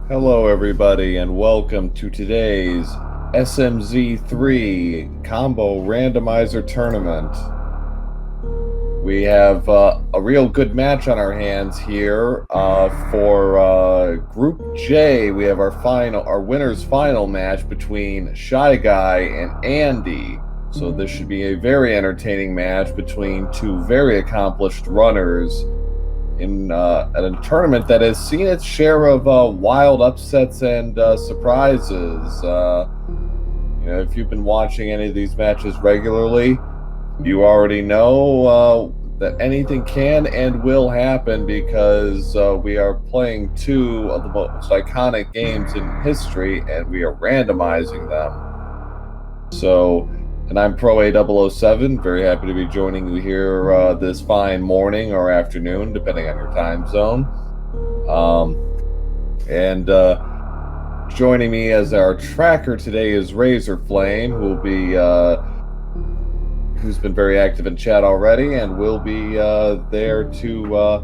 Hello everybody and welcome to today's SMZ3 Combo Randomizer Tournament. We have a real good match on our hands here. For Group J, we have our winner's final match between ShyGuy and Andy. So this should be a very entertaining match between two very accomplished runners in a tournament that has seen its share of wild upsets and surprises. If you've been watching any of these matches regularly, you already know that anything can and will happen because we are playing two of the most iconic games in history, and we are randomizing them. So, and I'm Pro A007, very happy to be joining you here this fine morning or afternoon, depending on your time zone. Joining me as our tracker today is Razor Flame, who's been very active in chat already and will be there to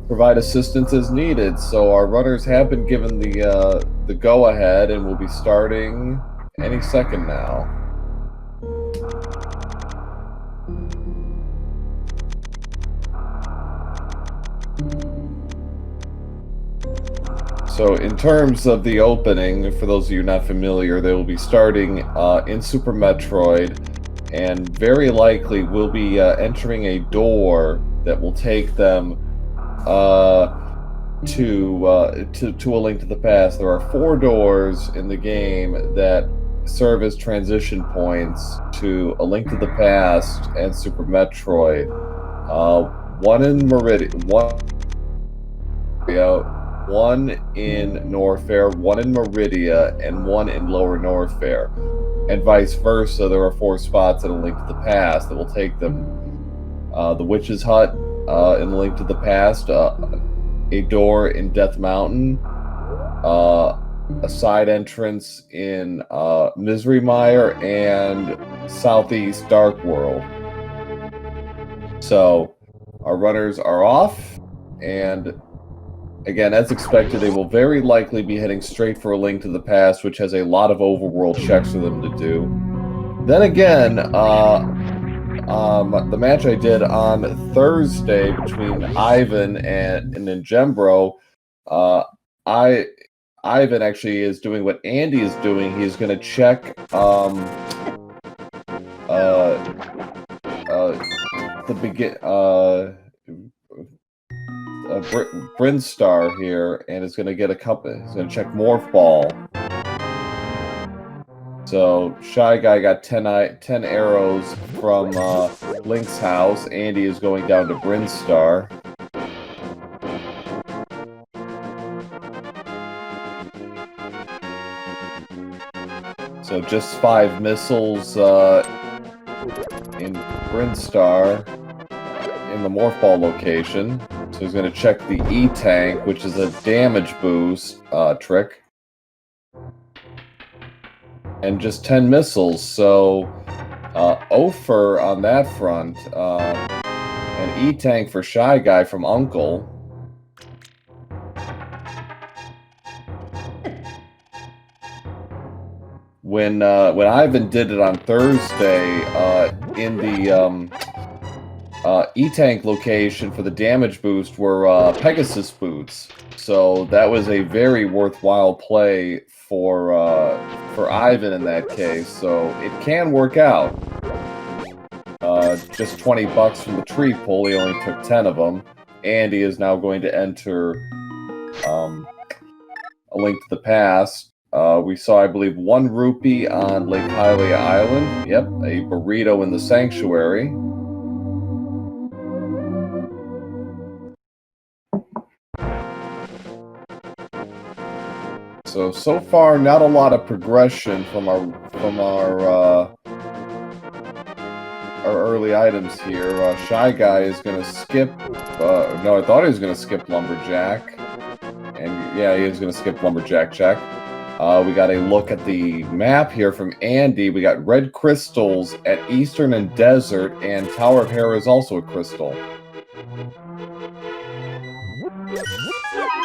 provide assistance as needed. So our runners have been given the go-ahead and will be starting any second now. So in terms of the opening, for those of you not familiar, they will be starting in Super Metroid, and very likely will be entering a door that will take them to A Link to the Past. There are 4 doors in the game that serve as transition points to A Link to the Past and Super Metroid. One in Meridian, one in Norfair, one in Meridia, and one in Lower Norfair. And vice versa, there are 4 spots in A Link to the Past that will take them. The Witch's Hut in A Link to the Past, a door in Death Mountain, a side entrance in Misery Mire, and Southeast Dark World. So, our runners are off, and again, as expected, they will very likely be heading straight for A Link to the Past, which has a lot of overworld checks for them to do. Then again, the match I did on Thursday between Ivan and Ninjembro, Ivan actually is doing what Andy is doing. He's going to check Brinstar here, and is going to get a couple. He's going to check Morph Ball. So ShyGuy got 10 arrows from Link's house. Andy is going down to Brinstar. So just 5 missiles in Brinstar in the Morph Ball location. So he's going to check the E-Tank, which is a damage boost trick. And just 10 missiles, so Ofer on that front. An E-Tank for ShyGuy from Uncle. When Ivan did it on Thursday, in the E-Tank location for the damage boost were Pegasus boots. So that was a very worthwhile play for Ivan in that case. So it can work out. Just 20 bucks from the tree pull. He only took 10 of them. Andy is now going to enter A Link to the Past. We saw, I believe, 1 rupee on Lake Hylia Island. Yep, a burrito in the Sanctuary. So far, not a lot of progression from our early items here. ShyGuy is going to skip. No, I thought he was going to skip Lumberjack, and yeah, he is going to skip Lumberjack check. We got a look at the map here from Andy. We got red crystals at Eastern and Desert, and Tower of Hera is also a crystal.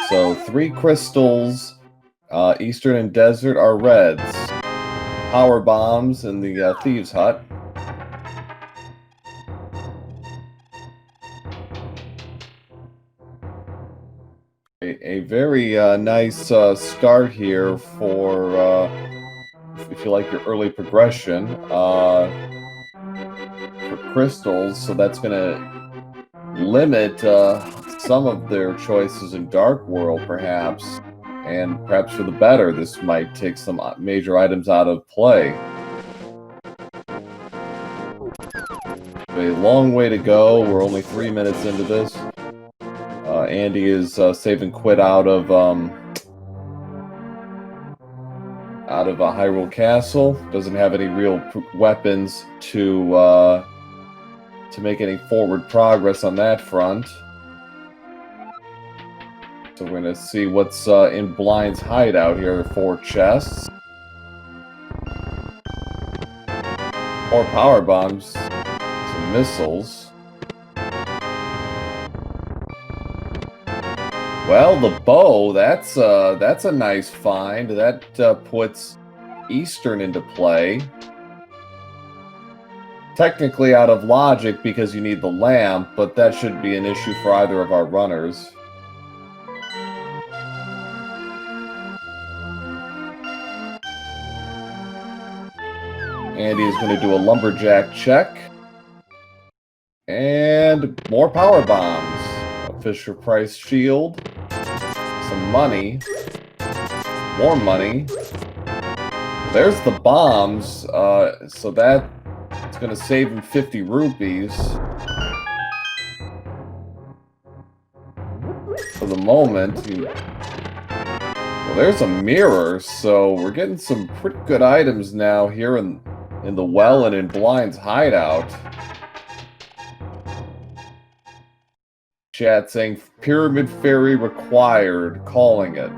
So 3 crystals Eastern and Desert are reds. Power bombs in the Thieves' Hut. A very nice start here for if you like your early progression for crystals. So that's going to limit some of their choices in Dark World, perhaps. And perhaps for the better, this might take some major items out of play. A long way to go. We're only 3 minutes into this. Andy is saving quit out of Hyrule Castle. Doesn't have any real weapons to make any forward progress on that front. So we're going to see what's in Blind's hideout here. 4 chests. More power bombs. Some missiles. Well, the bow, that's a nice find. That puts Eastern into play. Technically out of logic because you need the lamp, but that shouldn't be an issue for either of our runners. Andy is going to do a lumberjack check. And more power bombs. A Fisher-Price shield. Some money. More money. There's the bombs. So that's going to save him 50 rupees. For the moment. Well, there's a mirror. So we're getting some pretty good items now here in the well and in Blind's hideout. Chat saying Pyramid Fairy required, calling it.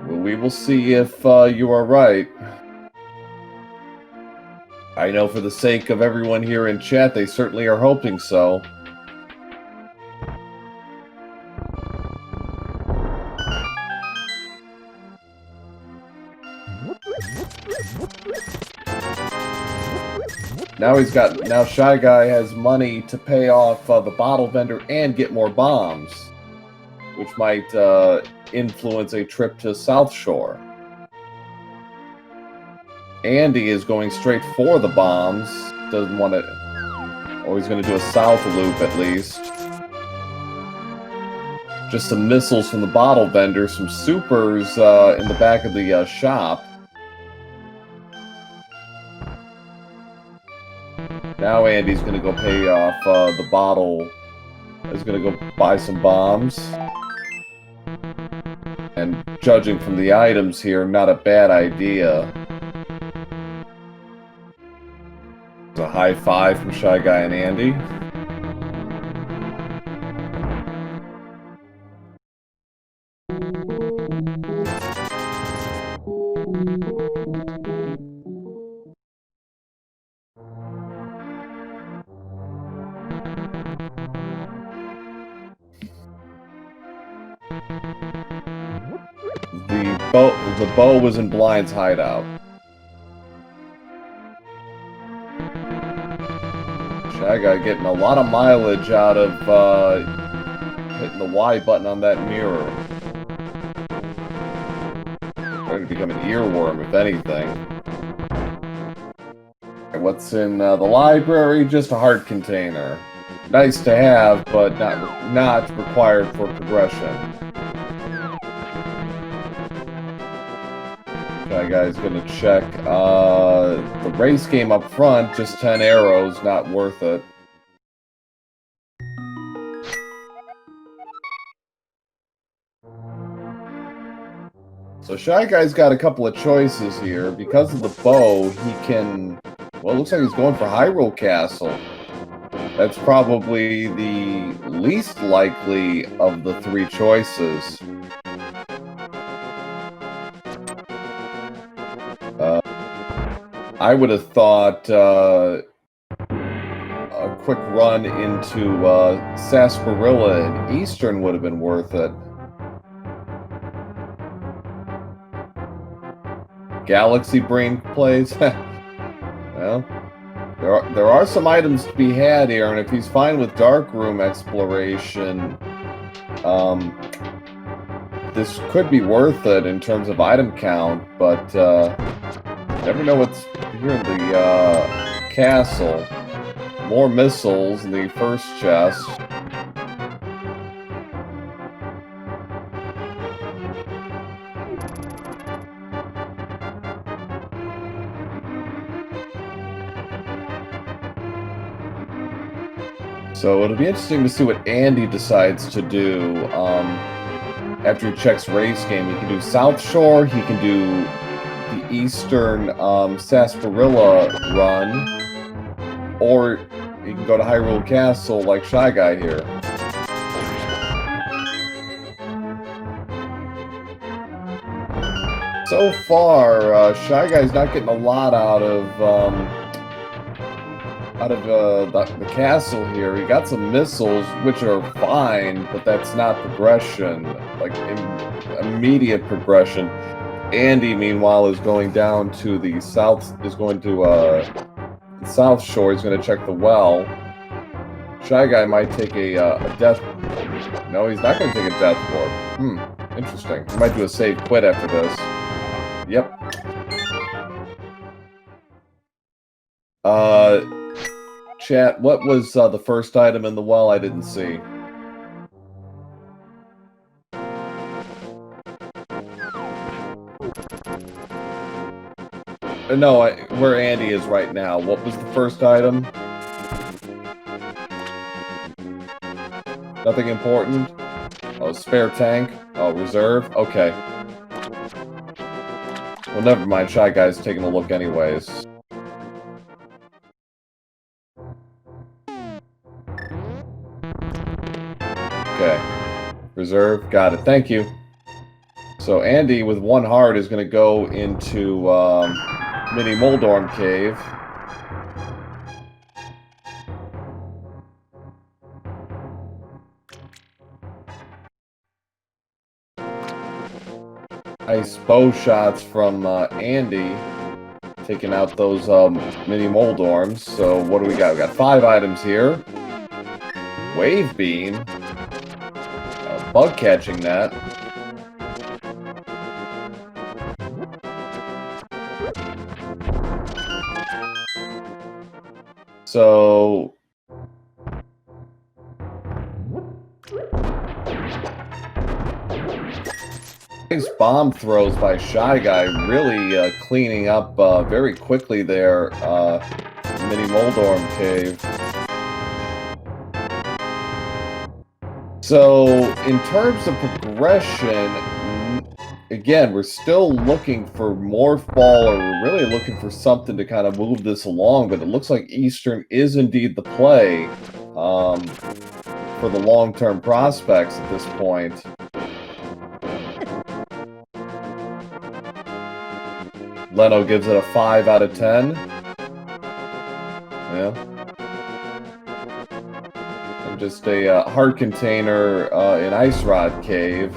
Well, we will see if you are right. I know for the sake of everyone here in chat, they certainly are hoping so. Now ShyGuy has money to pay off the bottle vendor and get more bombs, which might influence a trip to South Shore. Andy is going straight for the bombs. Doesn't want to... Or he's going to do a south loop at least. Just some missiles from the bottle vendor, some supers in the back of the shop. Now Andy's going to go pay off the bottle. He's going to go buy some bombs. And judging from the items here, not a bad idea. It's a high five from ShyGuy and Andy. The bow was in Blind's hideout. ShyGuy getting a lot of mileage out of hitting the Y button on that mirror. Starting to become an earworm, if anything. And what's in the library? Just a heart container. Nice to have, but not required for progression. ShyGuy's gonna check the race game up front, just 10 arrows, not worth it. So ShyGuy's got a couple of choices here. Because of the bow, he can... Well, it looks like he's going for Hyrule Castle. That's probably the least likely of the 3 choices. I would have thought a quick run into Sarsaparilla and Eastern would have been worth it. Galaxy Brain plays. Well, there are some items to be had here, and if he's fine with dark room exploration, this could be worth it in terms of item count, but you never know what's here in the castle. More missiles in the first chest. So it'll be interesting to see what Andy decides to do. After he checks race game, he can do South Shore, he can do the Eastern Sarsaparilla run, or he can go to Hyrule Castle like ShyGuy here. So far, ShyGuy's not getting a lot out of the castle here. He got some missiles, which are fine, but that's not progression, like immediate progression. Andy, meanwhile, is going down to the south, is going to the South Shore. He's going to check the well. ShyGuy might take a death... No, he's not going to take a death warp. Interesting. He might do a save quit after this. Yep. Chat, what was the first item in the well I didn't see? No, where Andy is right now. What was the first item? Nothing important? Oh, spare tank? Oh, reserve? Okay. Well, never mind. ShyGuy's taking a look anyways. Okay. Reserve. Got it. Thank you. So Andy, with one heart, is going to go into Mini Moldorm Cave. Nice bow shots from Andy, taking out those Mini Moldorms. So what do we got? We got 5 items here. Wave Beam. Bug catching net. So nice bomb throws by ShyGuy, really cleaning up very quickly there. Mini Moldorm Cave. So in terms of progression, again, we're still looking for Morph Ball, or we're really looking for something to kind of move this along, but it looks like Eastern is indeed the play for the long-term prospects at this point. Leno gives it a 5 out of 10. Yeah. And just a heart container in Ice Rod Cave.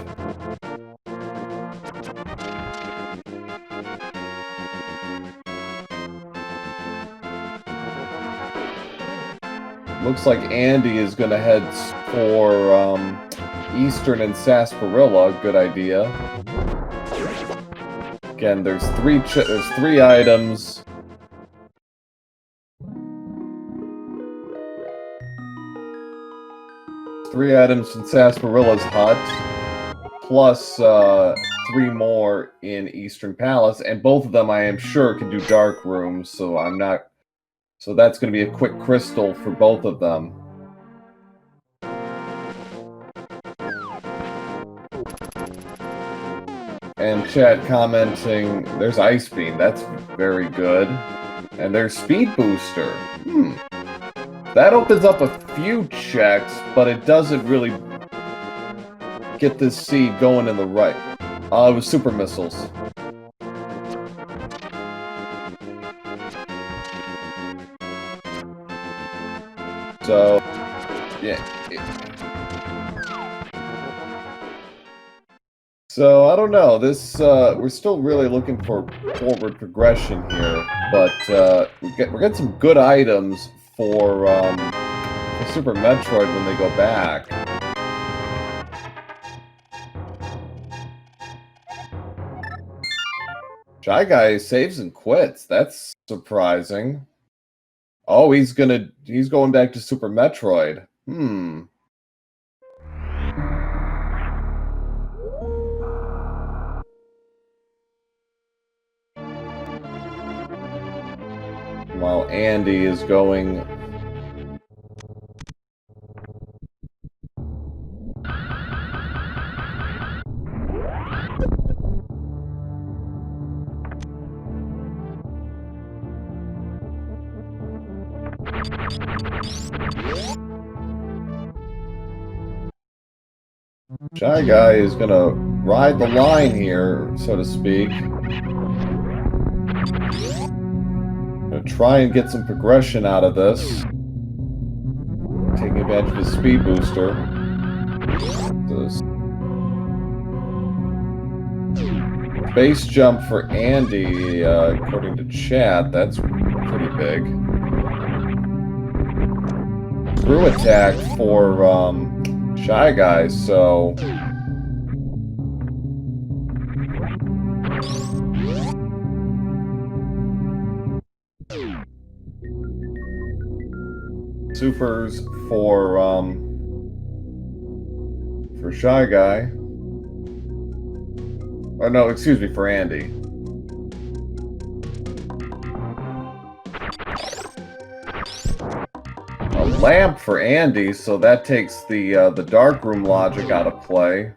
Looks like Andy is going to head for Eastern and Sarsaparilla. Good idea. Again, there's 3 items. Three items in Sarsaparilla's hut, plus 3 more in Eastern Palace, and both of them I am sure can do dark rooms, so I'm not. So that's going to be a quick crystal for both of them. And chat commenting, there's Ice Beam, that's very good. And there's Speed Booster. That opens up a few checks, but it doesn't really get this seed going in the right. It was Super Missiles. So, yeah. So I don't know. This we're still really looking for forward progression here, but we get some good items for Super Metroid when they go back. ShyGuy saves and quits. That's surprising. Oh, he's going back to Super Metroid. While Andy is going... ShyGuy is gonna ride the line here, so to speak. Gonna try and get some progression out of this. Taking advantage of his speed booster. Base jump for Andy, according to chat, that's pretty big. Screw attack for ShyGuy, so... Supers for ShyGuy. Oh no, excuse me, for Andy. A lamp for Andy, so that takes the dark room logic out of play.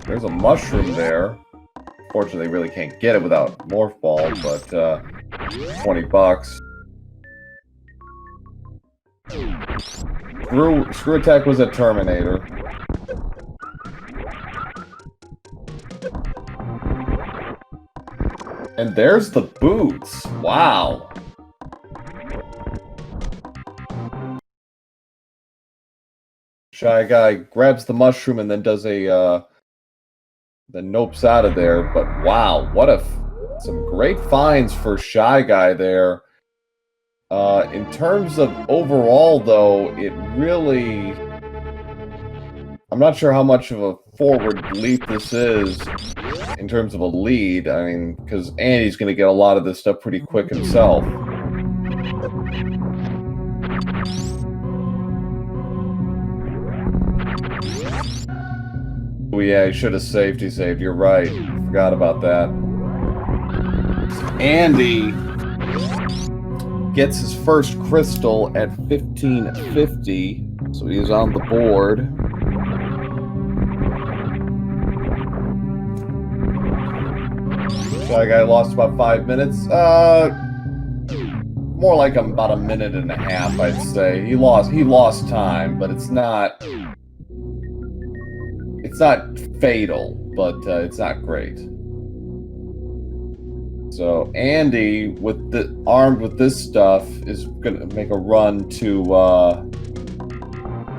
There's a mushroom there. Fortunately, they really can't get it without Morph Ball, but $20. Screw attack was a Terminator. And there's the boots. Wow. ShyGuy grabs the mushroom and then does a then nopes out of there. But wow, what some great finds for ShyGuy there. In terms of overall, though, it really... I'm not sure how much of a forward leap this is in terms of a lead. I mean, because Andy's going to get a lot of this stuff pretty quick himself. Oh yeah, he should have saved. He saved. You're right. Forgot about that. Andy gets his first crystal at 1550, so he is on the board. ShyGuy lost about 5 minutes. More like about a minute and a half, I'd say. He lost time, but it's not fatal, but it's not great. So Andy, armed with this stuff, is gonna make a run to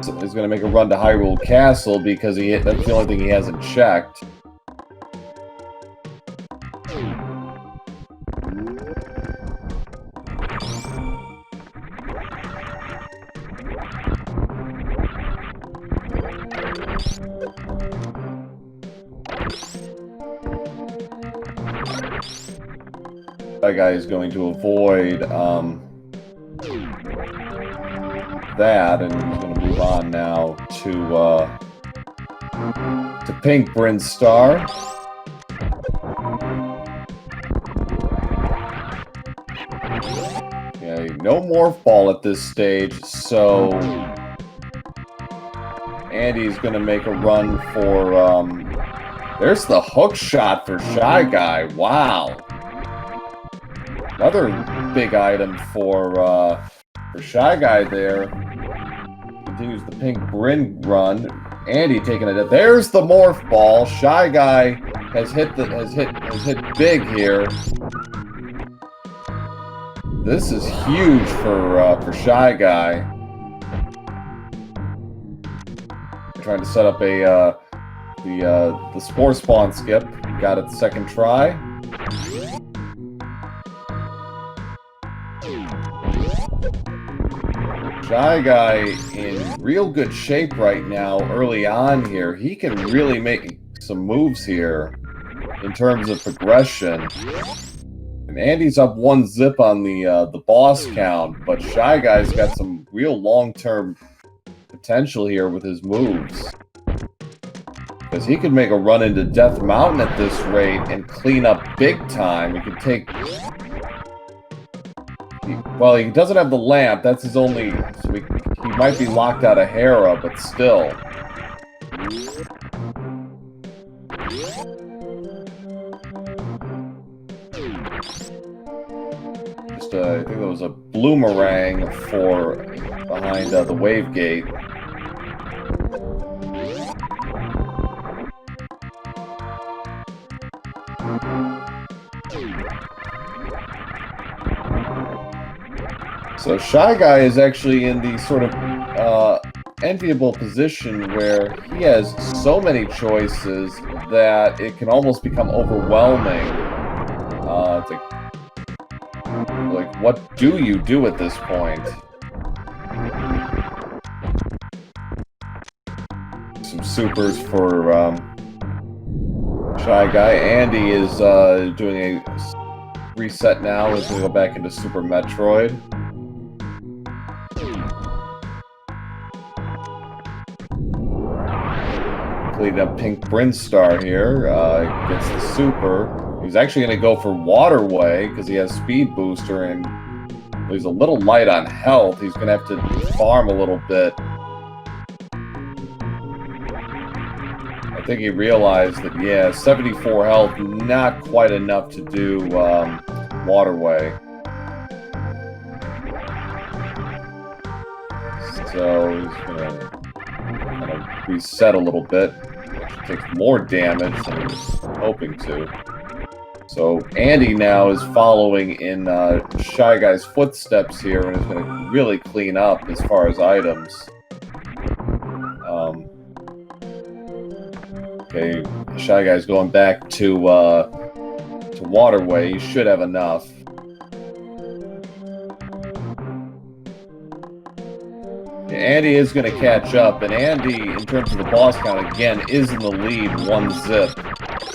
Hyrule Castle because that's the only thing he hasn't checked. That guy is going to avoid that, and he's going to move on now to Pink Brinstar. Okay, no Morph Ball at this stage, so Andy's going to make a run for there's the hook shot for ShyGuy. Wow. Another big item for ShyGuy there. Continues the Pink Brin run. Andy taking it. There's the Morph Ball. ShyGuy has hit big here. This is huge for ShyGuy. Trying to set up a The spore spawn skip. Got it second try. ShyGuy in real good shape right now early on here. He can really make some moves here in terms of progression. And Andy's up 1 zip on the boss count, but ShyGuy's got some real long-term potential here with his moves. Because he could make a run into Death Mountain at this rate and clean up big time. He could take... Well, he doesn't have the lamp. That's his only... So he might be locked out of Hera, but still. Just, I think there was a bloomerang for behind the wave gate. So ShyGuy is actually in the sort of enviable position where he has so many choices that it can almost become overwhelming. Like, what do you do at this point? Some supers for ShyGuy. Andy is doing a reset now. He's going to go back into Super Metroid. Clean up Pink Brinstar here. Gets the super. He's actually going to go for Waterway because he has Speed Booster and he's a little light on health. He's going to have to farm a little bit. I think he realized that, yeah, 74 health, not quite enough to do Waterway. So he's going to kind of reset a little bit. Actually takes more damage than he was hoping to. So Andy now is following in ShyGuy's footsteps here and is going to really clean up as far as items. Okay, ShyGuy's going back to Waterway. He should have enough. Andy is going to catch up, and Andy, in terms of the boss count, again, is in the lead, 1 zip.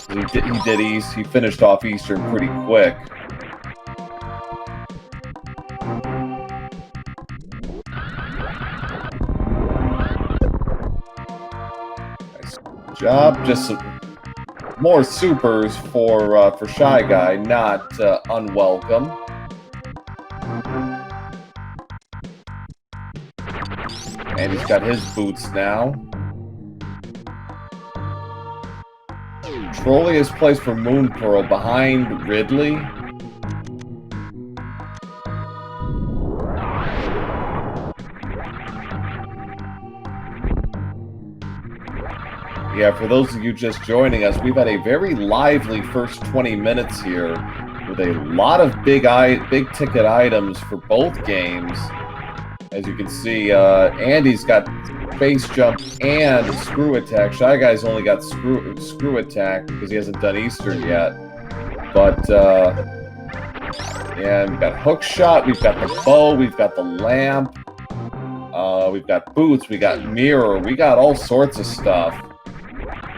He did East. He finished off Eastern pretty quick. Nice job. Just some more supers for ShyGuy, not unwelcome. And he's got his boots now. Trolley is placed for Moon Pearl behind Ridley. Yeah, for those of you just joining us, we've had a very lively first 20 minutes here with a lot of big ticket items for both games. As you can see, Andy's got base jump and screw attack. ShyGuy's only got screw attack because he hasn't done Eastern yet. But yeah, we've got hook shot, we've got the bow, we've got the lamp, we've got boots, we got mirror, we got all sorts of stuff.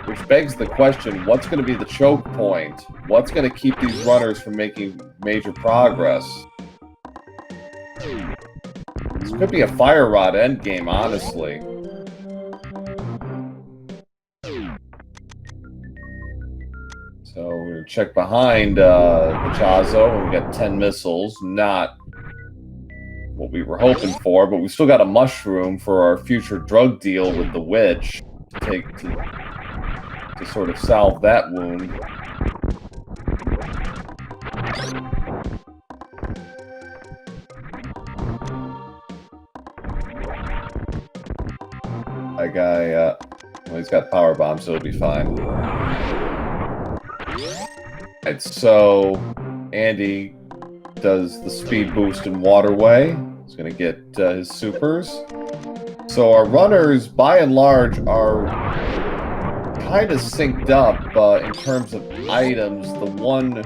Which begs the question, what's going to be the choke point? What's going to keep these runners from making major progress? This could be a fire rod endgame, honestly. So we're going to check behind Pachazo, and we got 10 missiles. Not what we were hoping for, but we still got a mushroom for our future drug deal with the witch to sort of salve that wound. That guy, well, he's got power bombs, so it'll be fine. Alright, so Andy does the speed boost in Waterway. He's going to get his supers. So our runners, by and large, are kind of synced up in terms of items. The one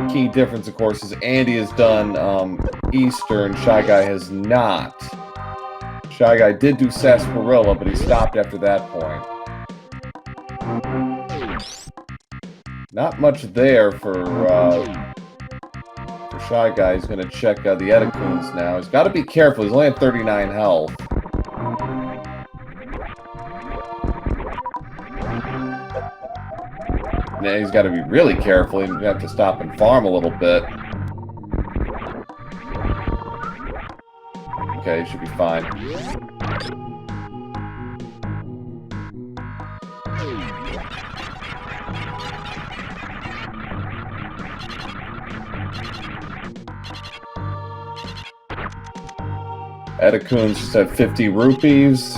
key difference, of course, is Andy has done Eastern, ShyGuy has not. ShyGuy did do Sarsaparilla, but he stopped after that point. Not much there for ShyGuy. He's going to check the Edicoons now. He's got to be careful. He's only at 39 health. Now he's got to be really careful. He's going to have to stop and farm a little bit. Okay, he should be fine. Edicoons just have 50 rupees.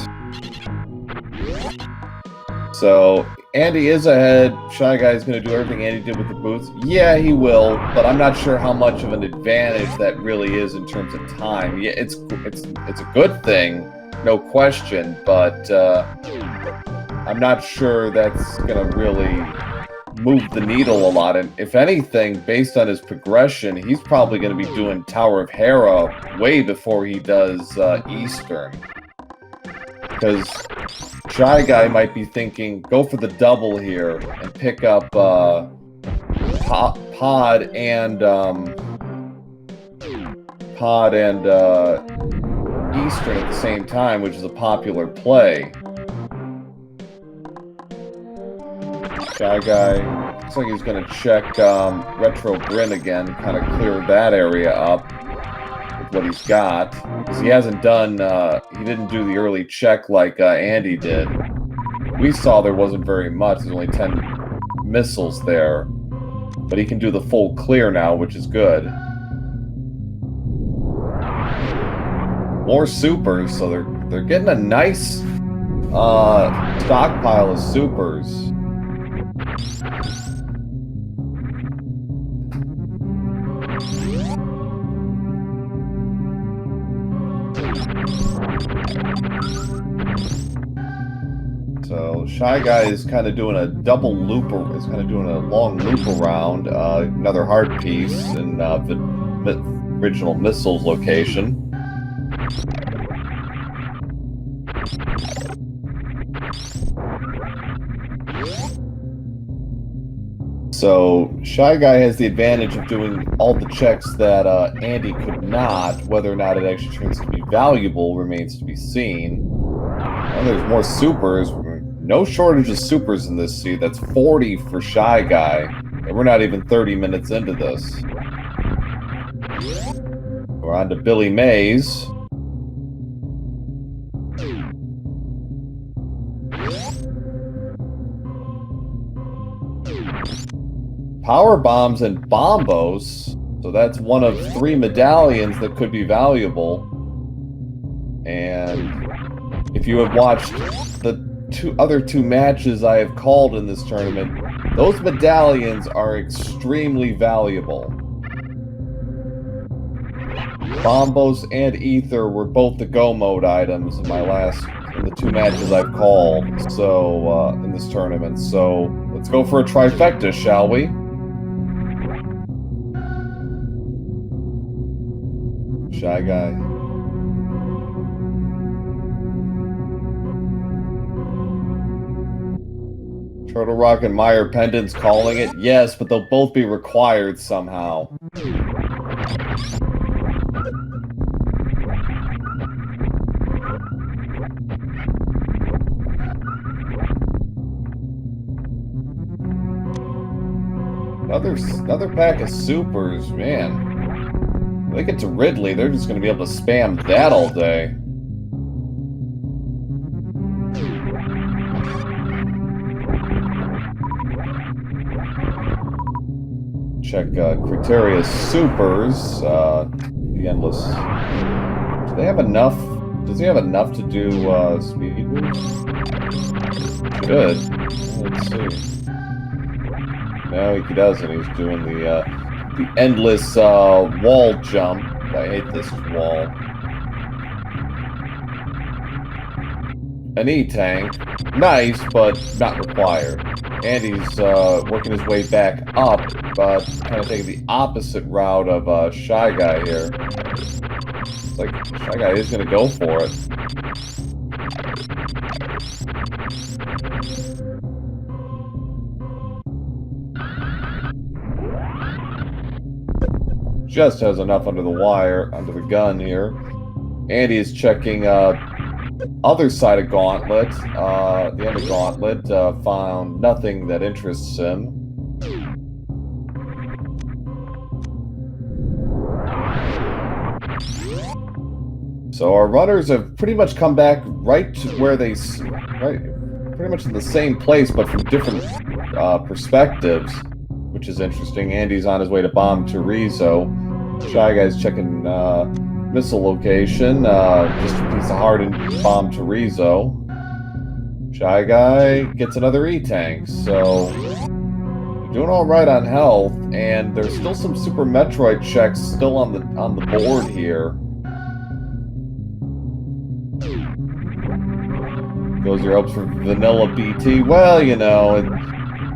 So Andy is ahead. ShyGuy is going to do everything Andy did with the boots. Yeah, he will, but I'm not sure how much of an advantage that really is in terms of time. Yeah, it's a good thing, no question, but I'm not sure that's going to really move the needle a lot. And if anything, based on his progression, he's probably going to be doing Tower of Hera way before he does Eastern. Because ShyGuy might be thinking, go for the double here and pick up Pod and Eastern at the same time, which is a popular play. ShyGuy looks like he's going to check Retro Grin again, kind of clear that area up with what he's got. Because he hasn't done, he didn't do the early check like Andy did. We saw there wasn't very much, there's only 10 missiles there. But he can do the full clear now, which is good. More supers, so they're getting a nice stockpile of supers. So ShyGuy is kind of doing a double loop, is kind of doing a long loop around another hard piece in the original missiles location. So ShyGuy has the advantage of doing all the checks that Andy could not. Whether or not it actually turns to be valuable remains to be seen. And there's more supers. No shortage of supers in this seed. That's 40 for ShyGuy. And we're not even 30 minutes into this. We're on to Billy Mays. Power bombs and bombos. So that's one of 3 medallions that could be valuable. And if you have watched the other two matches I have called in this tournament, those medallions are extremely valuable. Bombos and Ether were both the go mode items in the 2 matches I've called in this tournament. So let's go for a trifecta, shall we? ShyGuy. Turtle Rock and Meyer Pendant's calling it. Yes, but they'll both be required somehow. Another pack of supers, man. When they get to Ridley, they're just going to be able to spam that all day. Check Criteria's supers. The endless. Do they have enough? Does he have enough to do speed boost? Good. Let's see. No, he doesn't. He's doing the endless wall jump. I hate this wall. An E-tank. nice, but not required. Andy's working his way back up, but kind of taking the opposite route of ShyGuy here. It's like ShyGuy is going to go for it. Just has enough under the wire, under the gun here. Andy is checking other side of Gauntlet. The end of Gauntlet found nothing that interests him. So our runners have pretty much come back right to where they, pretty much in the same place, but from different perspectives, which is interesting. Andy's on his way to bomb Terizo. ShyGuy's checking missile location, just a piece of heart and bomb Terizo. ShyGuy gets another E-tank, so doing all right on health, and there's still some Super Metroid checks still on the board here. Goes your hopes for vanilla BT. Well, you know,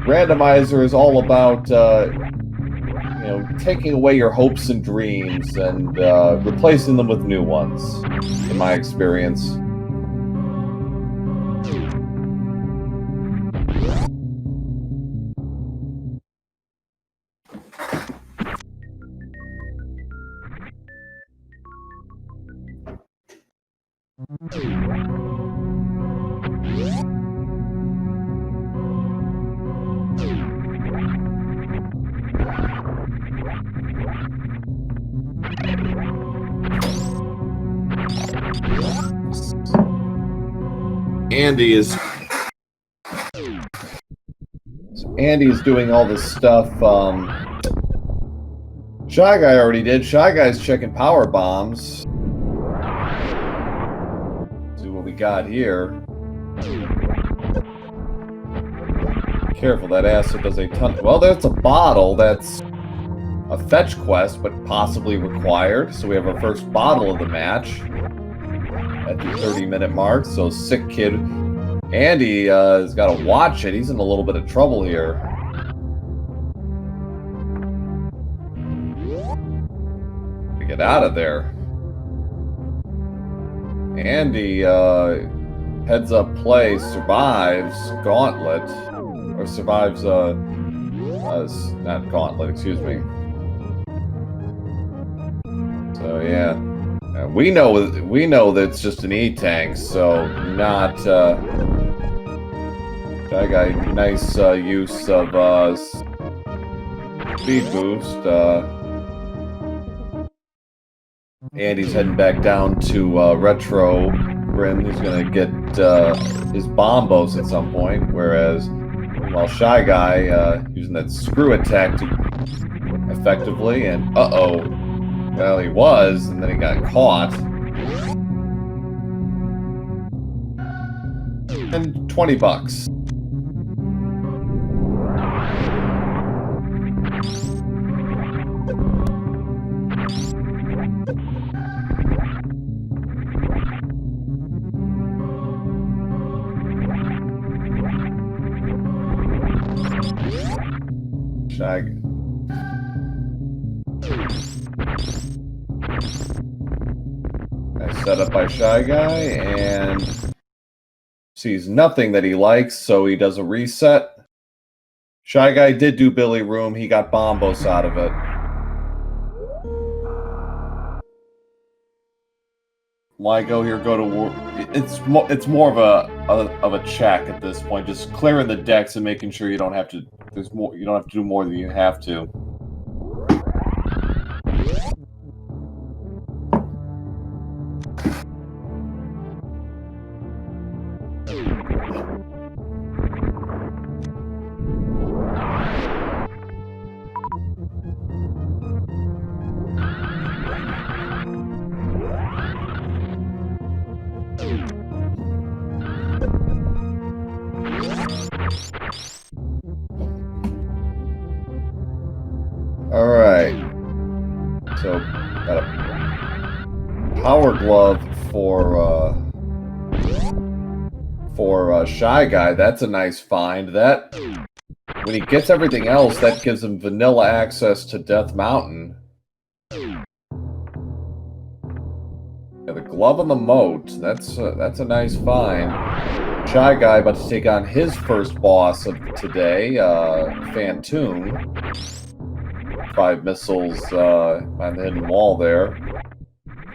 randomizer is all about you know, taking away your hopes and dreams and replacing them with new ones, in my experience. Andy is doing all this stuff. ShyGuy already did. ShyGuy's checking power bombs. See what we got here. Careful, that acid does a ton. Well, there's a bottle that's a fetch quest, but possibly required. So we have our first bottle of the match at the 30-minute mark. So Sick Kid Andy has got to watch it. He's in a little bit of trouble here. To get out of there. Andy heads up play, survives Gauntlet, or survives not Gauntlet, excuse me. So yeah. We know that it's just an E-tank, so not ShyGuy, nice use of speed boost. Andy's heading back down to Retro Rim. He's gonna get his bombos at some point, whereas while ShyGuy using that screw attack to effectively, and well, he was, and then he got caught. And $20. ShyGuy. Set up by ShyGuy, and sees nothing that he likes, so he does a reset. ShyGuy did do Billy Room. He got bombos out of it. Why go here? Go to war. It's more of a check at this point, just clearing the decks and making sure you don't have to. There's more. You don't have to do more than you have to. Alright. So, got a power glove for for ShyGuy. That's a nice find. That, when he gets everything else, that gives him vanilla access to Death Mountain. Yeah, the glove on the moat. That's a nice find. ShyGuy about to take on his first boss of today, Phantoon. 5 missiles on the hidden wall there.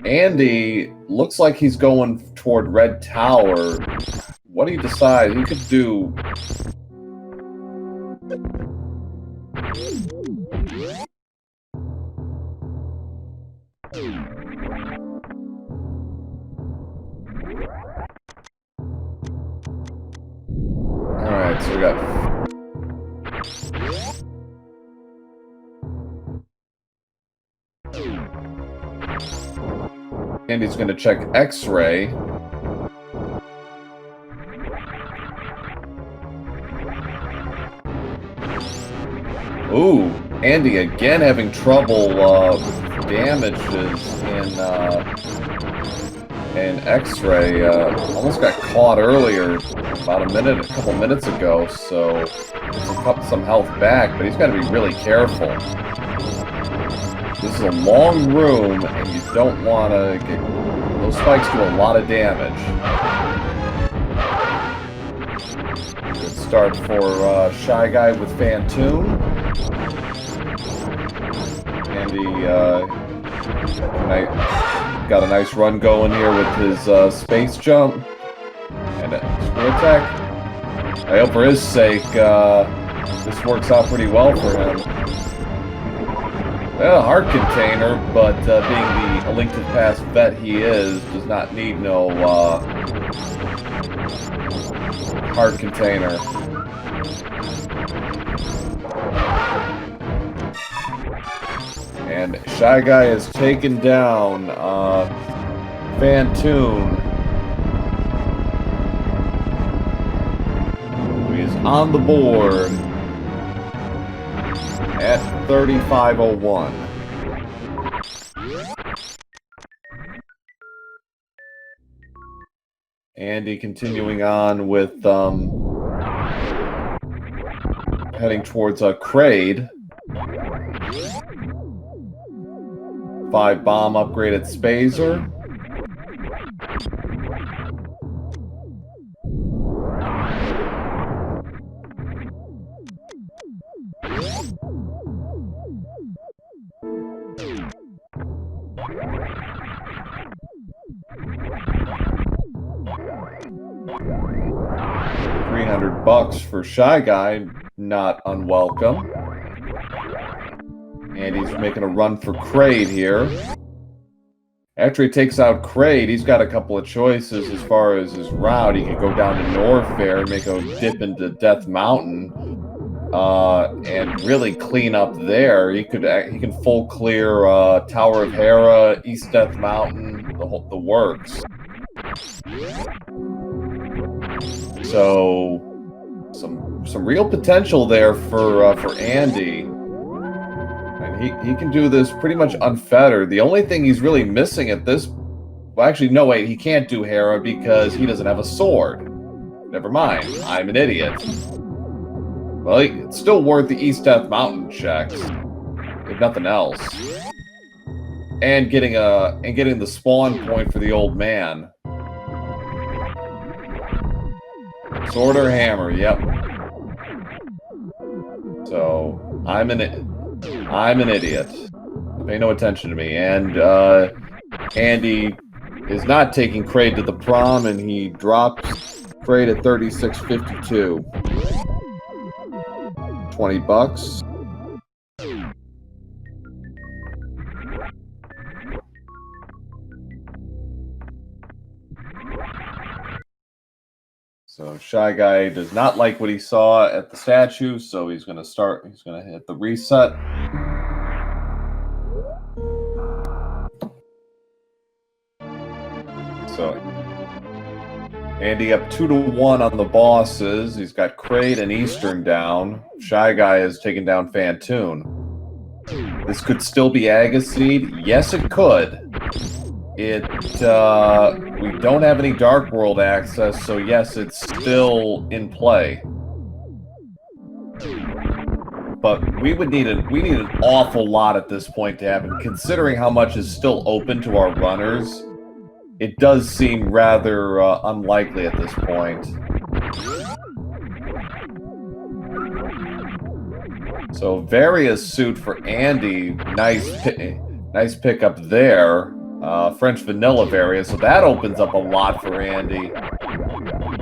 Andy looks like he's going toward Red Tower. What do you decide? He could do... Alright, so we got... Andy's gonna check X-ray. Ooh, Andy again having trouble with damages in X-ray. Almost got caught earlier, about a couple minutes ago, so some health back, but he's got to be really careful. This is a long room, and you don't want to get... Those spikes do a lot of damage. Good start for ShyGuy with Phantoon. Andy got a nice run going here with his space jump. And a screw attack. I hope for his sake this works out pretty well for him. Well, heart container, but being the A Link to the Past vet he is, does not need no heart container. And ShyGuy has taken down Phantoon, who is on the board at 3501. Andy continuing on with heading towards Kraid. 5 bomb upgraded Spazer. $300 for ShyGuy, not unwelcome. And he's making a run for Kraid here. After he takes out Kraid, he's got a couple of choices as far as his route. He could go down to Norfair, make a dip into Death Mountain, and really clean up there. He can full clear Tower of Hera, East Death Mountain, the works. So some real potential there for Andy. And he can do this pretty much unfettered. The only thing he's really missing at this... Well, actually, no, wait. He can't do Hera because he doesn't have a sword. Never mind. I'm an idiot. Well, it's still worth the East Death Mountain checks, if nothing else. And getting the spawn point for the old man. Sword or hammer, yep. So, I'm an idiot. Pay no attention to me. And Andy is not taking Kraid to the prom, and he drops Kraid at 36.52. $20. So ShyGuy does not like what he saw at the statue, so he's gonna hit the reset. So Andy up 2-1 on the bosses. He's got Kraid and Eastern down. ShyGuy has taken down Phantoon. This could still be Agassiz. Yes, it could. We don't have any Dark World access, so yes, it's still in play. But we need an awful lot at this point to happen, considering how much is still open to our runners. It does seem rather unlikely at this point. So Varia's suit for Andy, nice pickup there. French Vanilla Varia, so that opens up a lot for Andy.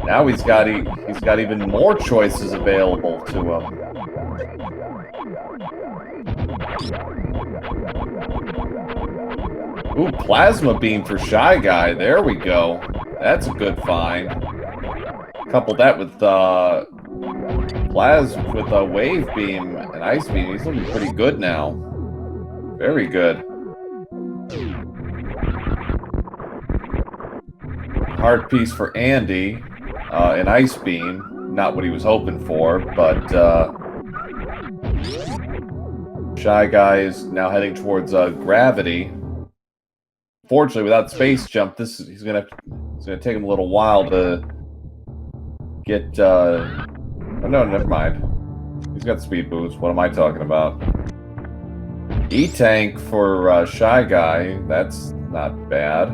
Now he's got even more choices available to him. Ooh, Plasma Beam for ShyGuy. There we go. That's a good find. Couple that with Wave Beam and Ice Beam. He's looking pretty good now. Very good. Heart Piece for Andy. An Ice Beam. Not what he was hoping for, but ShyGuy is now heading towards Gravity. Fortunately, without Space Jump, he's gonna take him a little while to get. Oh no, never mind. He's got Speed Boost. What am I talking about? E-Tank for ShyGuy. That's not bad.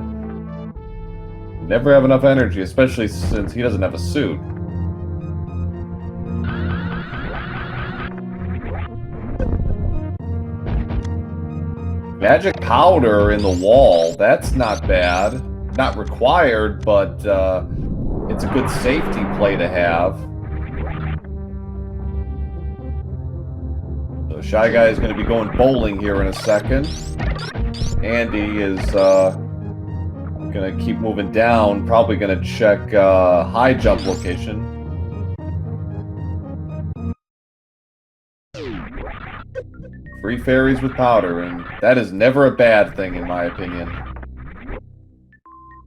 Never have enough energy, especially since he doesn't have a suit. Magic Powder in the wall, that's not bad. Not required, but it's a good safety play to have. So ShyGuy is going to be going bowling here in a second. Andy is going to keep moving down, probably going to check high jump location. Free fairies with powder, and that is never a bad thing in my opinion.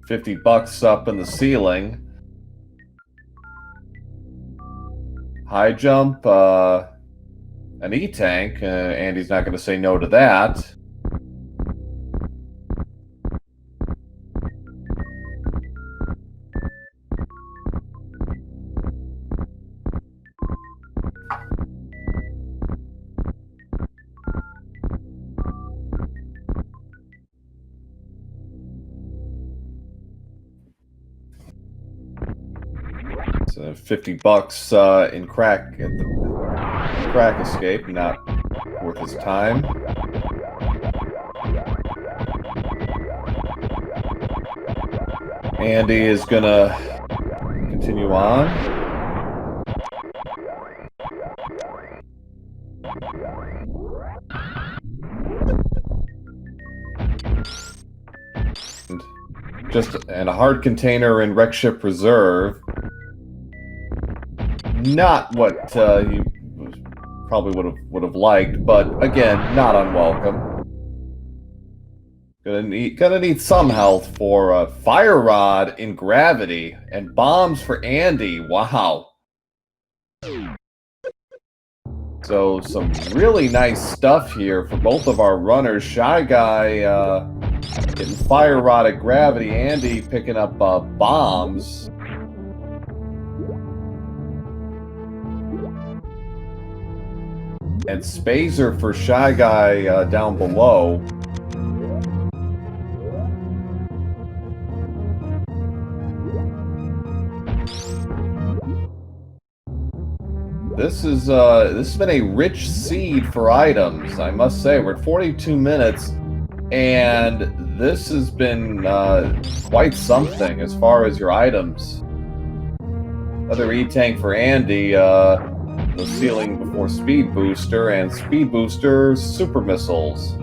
$50 up in the ceiling. High jump, an E-Tank. Andy's not going to say no to that. So $50 in crack at the crack escape, not worth his time. Andy is gonna continue on. And a hard container in Wreck Ship Reserve. Not what he probably would have liked, but again, not unwelcome. Gonna need some health for Fire Rod in Gravity and bombs for Andy. Wow. So some really nice stuff here for both of our runners. ShyGuy getting Fire Rod at Gravity. Andy picking up bombs. And Spazer for ShyGuy down below. This has been a rich seed for items, I must say. We're at 42 minutes, and this has been quite something as far as your items. Another E-Tank for Andy. The ceiling before Speed Booster, and Speed Booster Super Missiles.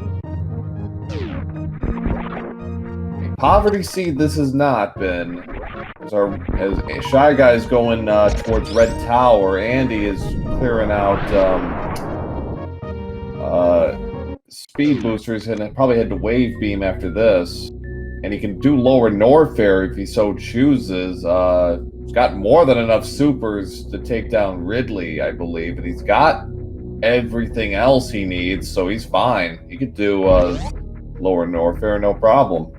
A Poverty Seed this has not been. As ShyGuy is going towards Red Tower, Andy is clearing out Speed Boosters and probably head to Wave Beam after this. And he can do Lower Norfair if he so chooses. He's got more than enough supers to take down Ridley, I believe. And he's got everything else he needs, so he's fine. He could do Lower Norfair, no problem.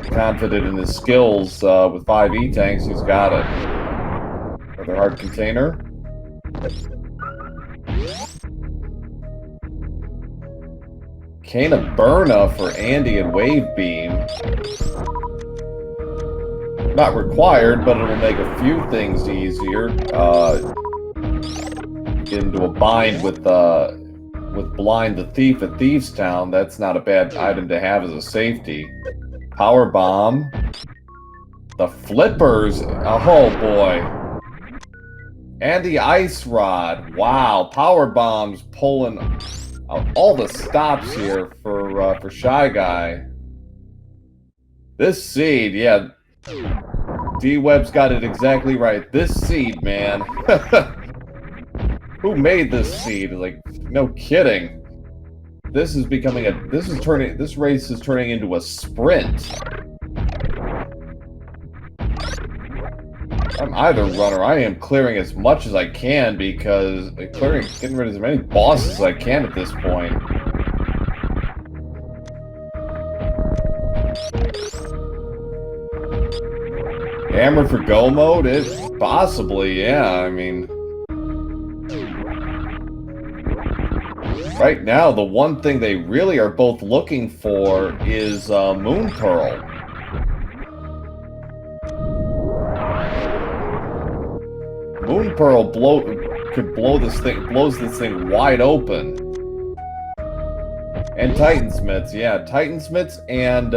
confident in his skills with 5 E-tanks. He's got it. Another hard container. Cane of Burna for Andy and Wave Beam. Not required, but it'll make a few things easier. Get into a bind with Blind the Thief at Thieves Town. That's not a bad item to have as a safety. Power Bomb. The Flippers. Oh boy. And the Ice Rod. Wow. Power Bomb's pulling out all the stops here for Shy Guy. This seed, yeah. D-Web's got it exactly right. This seed, man. Who made this seed? Like, no kidding. This is becoming this race is turning into a sprint. I'm either runner. I am clearing as much as I can because getting rid of as many bosses as I can at this point. Hammer for go mode? Possibly, yeah. I mean, right now, the one thing they really are both looking for is Moon Pearl. Moon Pearl blows this thing wide open. And Titansmiths, yeah, Titansmiths and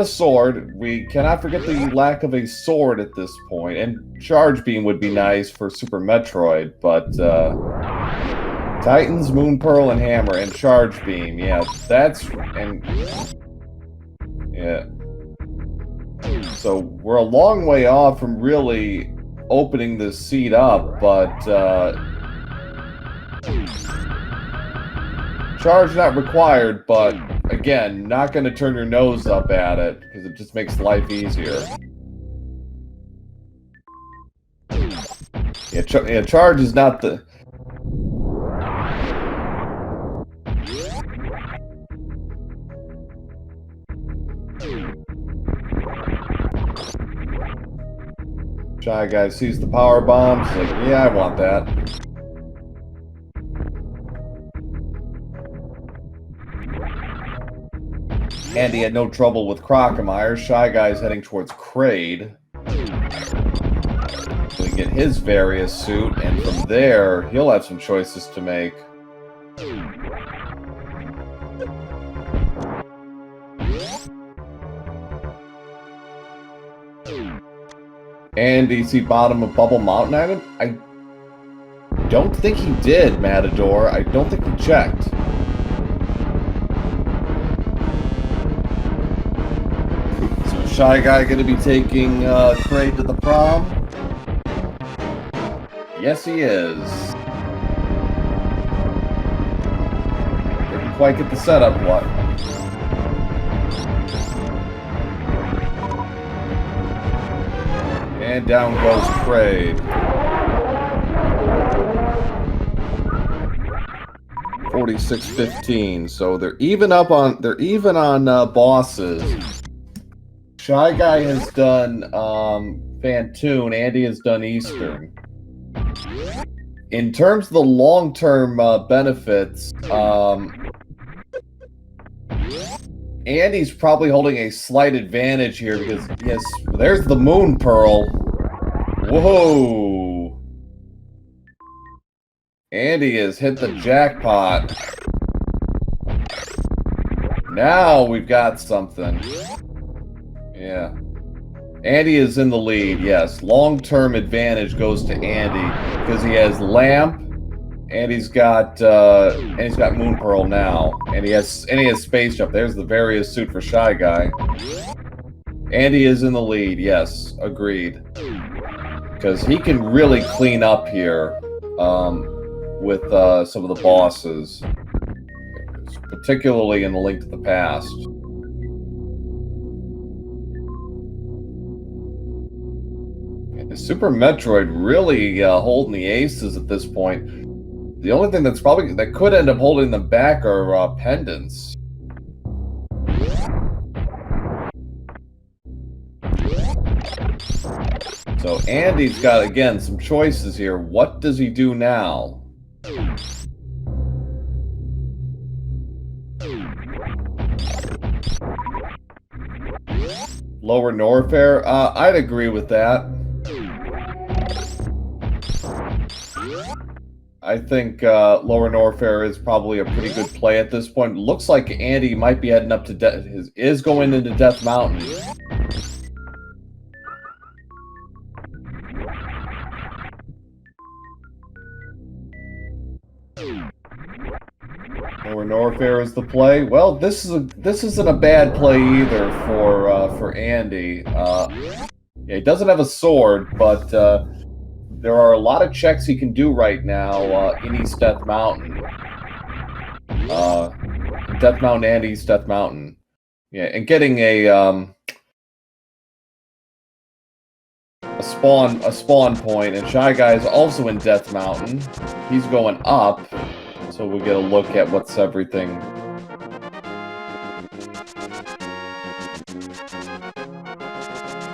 a sword. We cannot forget the lack of a sword at this point. And Charge Beam would be nice for Super Metroid, but Titans, Moon Pearl, and Hammer, and Charge Beam. Yeah, yeah. So we're a long way off from really opening this seed up, but charge not required, but again, not going to turn your nose up at it because it just makes life easier. Yeah, charge is not the... Shy Guy sees the power bomb. He's like, yeah, I want that. Andy had no trouble with Crocomire. Shy Guy's heading towards Kraid. So we get his various suit, and from there, he'll have some choices to make. And do you see bottom of Bubble Mountain item? I don't think he did, Matador. I don't think he checked. So Shy Guy going to be taking Kraid to the prom? Yes, he is. Didn't quite get the setup, what? And down goes Kraid. 46-15. So they're even on bosses. Shy Guy has done Fantoon. Andy has done Eastern. In terms of the long-term benefits, Andy's probably holding a slight advantage here because, yes, there's the Moon Pearl. Whoa. Andy has hit the jackpot. Now we've got something. Yeah. Andy is in the lead, yes. Long-term advantage goes to Andy because he has Lamp, and he's got Moon Pearl now, and he has Space Jump. There's the various suit for Shy Guy. Andy is in the lead, yes, agreed, because he can really clean up here with some of the bosses, particularly in the Link to the Past. Super Metroid really holding the aces at this point. The only thing that could end up holding them back are pendants. So Andy's got, again, some choices here. What does he do now? Lower Norfair? I'd agree with that. I think Lower Norfair is probably a pretty good play at this point. Looks like Andy might be heading up to is going into Death Mountain. Lower Norfair is the play. Well, this isn't a bad play either for Andy. Yeah, he doesn't have a sword, but there are a lot of checks he can do right now in East Death Mountain. Death Mountain and East Death Mountain. Yeah, and getting a spawn point, and ShyGuy is also in Death Mountain. He's going up, so we'll get a look at what's everything.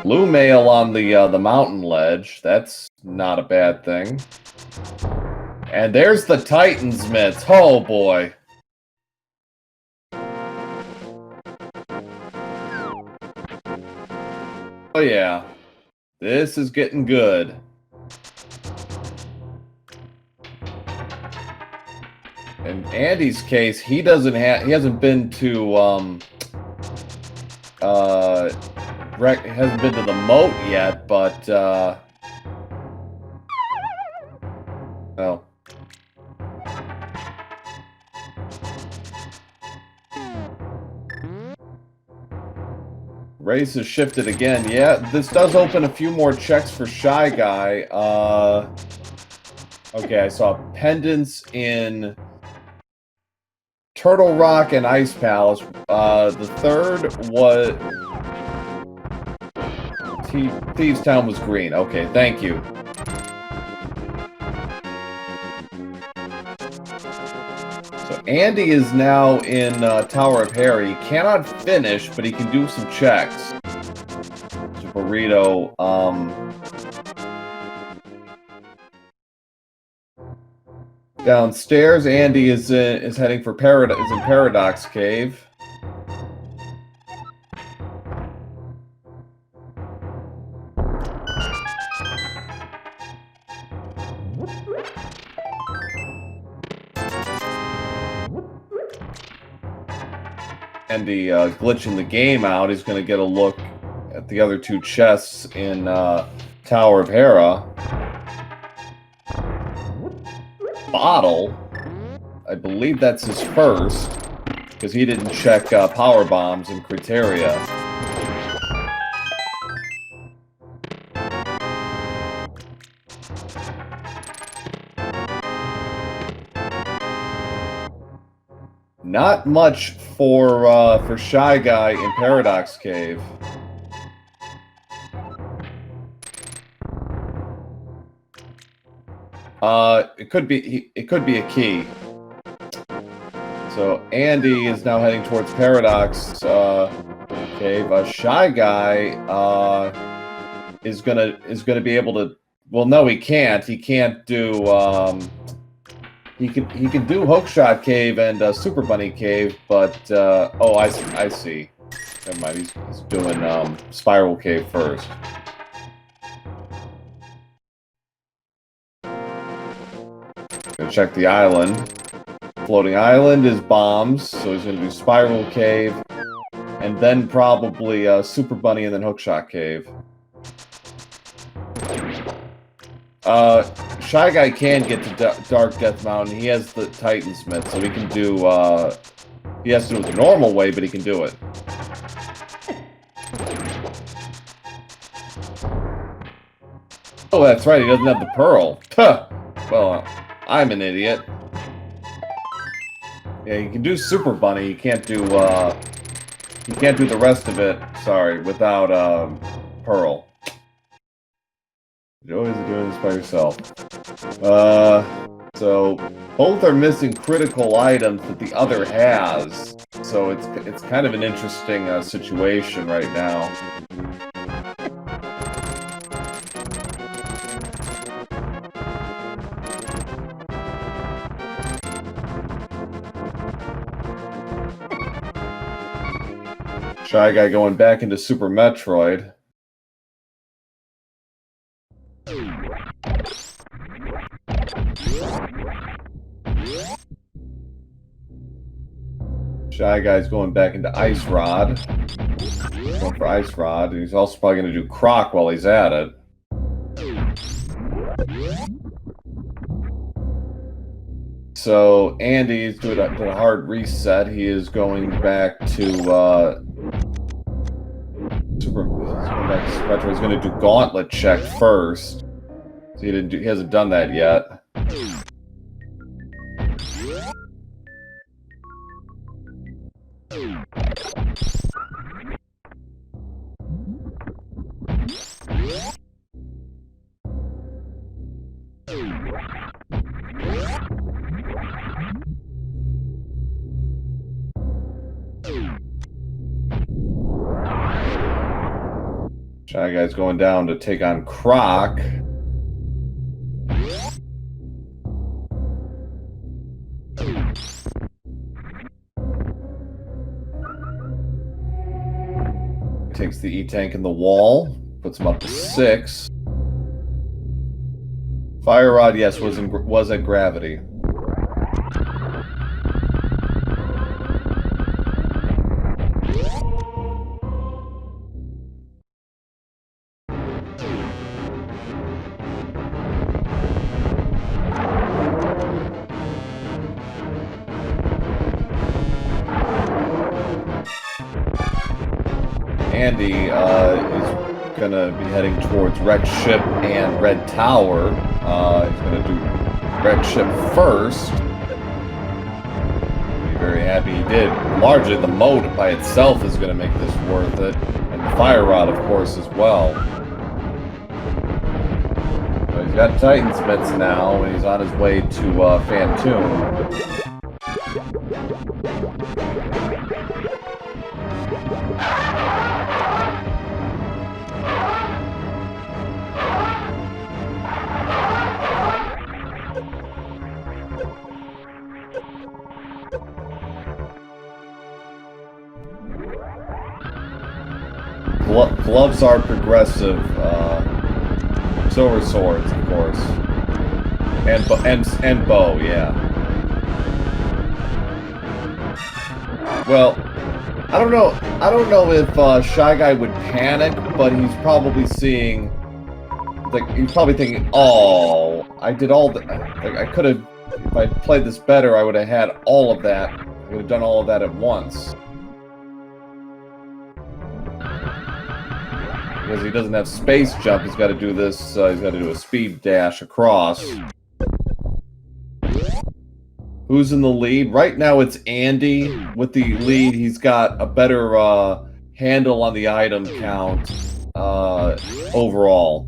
Blue mail on the mountain ledge. That's not a bad thing. And there's the Titan's mitts. Oh boy. Oh yeah. This is getting good. In Andy's case, he hasn't been to hasn't been to the moat yet, but well. Race has shifted again. Yeah, this does open a few more checks for ShyGuy. Okay, I saw pendants in Turtle Rock and Ice Palace. The third was Thieves Town was green. Okay, thank you. So Andy is now in Tower of Harry. He cannot finish, but he can do some checks. So Burrito, downstairs, Andy is heading for Paradox Cave. Andy glitching the game out. He's going to get a look at the other two chests in Tower of Hera. Bottle. I believe that's his first, because he didn't check power bombs in Criteria. Not much for ShyGuy in Paradox Cave. It could be a key. So Andy is now heading towards Paradox Cave. ShyGuy is gonna be able to. Well, no, he can't. He can't do. He can do Hookshot Cave and Super Bunny Cave, but oh, I see. Never mind. He's doing Spiral Cave first. Gonna check the island. Floating island is bombs, so he's gonna do Spiral Cave, and then probably Super Bunny and then Hookshot Cave. ShyGuy can get to Dark Death Mountain. He has the Titan Smith, so he can do, he has to do it the normal way, but he can do it. Oh, that's right, he doesn't have the pearl. Huh. Well, I'm an idiot. Yeah, you can do Super Bunny, you can't do the rest of it, sorry, without, pearl. You're always doing this by yourself. So both are missing critical items that the other has. So it's kind of an interesting situation right now. Shy Guy going back into Super Metroid. Shy Guy's going back into Ice Rod. Going for Ice Rod. And he's also probably going to do Croc while he's at it. So Andy's doing a hard reset. He is going back to Super Metro. He's going to do Gauntlet check first. So he hasn't done that yet. Shy Guy's going down to take on Croc. Takes the E-Tank in the wall, puts him up to 6. Fire Rod, yes, was at gravity. Andy is going to be heading towards Wrecked Ship and Red Tower. He's going to do Wrecked Ship first. Be very happy he did. Largely, the mode by itself is going to make this worth it. And the Fire Rod, of course, as well. So he's got Titan's Mitts now, and he's on his way to Phantoon. Gloves are progressive. So are swords, of course, and bow, yeah. Well, I don't know if Shy Guy would panic, but he's probably seeing, like, he's probably thinking, oh, I did all the, like, I could have, if I played this better, I would have had all of that. I would have done all of that at once. Because he doesn't have space jump, he's got to do this, he's got to do a speed dash across. Who's in the lead? Right now it's Andy with the lead. He's got a better handle on the item count overall.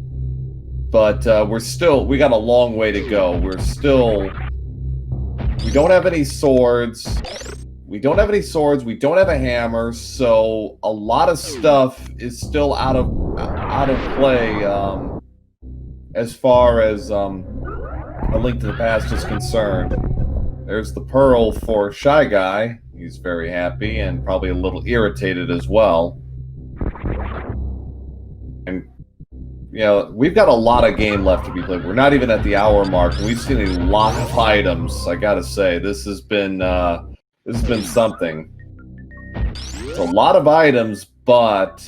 But we got a long way to go. We don't have any swords. We don't have a hammer, so a lot of stuff is still out of play as far as A Link to the Past is concerned. There's the pearl for Shy Guy. He's very happy and probably a little irritated as well. And you know, we've got a lot of game left to be played. We're not even at the hour mark. We've seen a lot of items. I gotta say, this has been something. It's a lot of items, but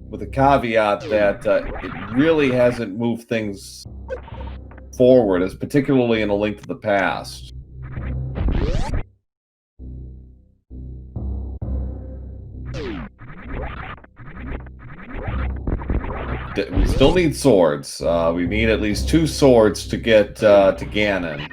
with a caveat that it really hasn't moved things forward, as particularly in A Link to the Past. We still need swords. We need at least 2 swords to get to Ganon.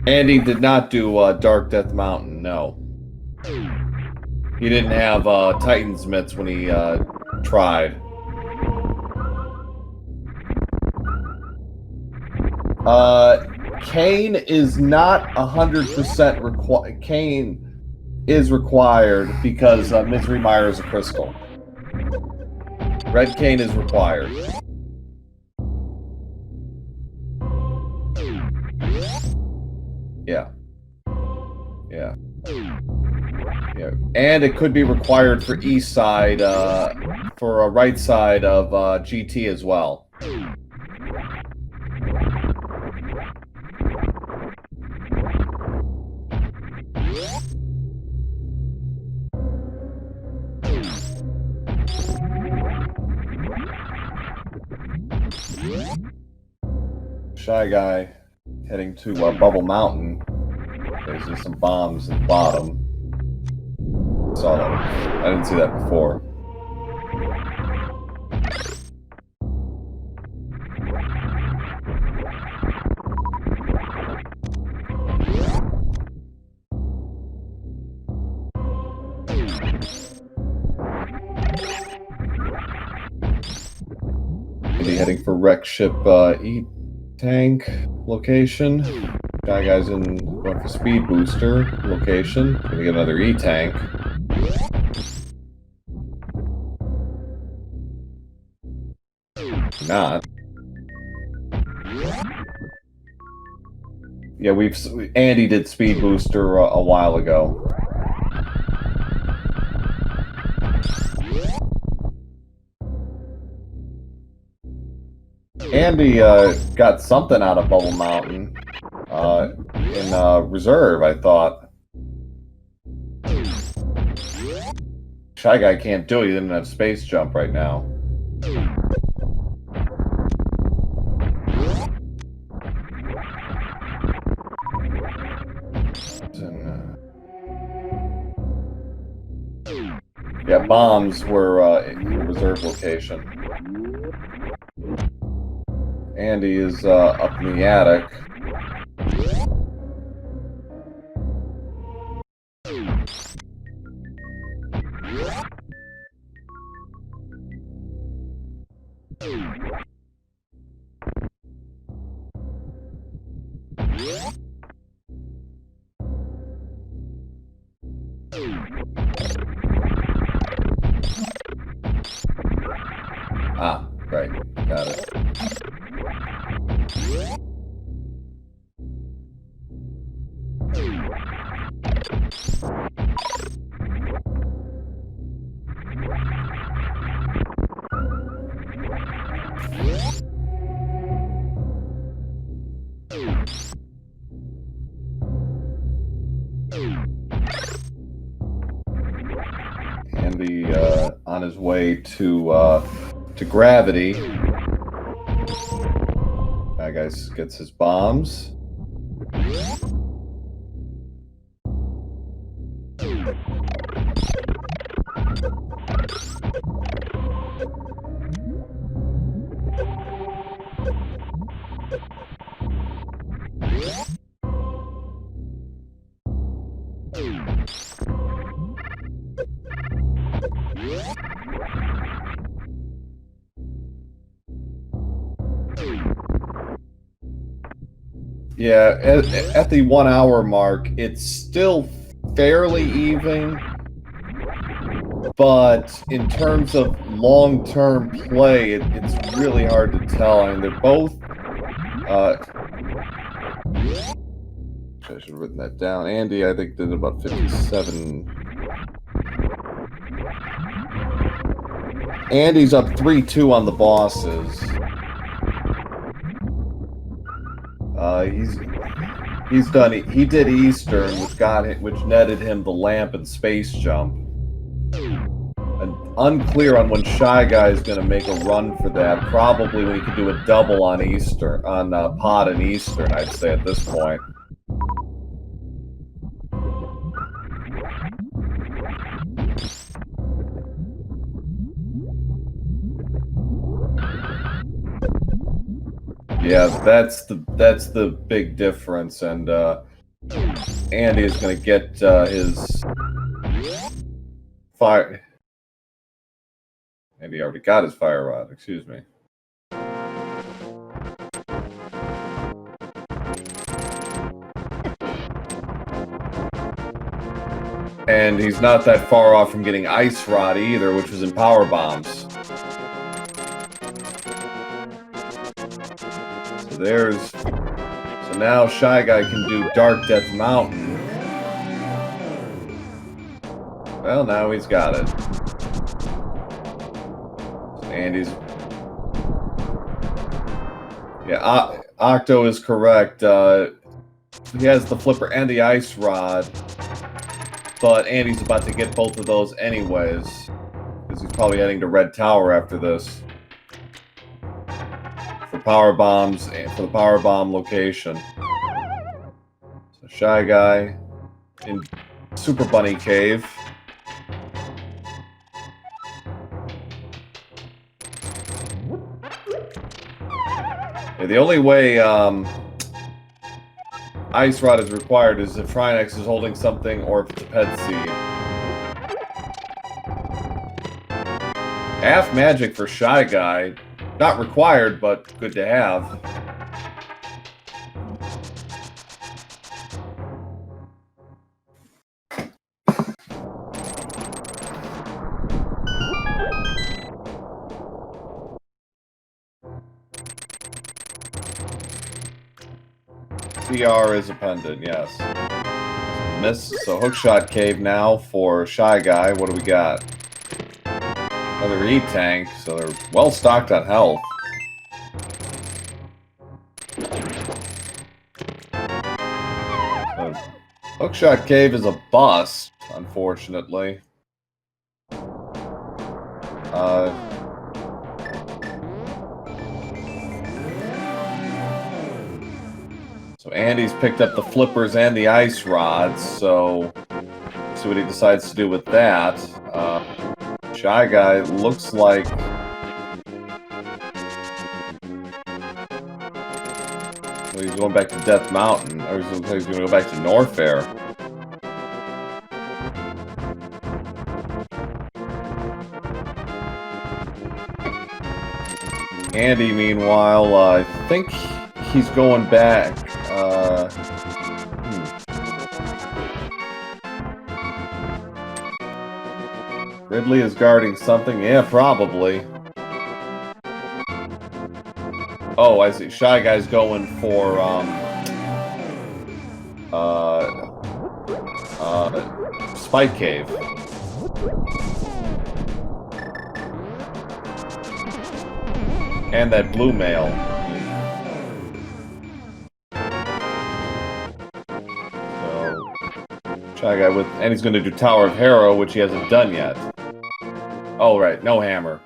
Andy did not do Dark Death Mountain, no. He didn't have Titan's Mitts when he tried. Kane is not 100% required. is required because Misery Mire is a crystal. Red cane is required. Yeah. Yeah. Yeah. And it could be required for east side, for a right side of GT as well. ShyGuy heading to Bubble Mountain. There's just some bombs at the bottom. Saw that. I didn't see that before. Maybe heading for wreck ship E-tank location. ShyGuy's going for speed booster location. Gonna get another E-tank. Not. Yeah, Andy did speed booster a while ago. Andy got something out of Bubble Mountain in reserve, I thought. ShyGuy can't do it. He didn't have space jump right now. Yeah, bombs were in reserve location. Andy is up in the attic. Ah, right. Got it. Andy on his way to gravity. That guy gets his bombs. Yeah, at the 1 hour mark, it's still fairly even, but in terms of long-term play, it's really hard to tell. I mean, they're both... I should have written that down. Andy, I think, did about 57. Andy's up 3-2 on the bosses. He's done. He did Eastern, which netted him the lamp and space jump. And unclear on when ShyGuy is going to make a run for that. Probably when he could do a double on Eastern, on Pod and Eastern, I'd say at this point. Yeah, that's the big difference, and Andy is going to get his fire. Andy already got his fire rod. Excuse me. And he's not that far off from getting Ice Rod either, which was in Power Bombs. So there's... So now ShyGuy can do Dark Death Mountain. Well, now he's got it. And he's... Yeah, Octo is correct. He has the flipper and the Ice Rod. But Andy's about to get both of those anyways. Because he's probably heading to Red Tower after this. For Power Bombs, and for the Power Bomb location. So ShyGuy in Super Bunny Cave. Yeah, the only way Ice Rod is required is if Trinex is holding something or if it's a pet seed. Half magic for ShyGuy. Not required, but good to have. PR is a pendant, yes. Miss. So Hookshot Cave now for ShyGuy. What do we got? Another E-Tank, so they're well stocked on health. So Hookshot Cave is a bust, unfortunately. So Andy's picked up the flippers and the ice rods, so see what he decides to do with that. ShyGuy looks like he's going back to Death Mountain, or he's going to go back to Norfair. Andy, meanwhile, I think he's going back. Ridley is guarding something. Yeah, probably. Oh, I see. ShyGuy's going for Spike Cave. And that blue mail. So ShyGuy with, and he's going to do Tower of Harrow, which he hasn't done yet. Oh right, no hammer.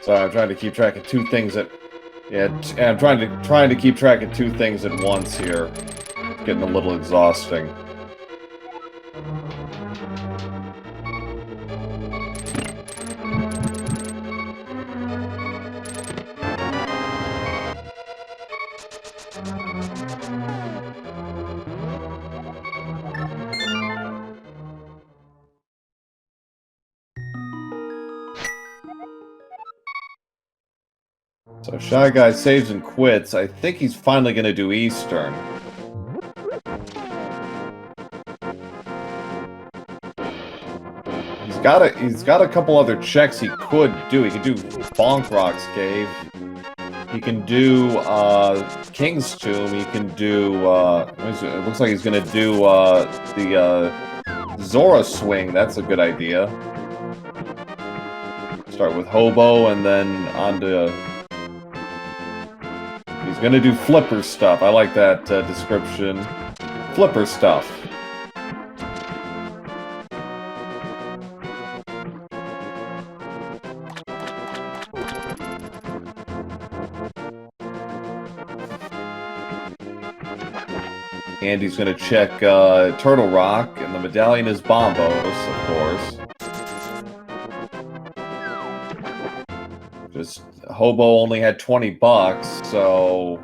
Sorry, I'm trying to keep track of two things at. Yeah, I'm trying to keep track of two things at once here. It's getting a little exhausting. So ShyGuy saves and quits. I think he's finally going to do Eastern. He's got a couple other checks he could do. He could do Bonk Rock's Cave. He can do King's Tomb. He can do it looks like he's going to do the Zora Swing. That's a good idea. Start with Hobo and then on to... He's gonna do flipper stuff. I like that description. Flipper stuff. Andy's gonna check Turtle Rock, and the medallion is Bombos, of course. Just Hobo only had 20 bucks, so...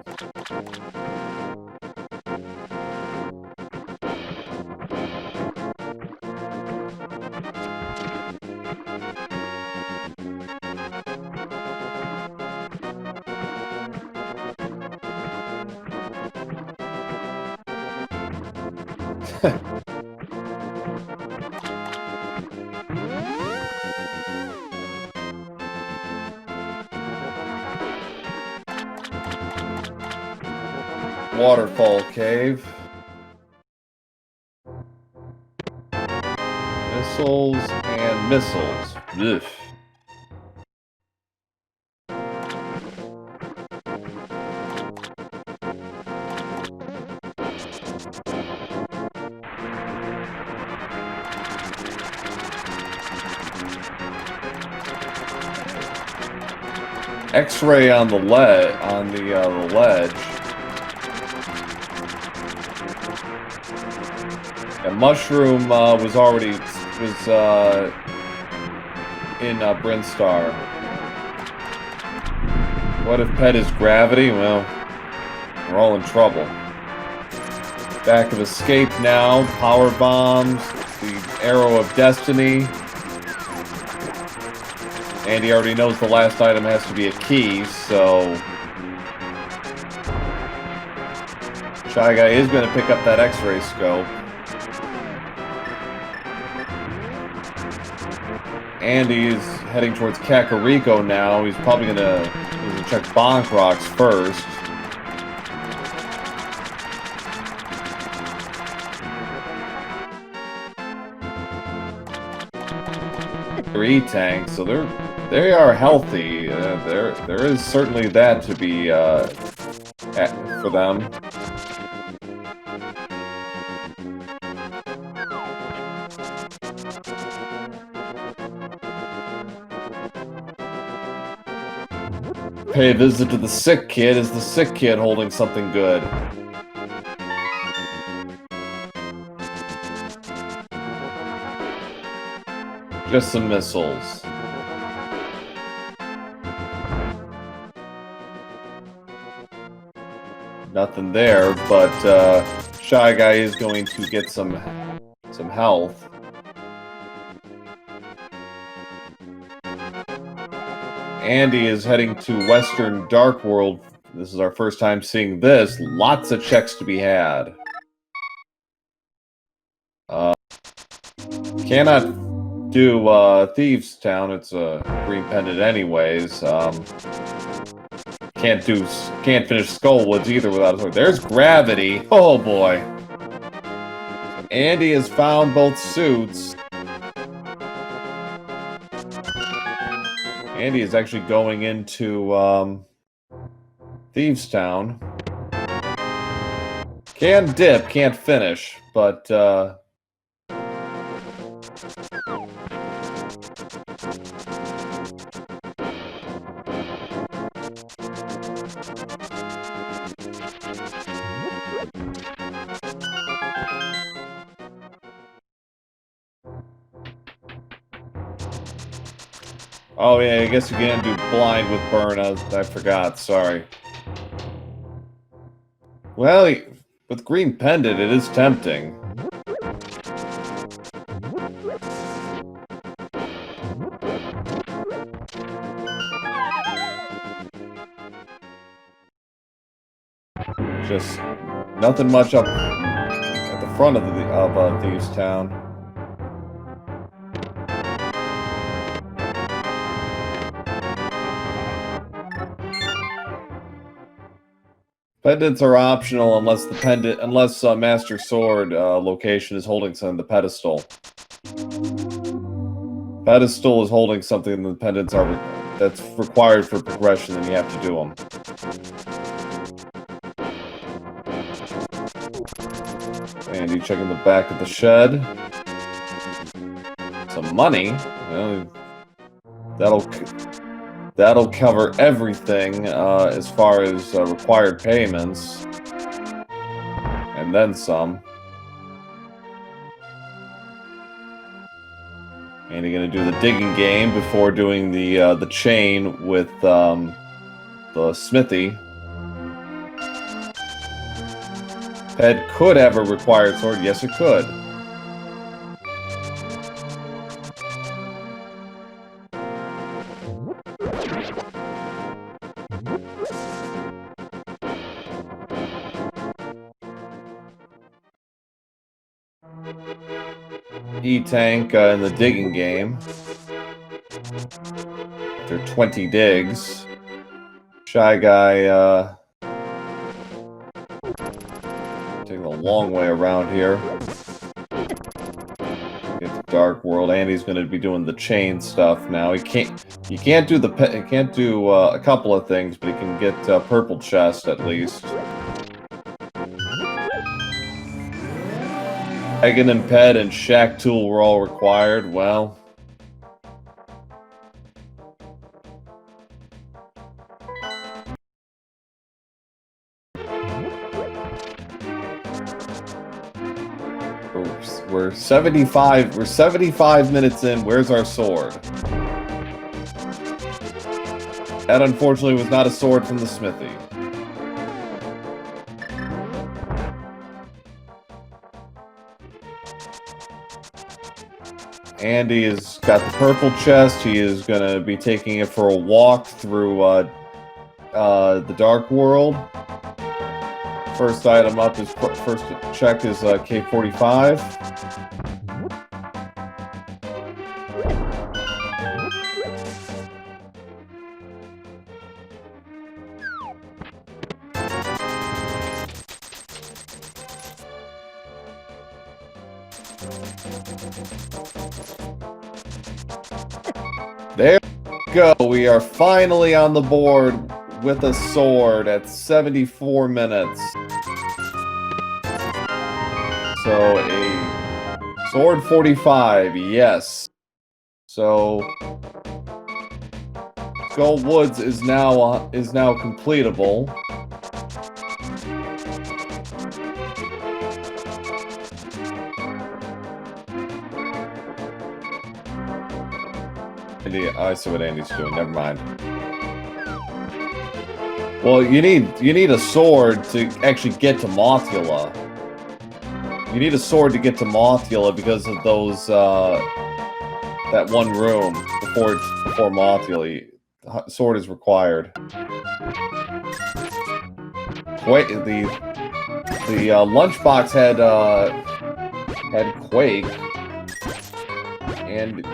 Waterfall cave. Missiles and missiles. Ugh. X-ray on the ledge. The ledge. And mushroom was already in Brinstar. What if pet is gravity? Well, we're all in trouble. Back of escape now. Power bombs. The arrow of destiny. And he already knows the last item has to be a key, so ShyGuy is going to pick up that X-ray scope. Andy's heading towards Kakariko now. He's probably going to check Bonk Rocks first. Three tanks, so they are healthy. There is certainly that to be for them. Pay a visit to the sick kid. Is the sick kid holding something good? Just some missiles. Nothing there, but ShyGuy is going to get some health. Andy is heading to Western Dark World. This is our first time seeing this. Lots of checks to be had. Cannot do Thieves Town. It's a green pendant anyways. Can't finish Skullwoods either without a sword. There's gravity. Oh boy. Andy has found both suits. Andy is actually going into Thieves Town. Can dip, can't finish, but oh yeah, I guess you can do blind with burn. I forgot, sorry. Well, with green pendant, it is tempting. Just nothing much up at the front of Thieves Town. Pendants are optional unless Master Sword location is holding something. The pedestal. Pedestal is holding something, and the pendants are that's required for progression, and you have to do them. And you checking the back of the shed. Some money. Well, that'll cover everything as far as required payments, and then some. And you're gonna do the digging game before doing the chain with the smithy. Ped could have a required sword. Yes, it could. E-Tank in the digging game. After 20 digs. ShyGuy taking a long way around here. Get the Dark World. Andy's going to be doing the chain stuff now. He can't do a couple of things, but he can get purple chest at least. Megan and Ped and Shack Tool were all required. Well, we're 75 minutes in. Where's our sword? That unfortunately was not a sword from the smithy. Andy has got the purple chest. He is going to be taking it for a walk through the Dark World. First item up is first check is K45. There we go. We are finally on the board with a sword at 74 minutes. So a sword 45, yes. So Gold Woods is now completable. I see what Andy's doing. Never mind. Well, you need a sword to actually get to Mothula. You need a sword to get to Mothula because of those that one room before Mothula. Sword is required. Wait, the lunchbox had Quake and.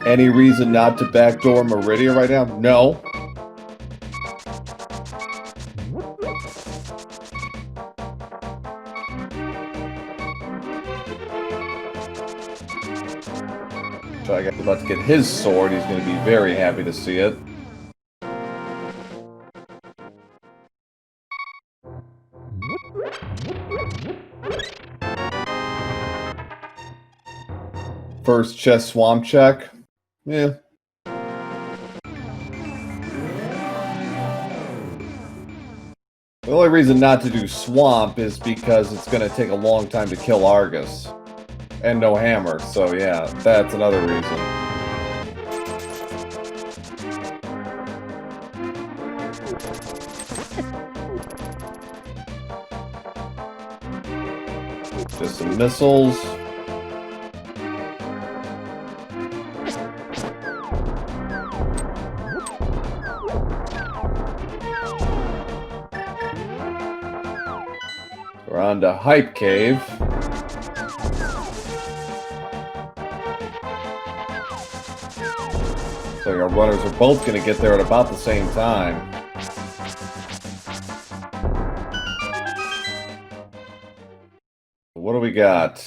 Any reason not to backdoor Meridia right now? No. ShyGuy's about to get his sword. He's going to be very happy to see it. First chest swamp check. Yeah. The only reason not to do swamp is because it's going to take a long time to kill Argus. And no hammer, so yeah, that's another reason. Just some missiles. We're on to Hype Cave. So our runners are both going to get there at about the same time. What do we got?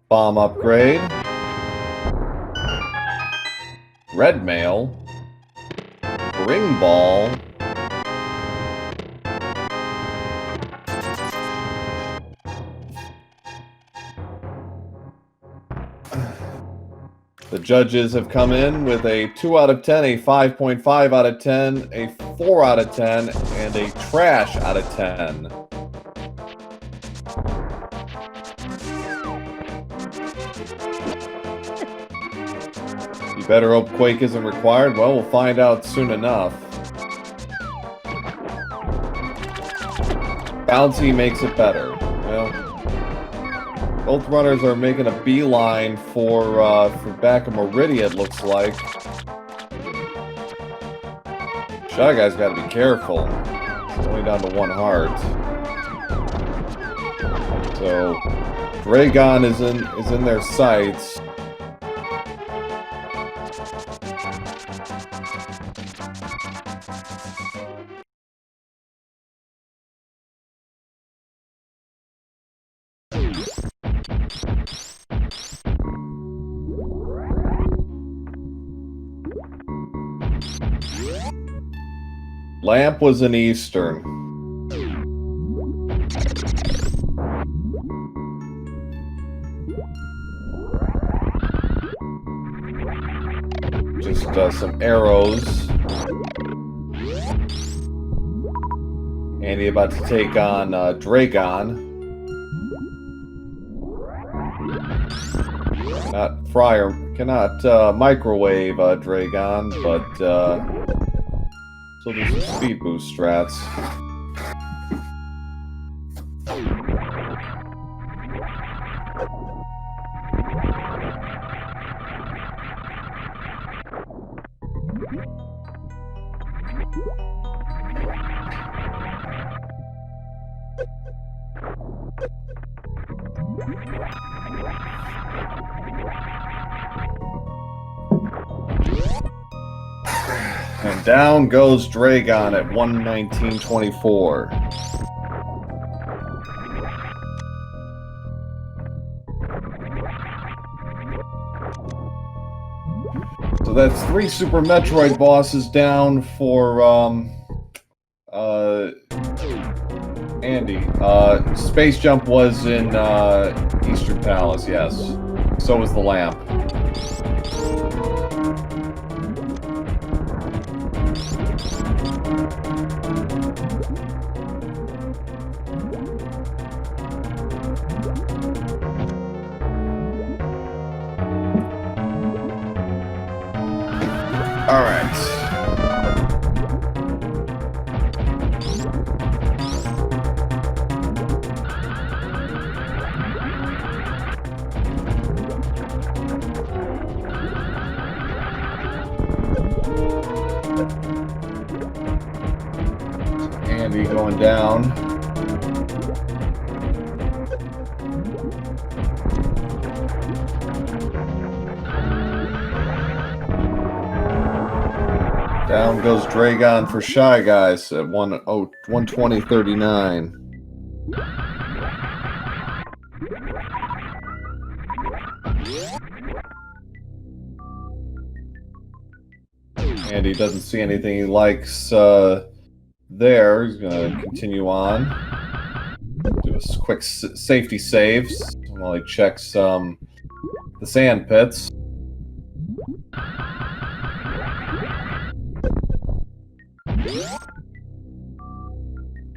Bomb upgrade. Red mail. Ring ball. The judges have come in with a 2 out of 10, a 5.5 out of 10, a 4 out of 10, and a trash out of 10. You better hope Quake isn't required. Well, we'll find out soon enough. Bouncy makes it better. Well, both runners are making a beeline for back of Meridia, it looks like. Shy Guy's got to be careful. It's only down to 1 heart. So Dragon is in their sights. Lamp was an Eastern. Just some arrows. Andy about to take on Dragon. Cannot microwave Dragon, but so there's some speed boost strats. And down goes Dragon at 119.24. So that's 3 Super Metroid bosses down for Andy. Space Jump was in Eastern Palace, yes. So was the lamp. All right. Andy going down. Down goes Dragon for Shy Guys at 120.39. Andy doesn't see anything he likes there. He's going to continue on. Do a quick safety saves while he checks the sand pits.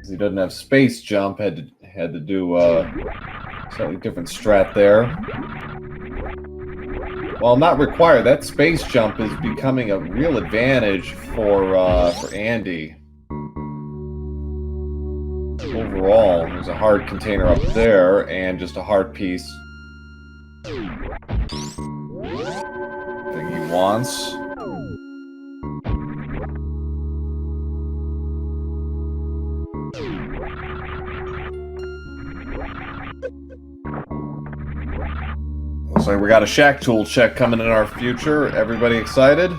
He doesn't have space jump, had to do a slightly different strat there. While not required, that space jump is becoming a real advantage for Andy. Overall, there's a hard container up there and just a hard piece. Thing he wants. Looks like we got a Shack Tool check coming in our future. Everybody excited?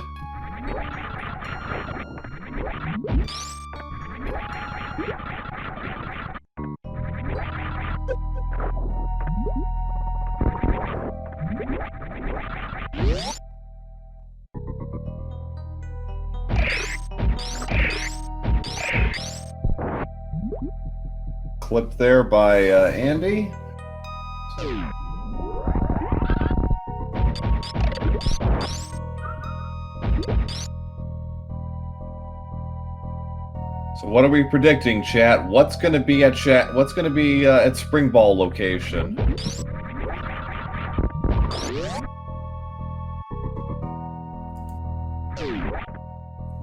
Clip there by Andy. So what are we predicting, chat? What's going to be at at Spring Ball location?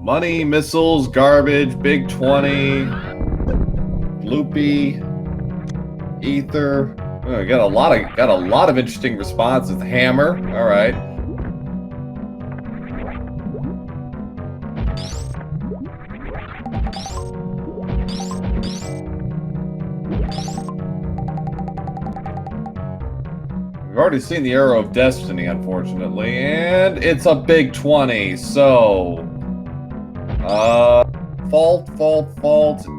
Money, missiles, garbage, big 20, loopy, ether. Oh, got a lot of interesting responses. Hammer, all right. We've already seen the Arrow of Destiny, unfortunately, and it's a big 20, so... Fault,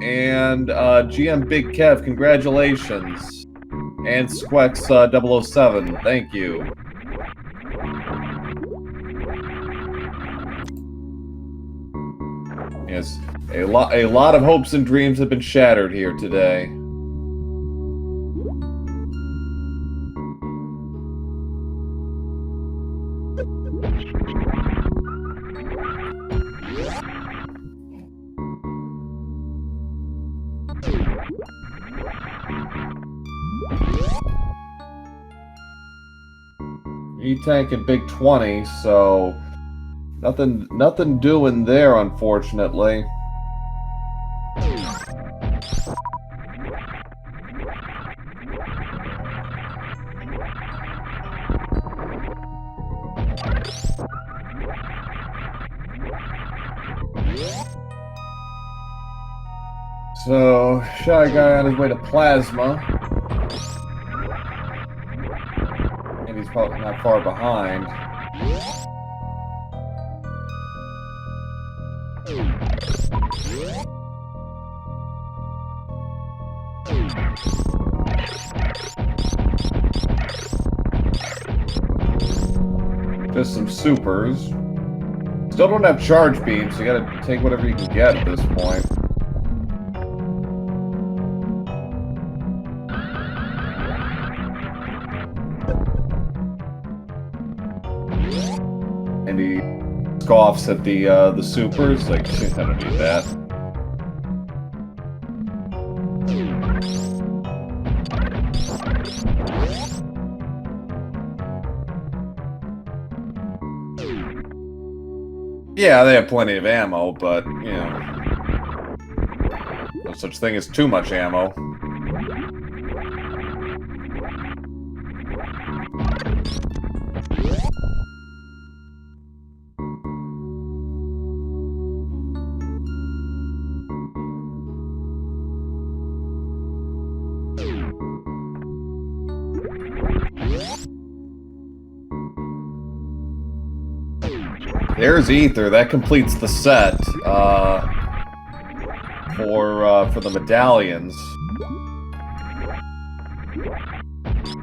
and GM Big Kev, congratulations. And Squex 007, thank you. Yes, a lot of hopes and dreams have been shattered here today. E-Tank and Big 20, so nothing doing there, unfortunately. So, ShyGuy on his way to Plasma. And he's probably not far behind. Just some supers. Still don't have charge beams, so you gotta take whatever you can get at this point. And he scoffs at the supers, like, I don't need that. Yeah, they have plenty of ammo, but, you know, no such thing as too much ammo. There's Ether. That completes the set for the medallions.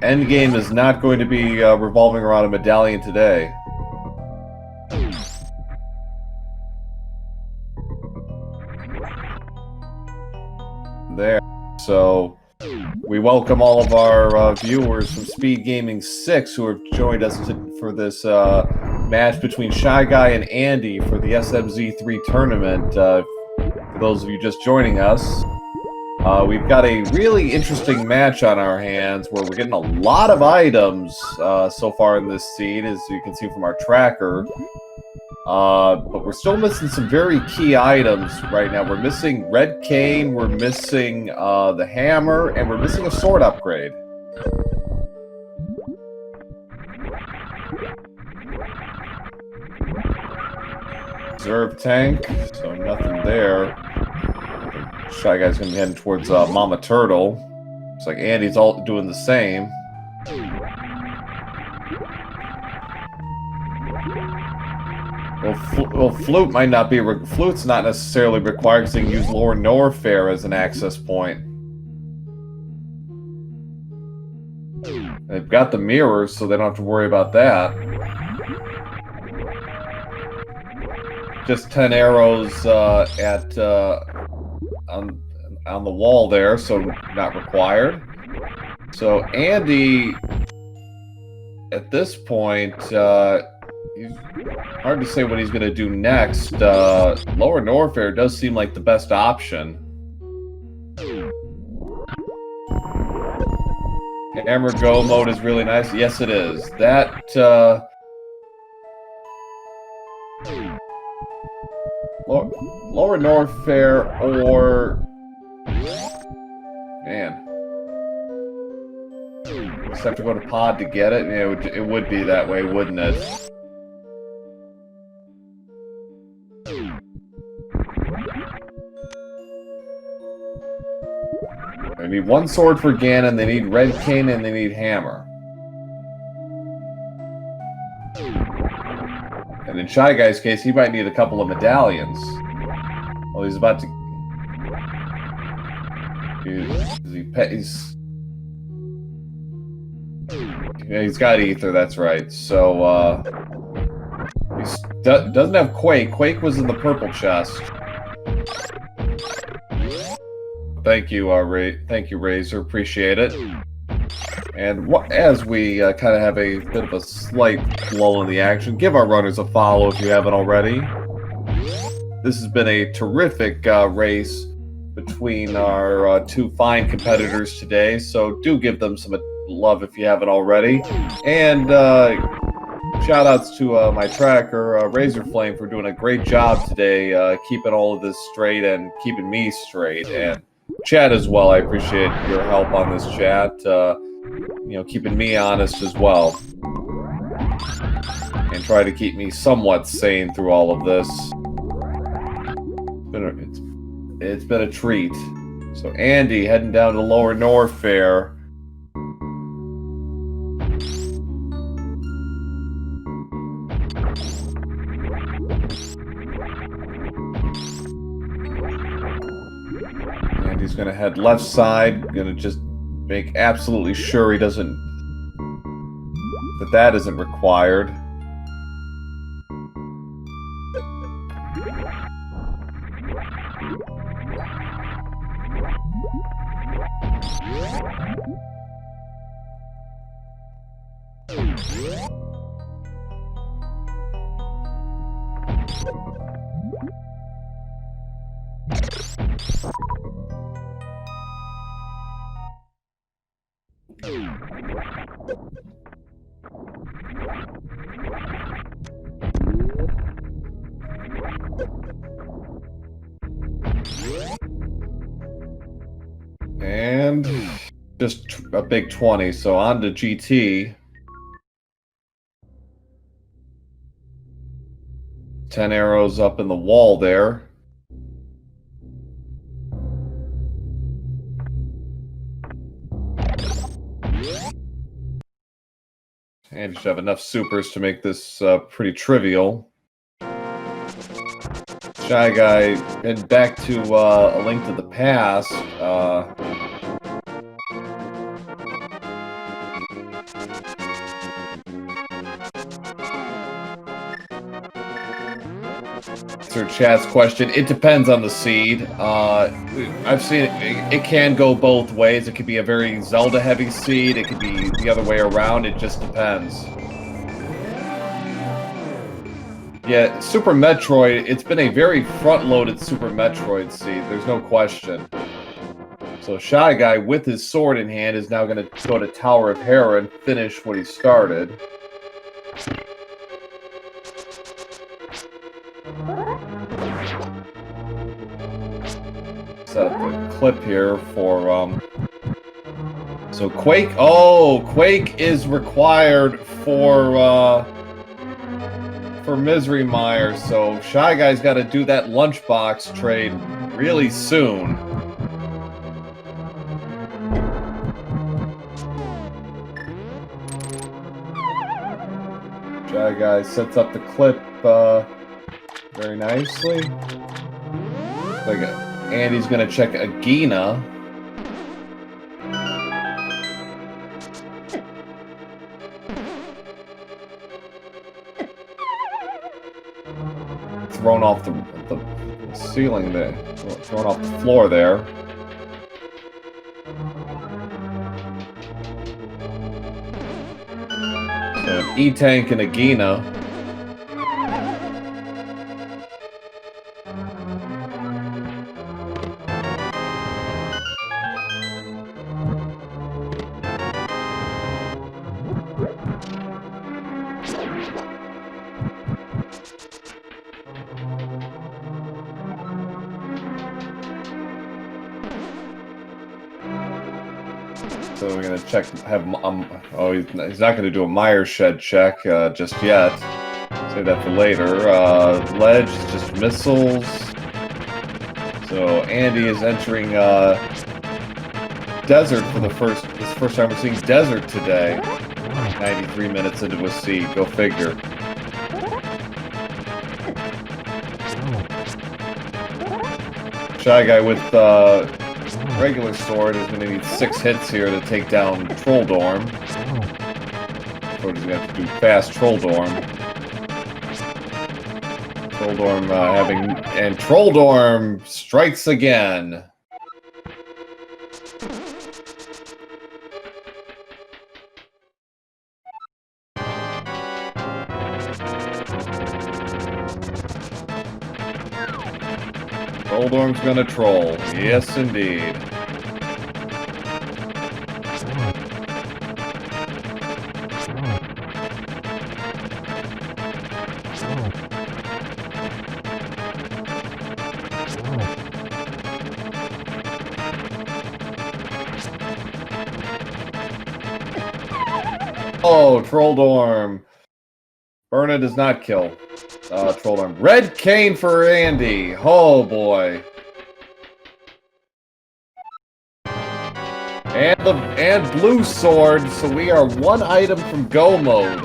Endgame is not going to be revolving around a medallion today. There. So we welcome all of our viewers from Speed Gaming 6 who have joined us for this match between ShyGuy and Andy for the SMZ3 tournament. For those of you just joining us, we've got a really interesting match on our hands where we're getting a lot of items so far in this seed, as you can see from our tracker. But we're still missing some very key items right now. We're missing Red Cane, we're missing the hammer, and we're missing a sword upgrade. Reserve tank, so nothing there. ShyGuy's gonna be heading towards Mama Turtle. Looks like Andy's all doing the same. Well, Flute might not be. Flute's not necessarily required because they can use Lower Norfair as an access point. They've got the mirrors, so they don't have to worry about that. Just 10 arrows on the wall there, so not required. So Andy, at this point, he's hard to say what he's going to do next. Lower Norfair does seem like the best option. Hammer Go mode is really nice. Yes, it is. That Lower Norfair or... Man. Just have to go to pod to get it? Yeah, it would be that way, wouldn't it? They need one sword for Ganon, they need Red Cane, and they need Hammer. And in Shy Guy's case, he might need a couple of medallions. Well, he's about to... He's got Ether, that's right. So, he doesn't have Quake. Quake was in the purple chest. Thank you, thank you, Razor. Appreciate it. And as we kind of have a bit of a slight lull in the action, give our runners a follow if you haven't already. This has been a terrific race between our two fine competitors today, so do give them some love if you haven't already. And shout-outs to my tracker, Razor Flame, for doing a great job today, keeping all of this straight and keeping me straight. And chat as well, I appreciate your help on this chat. You know, keeping me honest as well. And try to keep me somewhat sane through all of this. It's been a treat. So Andy heading down to Lower Norfair. Andy's gonna head left side, gonna just make absolutely sure he doesn't... that isn't required. And just a big 20, so on to GT. 10 arrows up in the wall there. And you should have enough supers to make this pretty trivial. Shy Guy, heading back to A Link to the Past. Answer chat's question. It depends on the seed. I've seen it can go both ways. It could be a very Zelda-heavy seed. It could be the other way around. It just depends. Yeah, Super Metroid, it's been a very front-loaded Super Metroid seed, there's no question. So Shy Guy, with his sword in hand, is now going to go to Tower of Hera and finish what he started. Set up a clip here for, So Quake, Quake is required for Misery Mire, so Shy Guy's got to do that lunchbox trade really soon. Shy Guy sets up the clip very nicely. Like Andy's gonna check Agina. Thrown off the ceiling there, thrown off the floor there. So an E-Tank and Agina. So we're gonna check. Oh, he's not gonna do a Mire Shed check just yet. Save that for later. Ledge is just missiles. So Andy is entering desert for the first time we're seeing desert today. 93 minutes into a seed. Go figure. Shy Guy with regular sword is going to need 6 hits here to take down Troll Dorm. So he's going to have to do fast Troll Dorm. Troll Dorm and Troll Dorm strikes again. Troll Dorm's gonna troll. Yes, indeed. Oh, Troll Dorm. Burna does not kill. Troll Dorm. Red cane for Andy. Oh boy. And blue sword, so we are 1 item from go mode.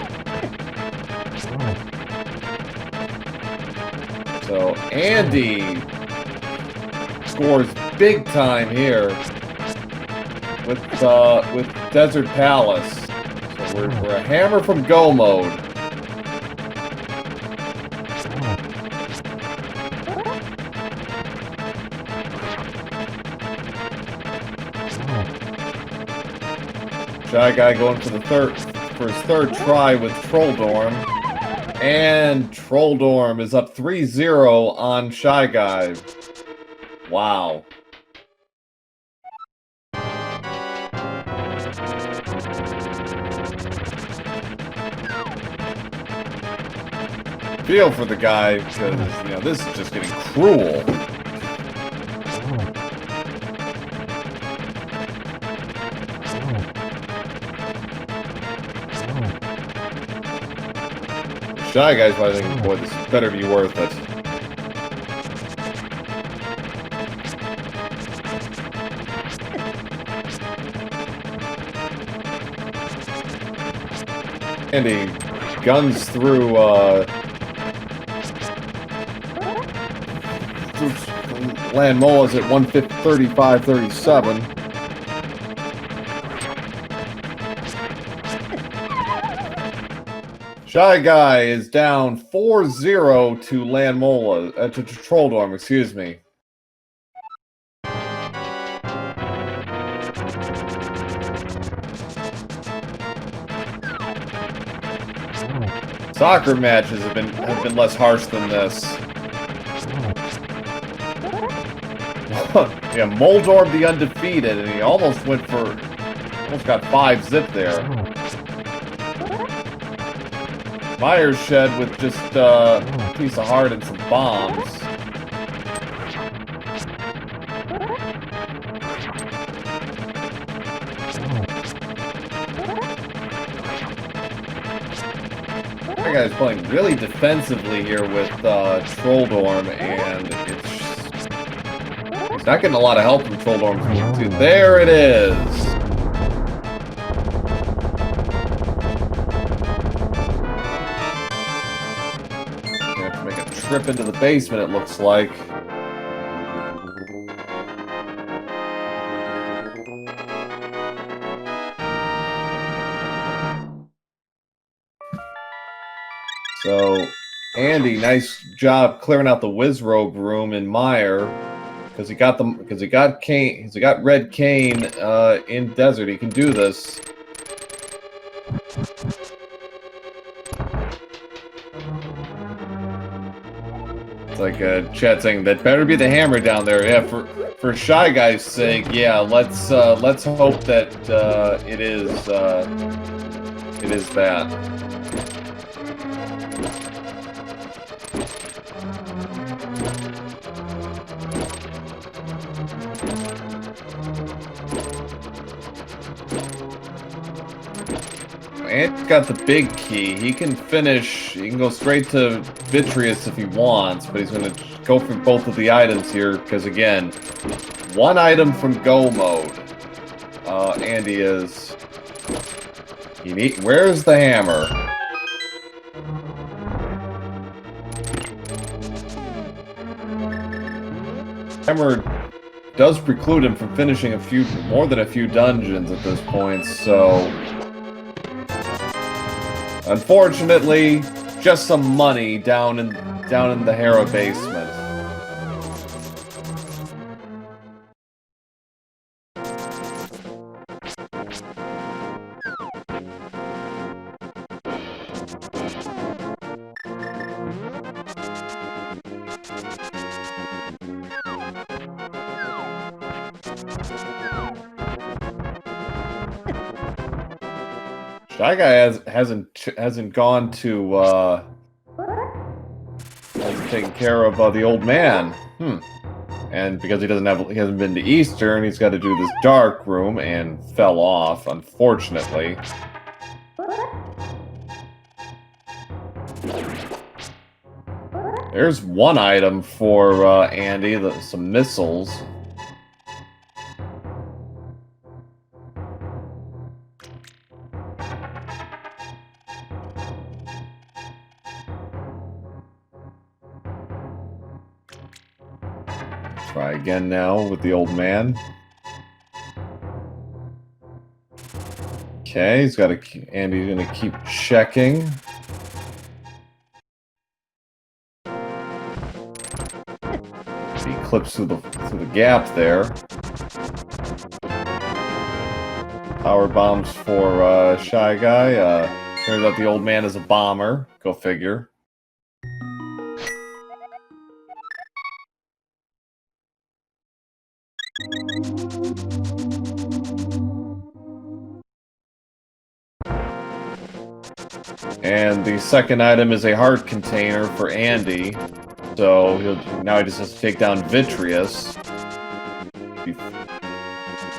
So Andy scores big time here with Desert Palace. So we're a hammer from go mode. Shy Guy going for his third try with Troll Dorm. And Troll Dorm is up 3-0 on Shy Guy. Wow. Feel for the guy, because, you know, this is just getting cruel. Shy Guy's probably thinking, boy, this better be worth it. And he guns through, Land Mola's at 135.37. Shy Guy is down 4-0 to Land Mola, to Troll Dorm, excuse me. Soccer matches have been less harsh than this. Yeah, Moldorb the undefeated, and he almost got 5 zip there. Myers shed with just a piece of heart and some bombs. That guy's playing really defensively here with Troll Dorm, and he's not getting a lot of help from Troll Dorm. There it is. Trip into the basement, it looks like. So Andy, nice job clearing out the Wizrobe room in Meyer, because he got Red Cane in Desert. He can do this. It's like chat saying that better be the hammer down there. Yeah, for Shy Guy's sake, yeah. Let's hope that it is that. Ant's got the big key. He can finish. He can go straight to Vitreous if he wants, but he's going to go for both of the items here because, again, 1 item from go mode. Andy is. Where's the hammer? Hammer does preclude him from finishing more than a few dungeons at this point, so unfortunately, just some money down in the Hera basement. ShyGuy hasn't gone to hasn't taken care of the old man. And because he hasn't been to Eastern, he's got to do this dark room and fell off, unfortunately. There's one item for Andy, some missiles. Try again now with the old man. Okay, Andy's gonna keep checking. He clips through the gap there. Power bombs for ShyGuy. Turns out the old man is a bomber. Go figure. And the second item is a heart container for Andy. So now he just has to take down Vitreous.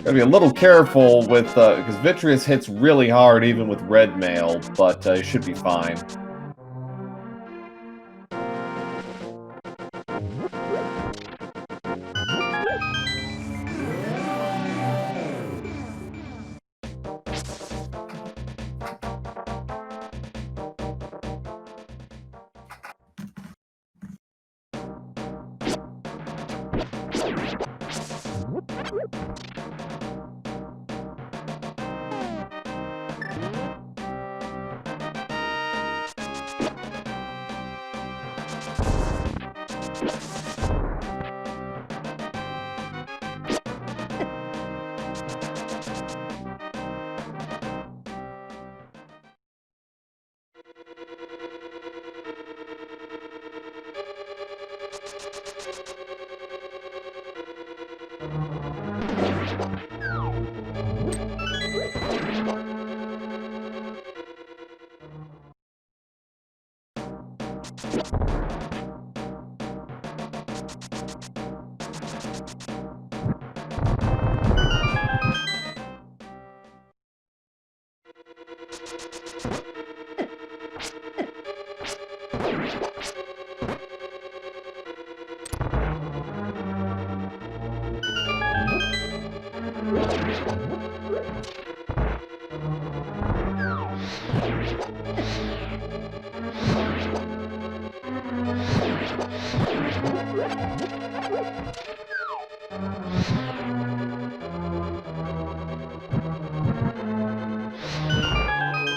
Gotta be a little careful with because Vitreous hits really hard even with red mail, but he should be fine.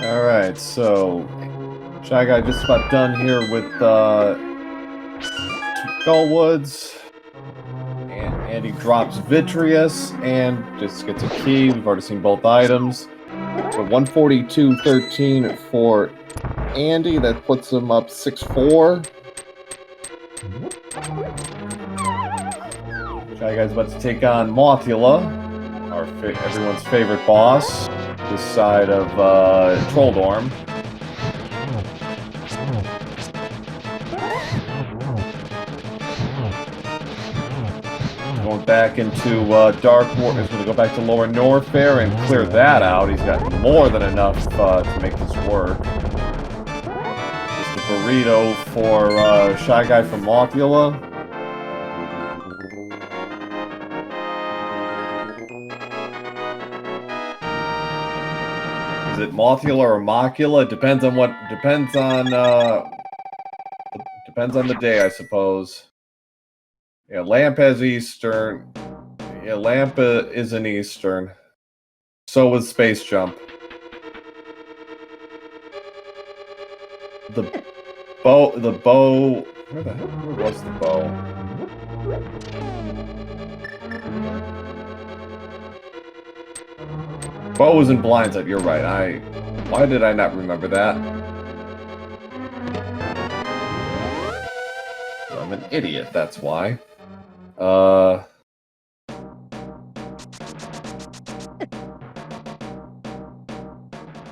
Alright, so ShyGuy just about done here with Gullwoods. And he drops Vitreous and just gets a key. We've already seen both items. So 142.13 for Andy. That puts him up 6-4. ShyGuy's about to take on Mothula, everyone's favorite boss, this side of Trolldorm. Going back into Dark War. He's going to go back to Lower Norfair and clear that out. He's got more than enough to make this work. Just a burrito for ShyGuy from Mothula. Is it Mothula or Mocula? It depends on the day, I suppose. Yeah, Lamp has Eastern. Yeah, lamp is an Eastern. So was space jump. The bow. Where was the bow? Bow was in blindside. You're right. Why did I not remember that? I'm an idiot. That's why.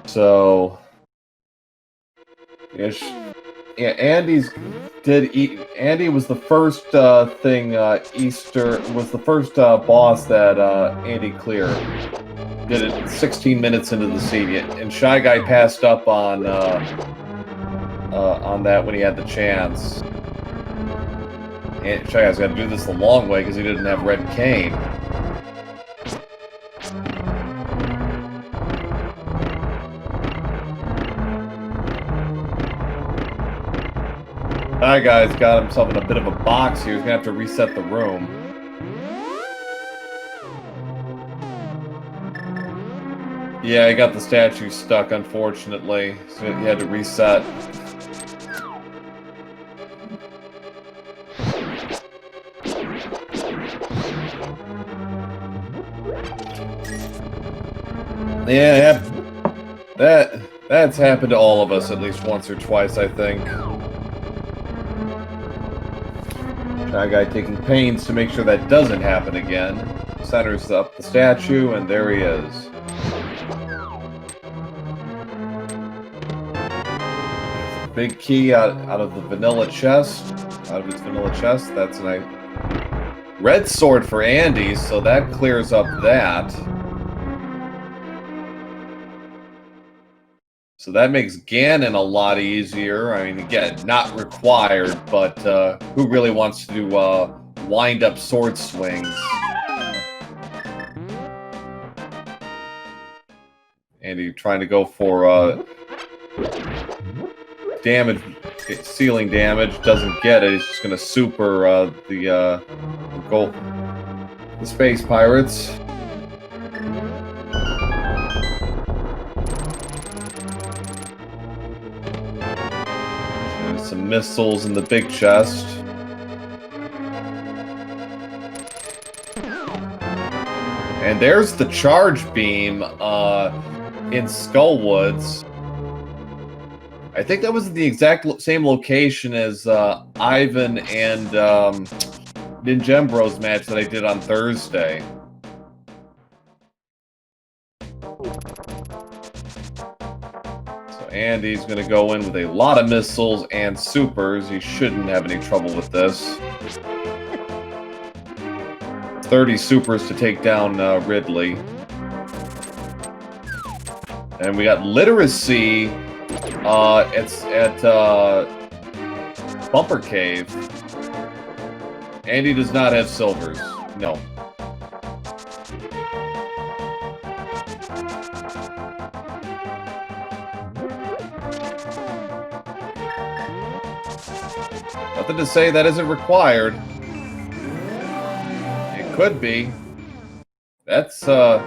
So. Yeah, Andy was the first was the first boss that Andy cleared. Did it 16 minutes into the scene, and ShyGuy passed up on that when he had the chance. And ShyGuy's got to do this the long way because he didn't have red cane. That guy's got himself in a bit of a box here. He's gonna have to reset the room. Yeah, he got the statue stuck, unfortunately, so he had to reset. Yeah, that's happened to all of us at least once or twice, I think. ShyGuy taking pains to make sure that doesn't happen again. Centers up the statue, and there he is. Big key out of the vanilla chest. Out of its vanilla chest. That's a nice red sword for Andy, so that clears up that. So that makes Ganon a lot easier. I mean, again, not required, but who really wants to do wind-up sword swings? Andy trying to go for damage, ceiling damage, doesn't get it. He's just going to super the space pirates. Some missiles in the big chest. And there's the charge beam in Skullwoods. I think that was the exact same location as Ivan and Ninjembro's match that I did on Thursday. Andy's going to go in with a lot of missiles and supers. He shouldn't have any trouble with this. 30 supers to take down Ridley. And we got literacy at Bumper Cave. Andy does not have silvers. No. Nothing to say that isn't required. It could be. That's, I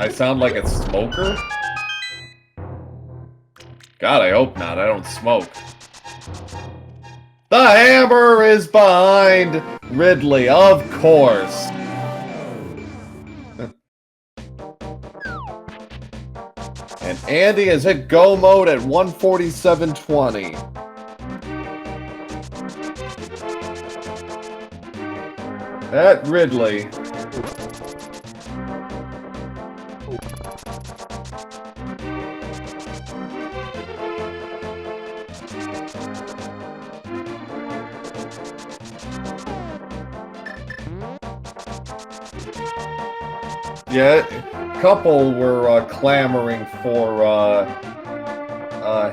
sound like a smoker? God, I hope not. I don't smoke. The hammer is behind Ridley, of course. And Andy has hit go mode at 147.20. At Ridley. Yeah, a couple were clamoring for a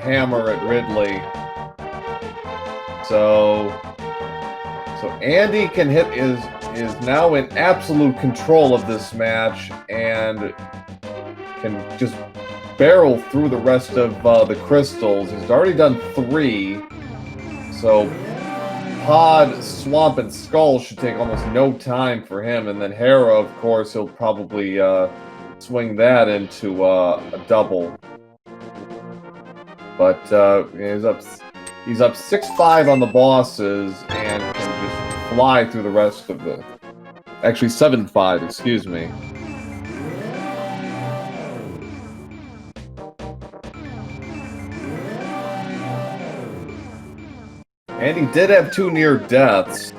hammer at Ridley. So Andy can hit is now in absolute control of this match and can just barrel through the rest of the crystals. He's already done 3. So Pod, Swamp, and Skull should take almost no time for him. And then Hera, of course, he'll probably swing that into a double. But he's up 6-5 on the bosses and can just fly through the rest of the... Actually, 7-5, excuse me. And he did have 2 near deaths.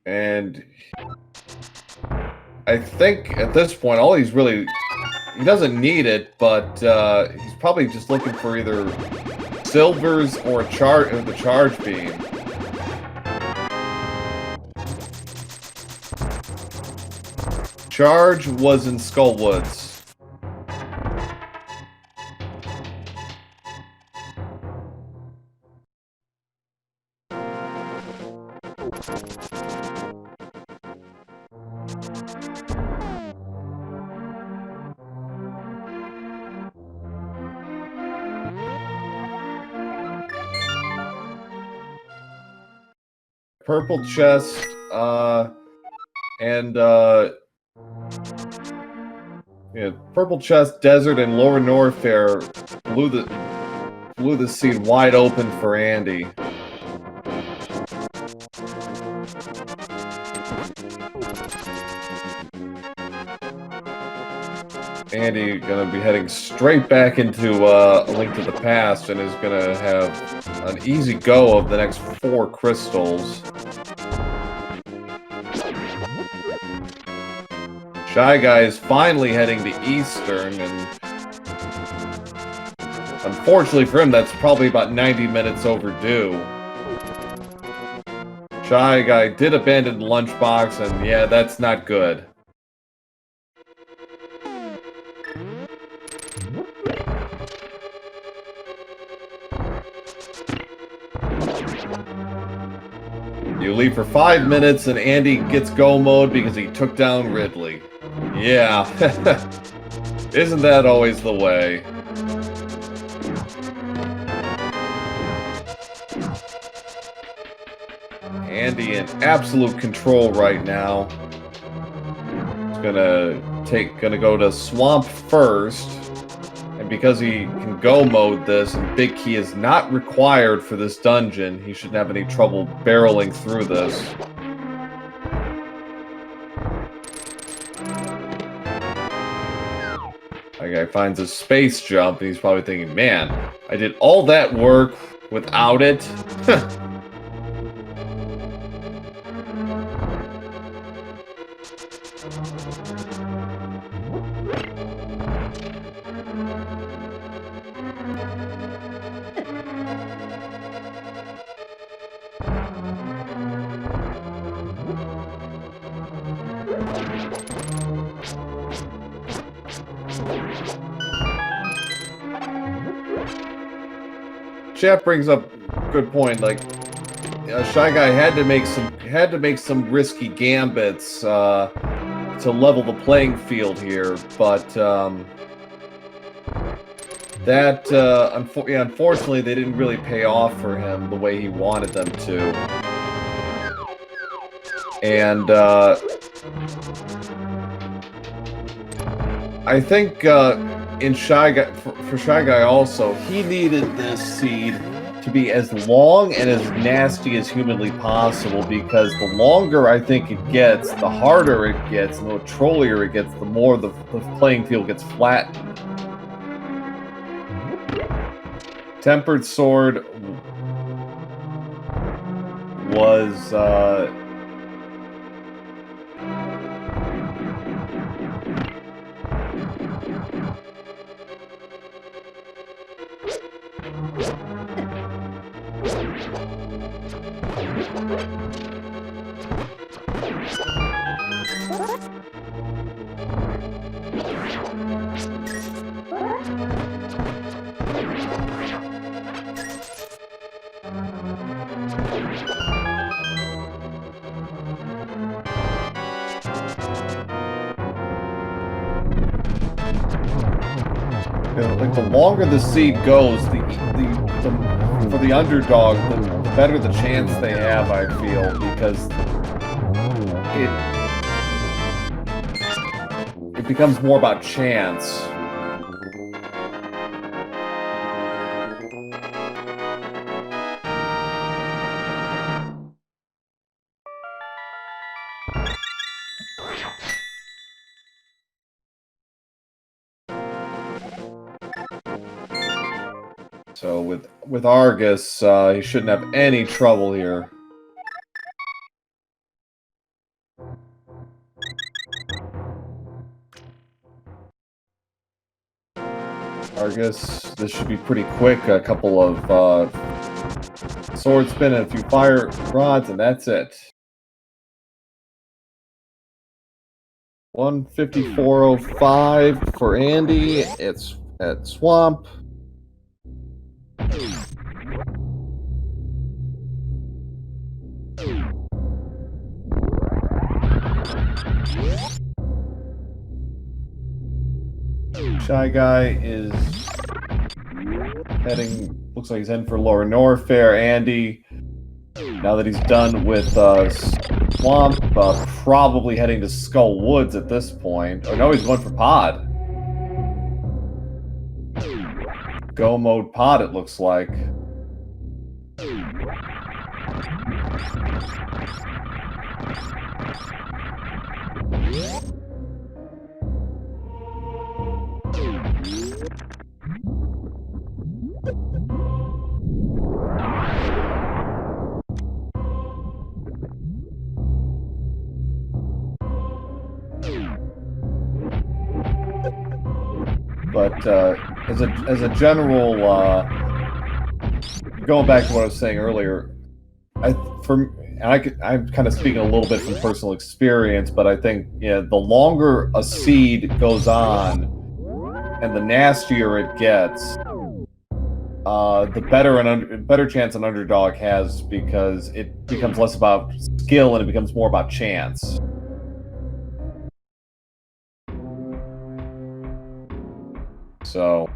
And I think at this point, all he's really... He doesn't need it, but he's probably just looking for either silvers or the charge beam. Charge was in Skullwoods. Purple chest, yeah, purple chest, desert, and lower Norfair blew the seed wide open for Andy. Andy gonna be heading straight back into A Link to the Past and is gonna have an easy go of the next 4 crystals. ShyGuy is finally heading to Eastern, and unfortunately for him, that's probably about 90 minutes overdue. ShyGuy did abandon the lunchbox, and yeah, that's not good. You leave for 5 minutes and Andy gets go mode because he took down Ridley. Yeah. Isn't that always the way? Andy in absolute control right now. He's gonna go to Swamp first. And because he can go mode this and Big Key is not required for this dungeon, he shouldn't have any trouble barreling through this. That guy finds a space jump and he's probably thinking, man, I did all that work without it. Chat brings up a good point. Like, ShyGuy had to make some risky gambits to level the playing field here, but unfortunately they didn't really pay off for him the way he wanted them to. And I think in ShyGuy, for ShyGuy also, he needed this seed to be as long and as nasty as humanly possible, because the longer I think it gets, the harder it gets, and the trollier it gets, the more the playing field gets flattened. Tempered Sword was Like the longer the seed goes, the for the underdog, the better the chance they have. I feel because it becomes more about chance. So with Argus, he shouldn't have any trouble here. Argus, this should be pretty quick. A couple of sword spin and a few fire rods, and that's it. 154.05 for Andy. It's at Swamp. ShyGuy is heading, looks like he's heading for Lower Norfair. Andy, now that he's done with Swamp, probably heading to Skull Woods at this point. Or no, he's going for Pod. Go mode Pod, it looks like. But as a general, going back to what I was saying earlier, I'm kind of speaking a little bit from personal experience, but I think the longer a seed goes on, and the nastier it gets, the better chance an underdog has, because it becomes less about skill and it becomes more about chance. So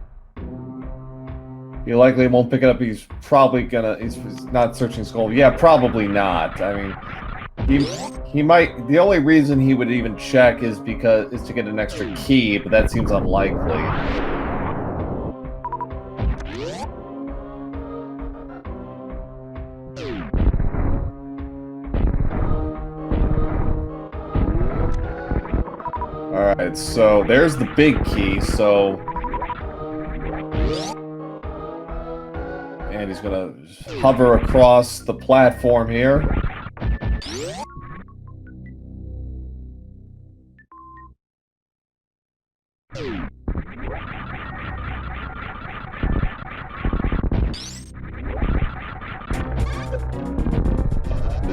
he likely won't pick it up. He's probably gonna. He's not searching Skull. Yeah, probably not. I mean, he might. The only reason he would even check is to get an extra key, but that seems unlikely. All right, so there's the big key. So. And he's gonna hover across the platform here. The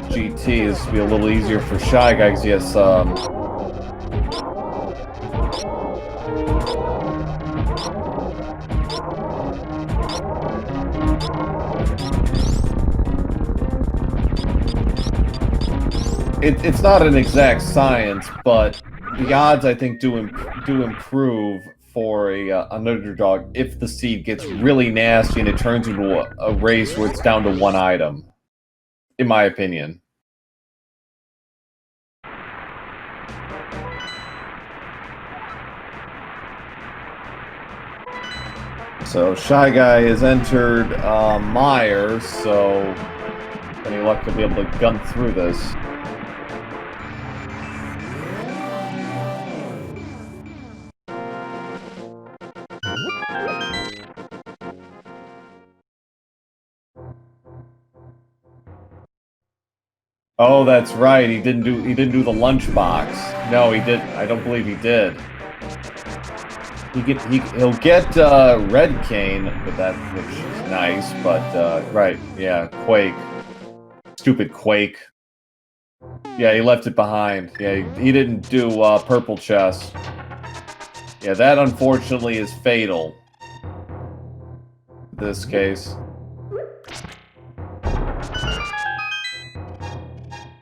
GT is to be a little easier for ShyGuy because he has it's not an exact science, but the odds, I think, do improve for an underdog if the seed gets really nasty and it turns into a race where it's down to one item, in my opinion. So ShyGuy has entered Myers, so any luck to be able to gun through this. Oh, that's right. He didn't do the lunchbox. No, he didn't. I don't believe he did. He'll get Red Cane, but which is nice. But right, yeah, Quake. Stupid Quake. Yeah, he left it behind. Yeah, he didn't do Purple Chest. Yeah, that unfortunately is fatal. In this case.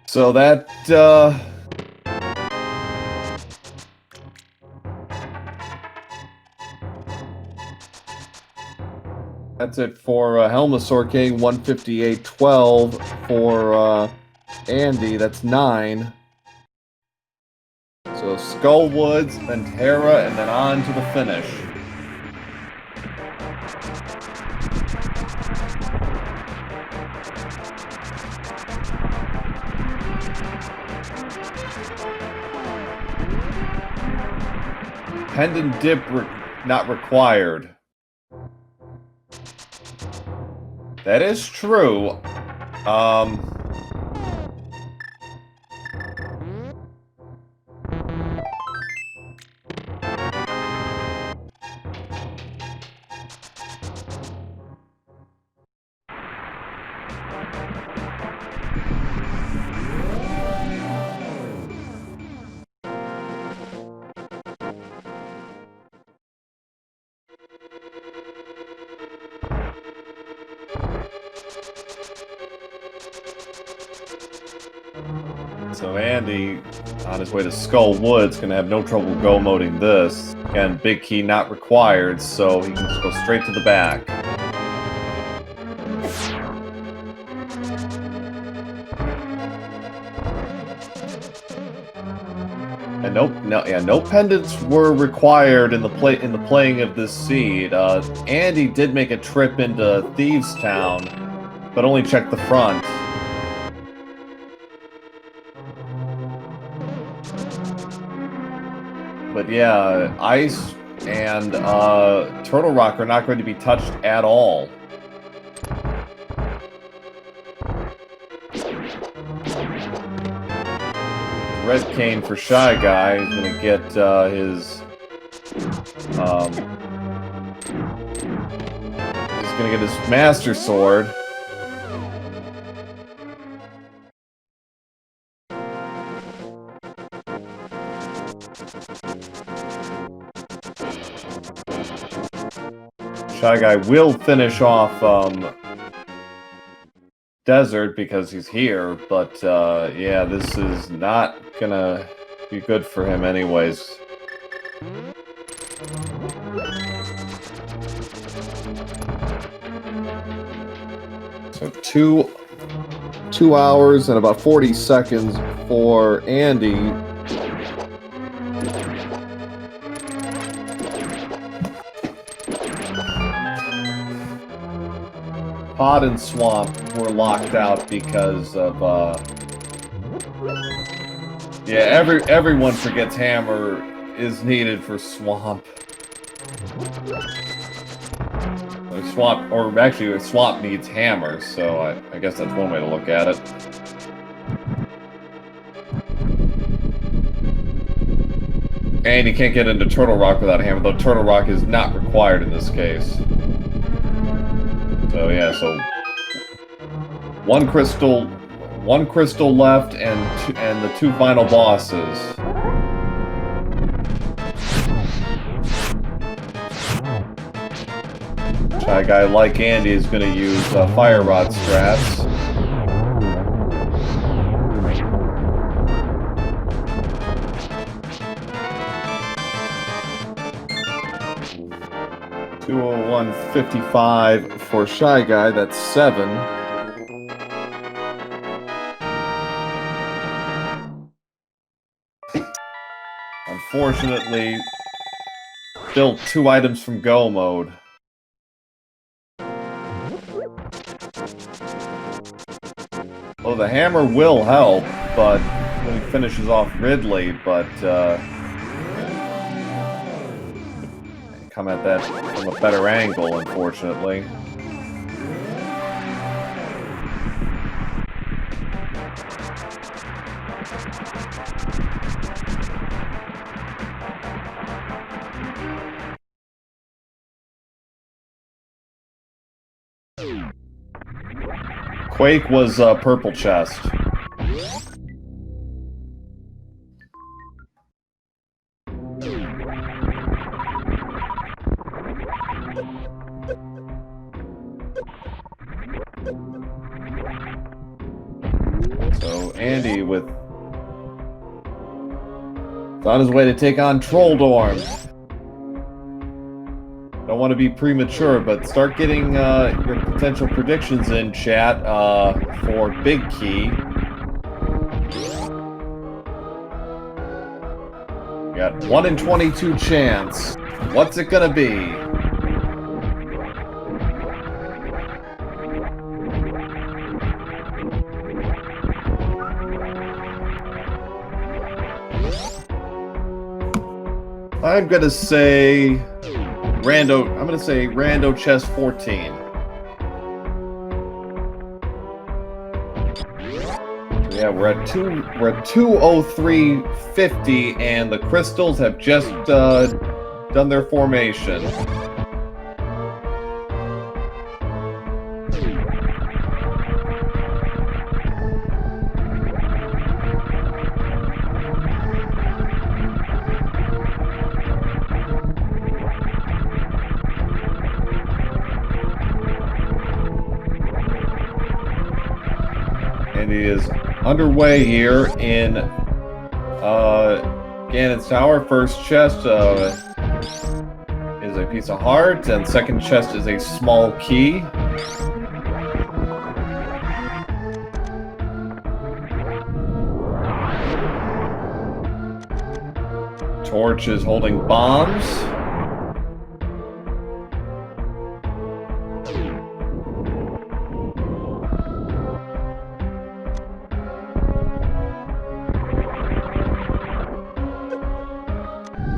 So that, That's it for Helmasorke, 158.12 for Andy. That's 9. So Skullwoods, then Terra, and then on to the finish. Pendant dip not required. That is true. So Andy, on his way to Skull Woods, gonna have no trouble go-moding this. Again, big key not required, so he can just go straight to the back. And no pendants were required in the playing of this seed. Andy did make a trip into Thieves Town, but only checked the front. But yeah, Ice and Turtle Rock are not going to be touched at all. Red Cane for ShyGuy is going to get his Master Sword. ShyGuy will finish off Desert because he's here, but yeah, this is not gonna be good for him anyways. So 2 hours and about 40 seconds for Andy. Pod and Swamp were locked out because of yeah, everyone forgets Hammer is needed for Swamp. Swamp, or actually Swamp needs Hammer, so I guess that's one way to look at it. And you can't get into Turtle Rock without Hammer, though Turtle Rock is not required in this case. So yeah, so one crystal left, and the 2 final bosses. ShyGuy, like Andy, is going to use Fire Rod strats. $201.55 for ShyGuy. That's 7. Unfortunately, still 2 items from Go mode. Oh, the Hammer will help, but when he finishes off Ridley, but come at that from a better angle, unfortunately. Quake was purple chest. So Andy is on his way to take on Trolldorm. Don't want to be premature, but start getting your potential predictions in, chat, for Big Key. Got 1 in 22 chance. What's it gonna be? I'm gonna say Rando Chess 14. So yeah, we're at 203.50, and the crystals have just done their formation. And he is underway here in Ganon's Tower. First chest is a piece of heart, and second chest is a small key. Torch is holding bombs.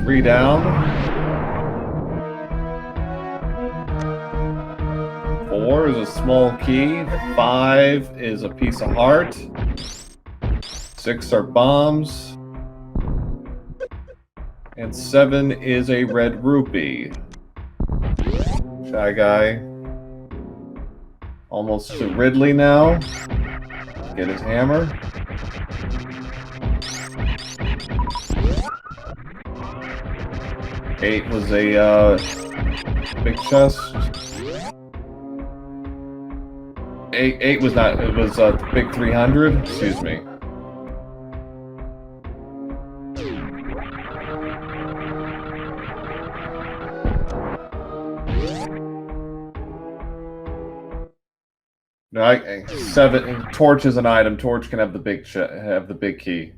Three down. 4 is a small key. 5 is a piece of heart. 6 are bombs. And 7 is a red rupee. ShyGuy almost to Ridley now. Get his hammer. Eight was a big chest. Eight was not. It was the big 300. Excuse me. No, 7. Torch is an item. Torch can have the big key.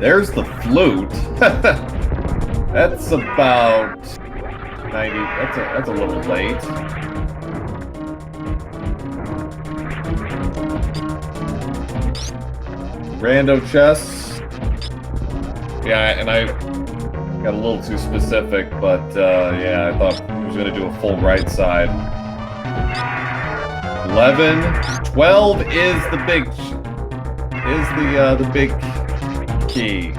There's the flute. That's about 90. That's a little late. Rando chests. Yeah, and I got a little too specific, but yeah, I thought I was gonna do a full right side. 11, 12 is the big key.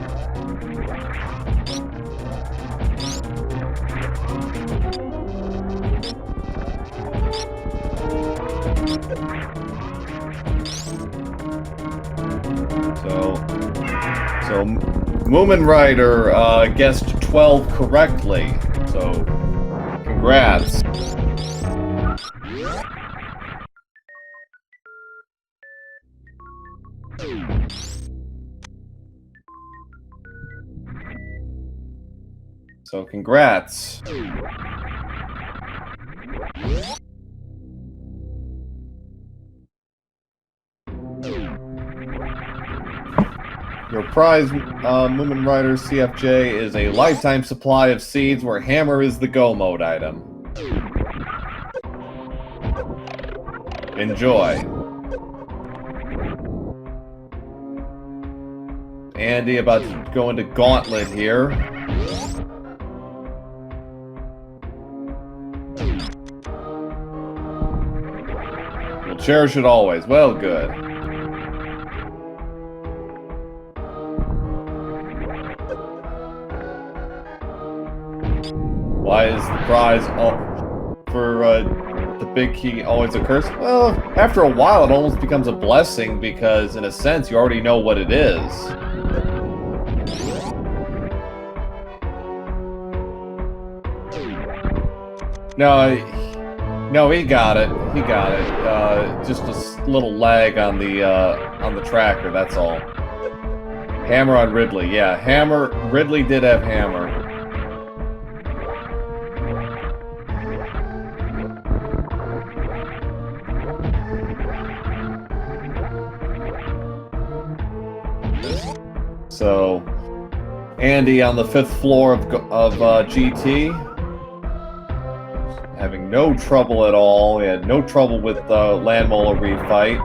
So Moomin Rider guessed 12 correctly. So congrats. So congrats. Your prize, Moomin Rider CFJ, is a lifetime supply of seeds where hammer is the go mode item. Enjoy. Andy about to go into Gauntlet here. We'll cherish it always. Well, good. Why is the prize for the big key always a curse? Well, after a while it almost becomes a blessing because, in a sense, you already know what it is. No, he got it. He got it. Just a little lag on the tracker. That's all. Hammer on Ridley. Yeah, Ridley did have hammer. So, Andy on the 5th floor of GT, having no trouble at all. He had no trouble with the Landmolar refight.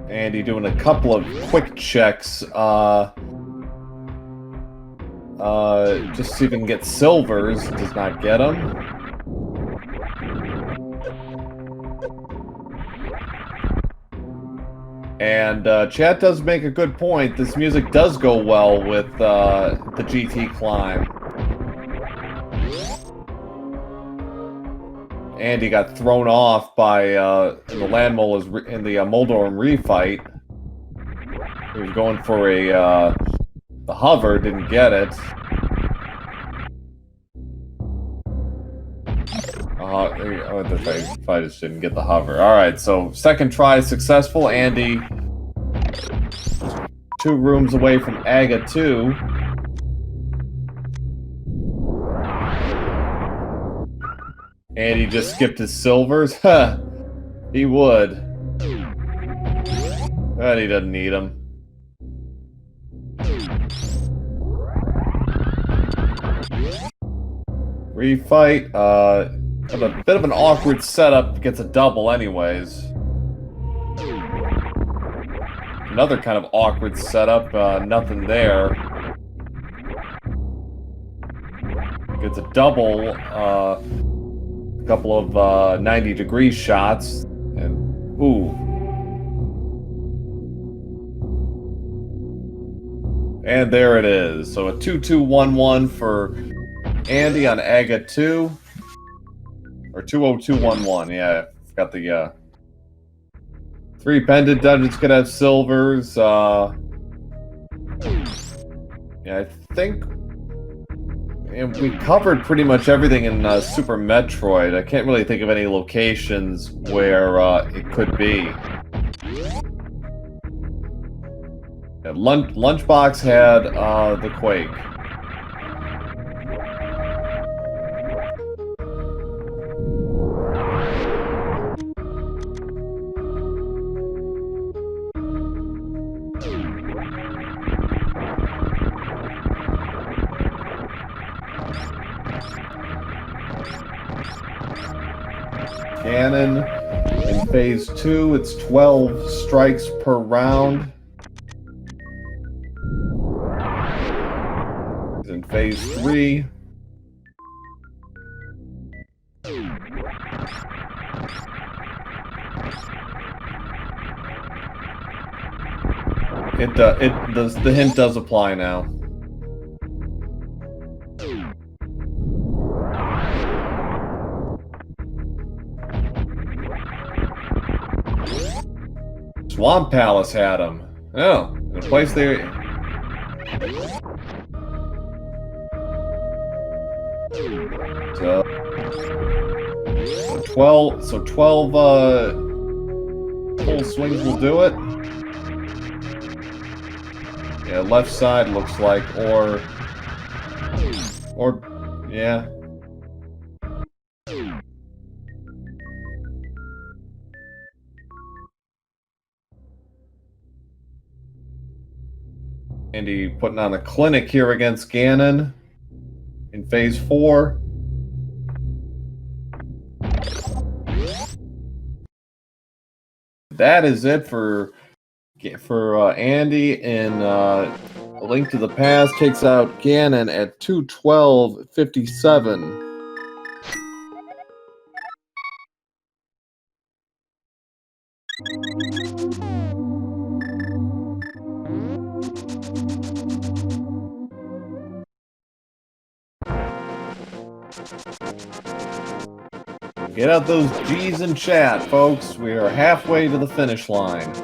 Andy doing a couple of quick checks, just see if he can get silvers. Does not get them. And chat does make a good point. This music does go well with the GT climb. Andy got thrown off by in the Landmolars in the Moldorm refight. He was going for a the hover, didn't get it. If I just didn't get the hover. All right, so second try successful. Andy 2 rooms away from Aga 2. Andy just skipped his silvers. Huh. He would. But he doesn't need them. Refight. With a bit of an awkward setup, gets a double anyways. Another kind of awkward setup, nothing there. Gets a double, a couple of 90-degree shots, and ooh. And there it is. So a 2-2-1-1 for Andy on Aga 2. Or 2-0-2-1-1, yeah, I forgot the 3 pendant dungeons could have silvers. Yeah, I think we covered pretty much everything in Super Metroid. I can't really think of any locations where it could be. Yeah, Lunchbox had the Quake. Cannon in phase 2, it's 12 strikes per round. In phase 3. The hint does apply now. Swamp Palace had him. Oh, in a place there. So 12 full swings will do it. Yeah, left side looks like, or yeah. Andy putting on a clinic here against Ganon in phase 4. That is it for Andy in A Link to the Past. Takes out Ganon at 2:12:57. Get out those G's in chat, folks. We are halfway to the finish line.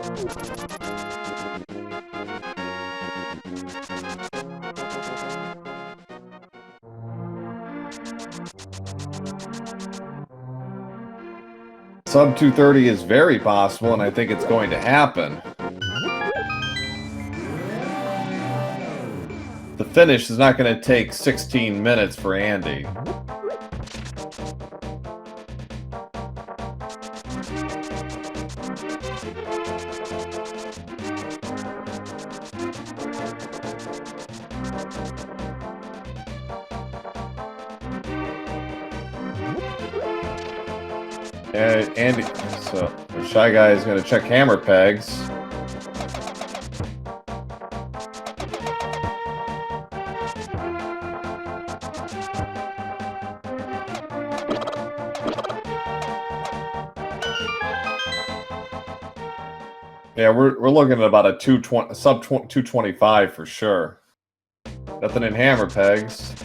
Sub 230 is very possible, and I think it's going to happen. The finish is not going to take 16 minutes for Andy. Andy, so the Shy Guy is going to check hammer pegs. Yeah, we're looking at about a sub 225 for sure. Nothing in hammer pegs.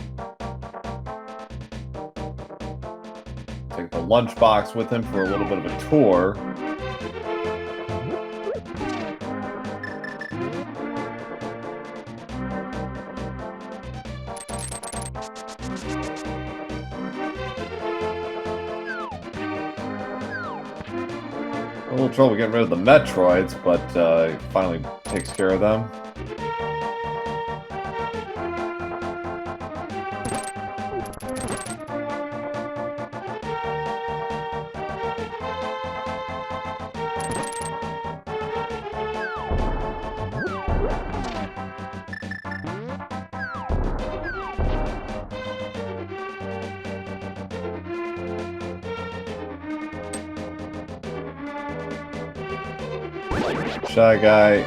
Take the lunchbox with him for a little bit of a tour. A little trouble getting rid of the Metroids, but he finally takes care of them. Shy Guy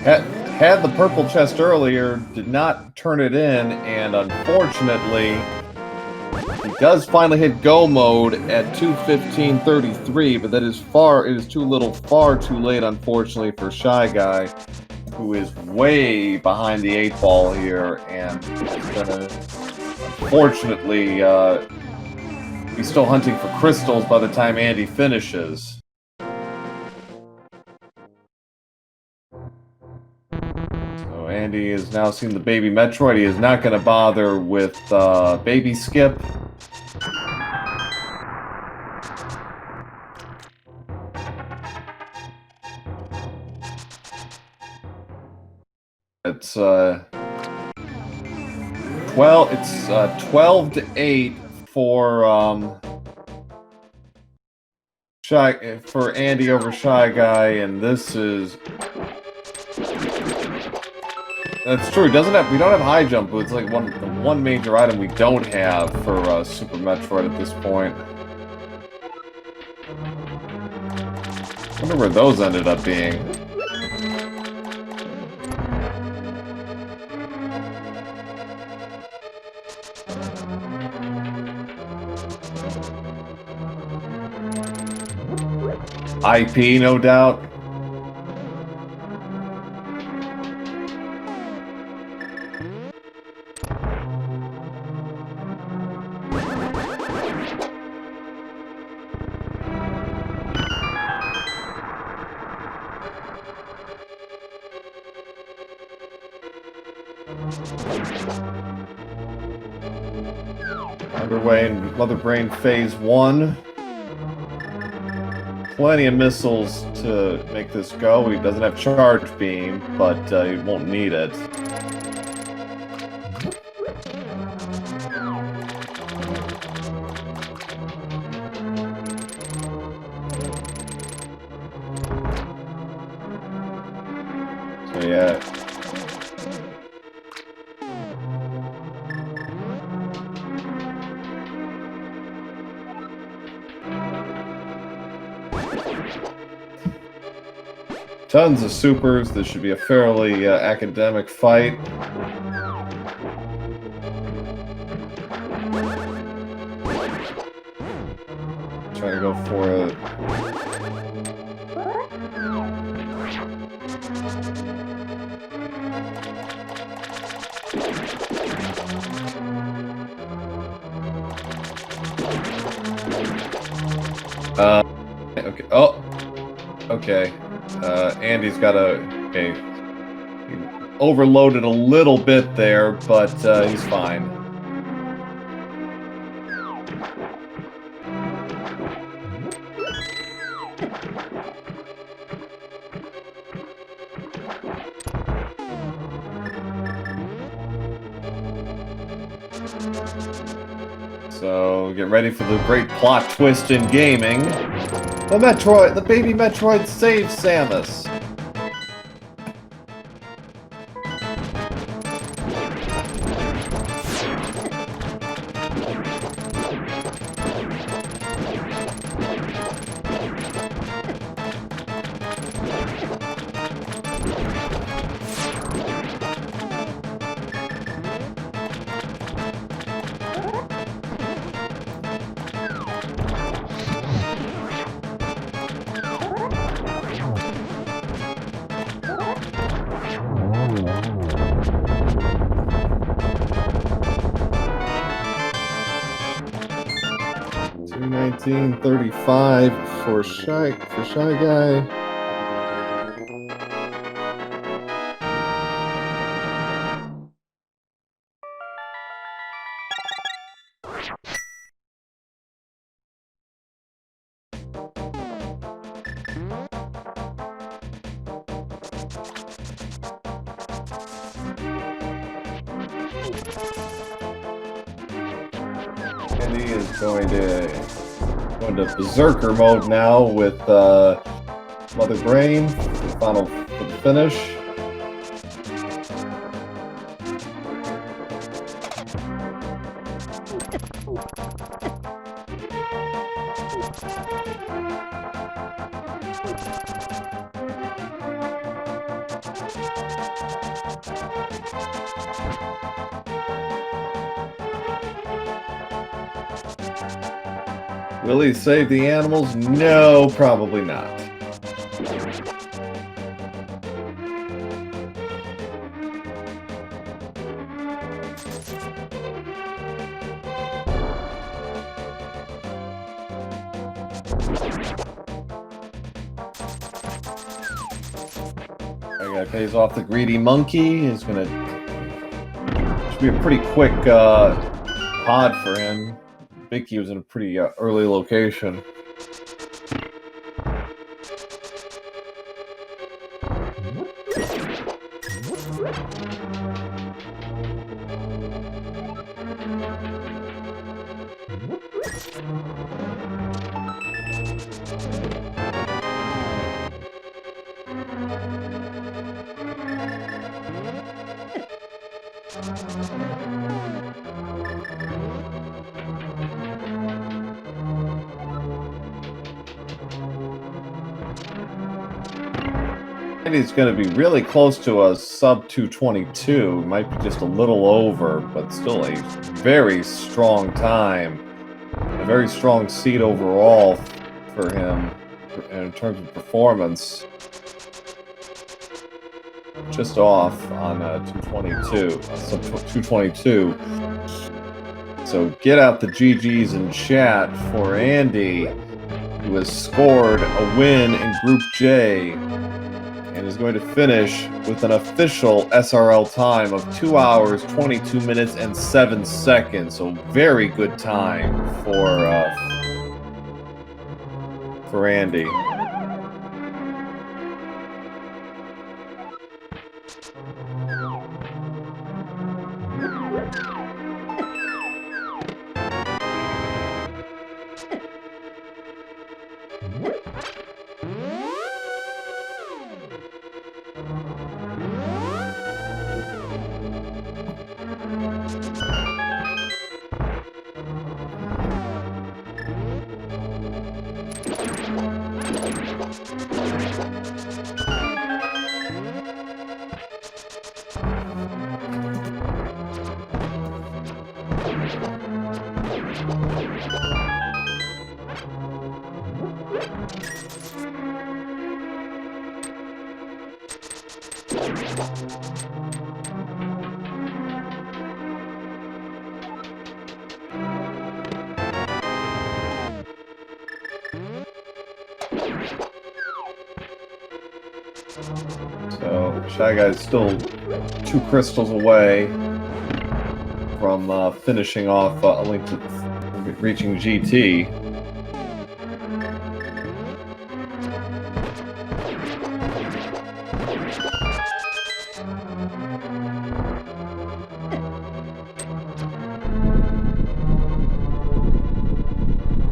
had the purple chest earlier, did not turn it in, and unfortunately, he does finally hit go mode at 2:15:33, but that is far too late, unfortunately, for Shy Guy, who is way behind the 8 ball here, and unfortunately, he's still hunting for crystals by the time Andy finishes. Andy has now seen the baby Metroid. He is not going to bother with baby Skip. It's 12 to 8 for for Andy over Shy Guy, and this is. That's true. We don't have high jump boots. Like the one major item we don't have for Super Metroid at this point. I wonder where those ended up being. IP, no doubt. Underway in Mother Brain Phase 1. Plenty of missiles to make this go. He doesn't have Charge Beam, but he won't need it. So yeah. Tons of supers. This should be a fairly academic fight. Try to go for it. Okay. Oh. Okay. Andy's got a. Okay. He overloaded a little bit there, but he's fine. So get ready for the great plot twist in gaming. The baby Metroid saves Samus. $19.35 for ShyGuy. Andy is going to berserker mode now with Mother Brain for the finish. Will he save the animals? No, probably not. That guy pays off the greedy monkey. Should be a pretty quick pod for him. Vicky was in a pretty early location. He's going to be really close to a sub 222. Might be just a little over, but still a very strong time. A very strong seed overall for him in terms of performance. Just off on 222, sub 222. So get out the GGs in chat for Andy, who has scored a win in Group J. And is going to finish with an official SRL time of 2 hours, 22 minutes, and 7 seconds. So very good time for Andy. ShyGuy's still 2 crystals away from finishing off A Link to reaching GT.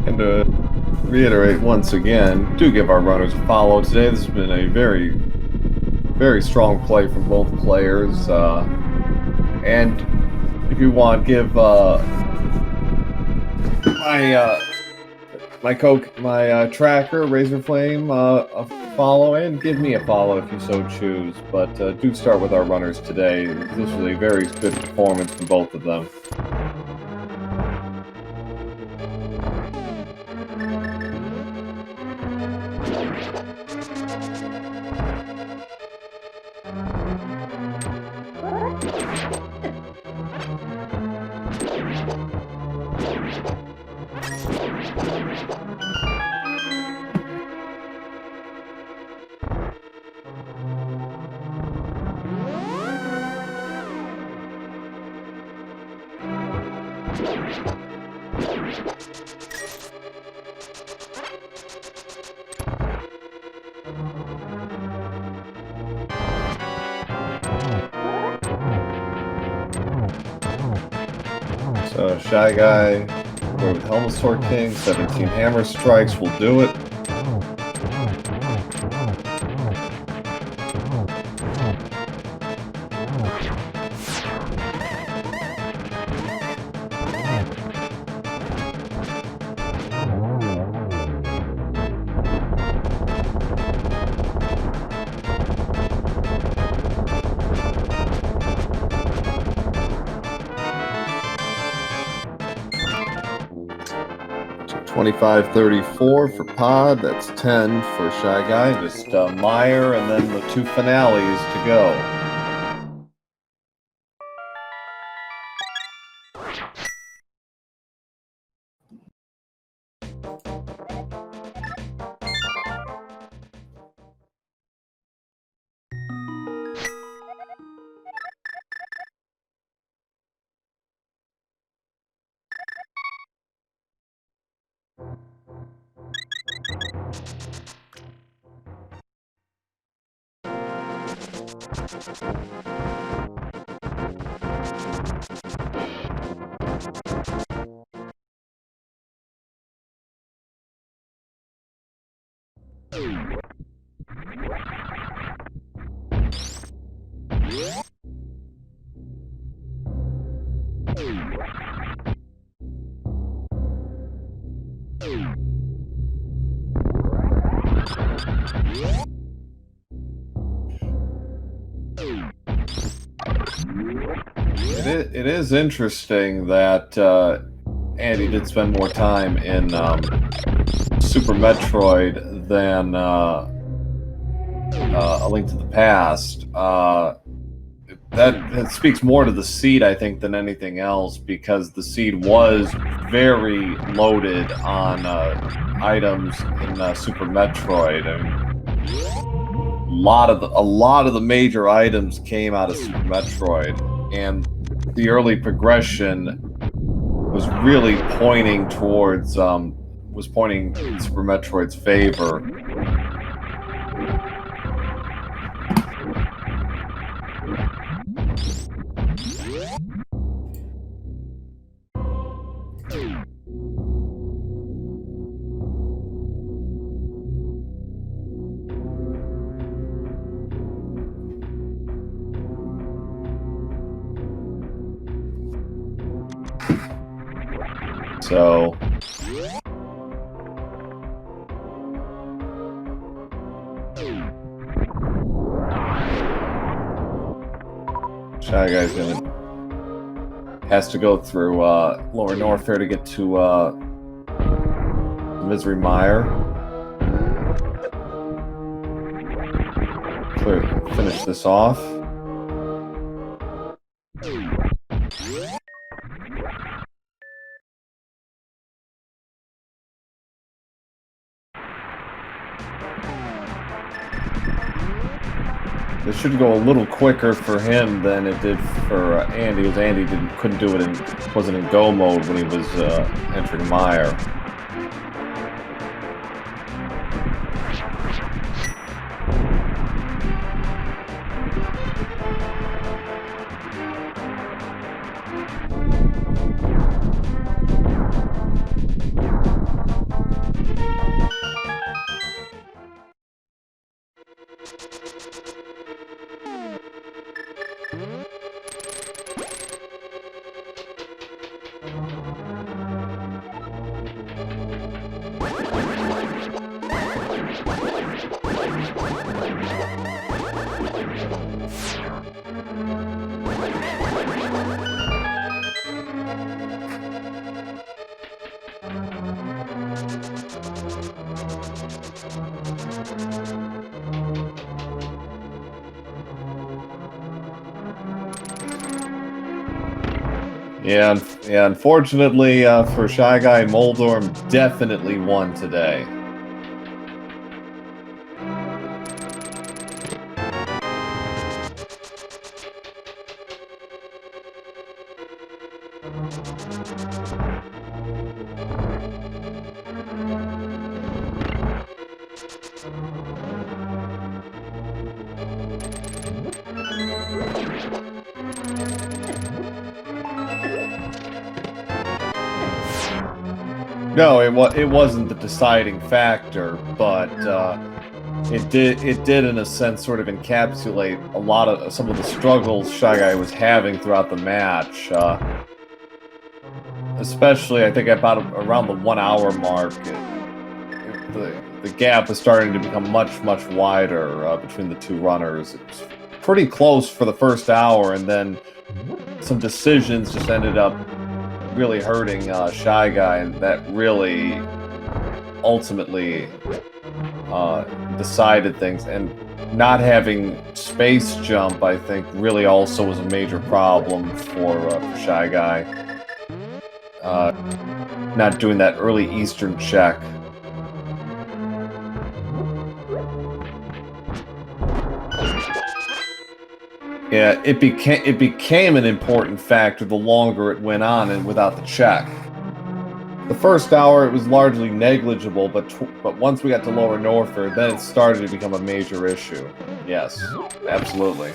And to reiterate once again, do give our runners a follow today. This has been a very, very strong play from both players. And if you want, give my tracker, Razorflame, a follow, and give me a follow if you so choose. But do start with our runners today. This was a very good performance from both of them. So ShyGuy, go with Helmet Sword King, 17 Hammer Strikes will do it. $25.34 for Pod, that's 10 for ShyGuy, just Meyer, and then the 2 finales to go. It is interesting that Andy did spend more time in Super Metroid than A Link to the Past. That speaks more to the seed, I think, than anything else, because the seed was very loaded on items in Super Metroid. I mean, a lot of the major items came out of Super Metroid, and the early progression was really pointing towards was pointing in Super Metroid's favor. So ShyGuy's has to go through Lower Norfair to get to Misery Mire. Finish this off. This should go a little quicker for him than it did for Andy, because Andy couldn't do it and wasn't in go mode when he was entering mire. Yeah, unfortunately for ShyGuy, Moldorm definitely won today. No, it wasn't the deciding factor, but it did in a sense sort of encapsulate a lot of some of the struggles ShyGuy was having throughout the match. Especially, I think about around the 1 hour mark, the gap was starting to become much wider between the two runners. It was pretty close for the first hour, and then some decisions just ended up really hurting ShyGuy, and that really ultimately decided things. And not having space jump, I think, really also was a major problem for ShyGuy. Not doing that early Eastern check. Yeah, it became an important factor the longer it went on and without the check. The first hour it was largely negligible, but once we got to Lower Norfolk, then it started to become a major issue. Yes, absolutely.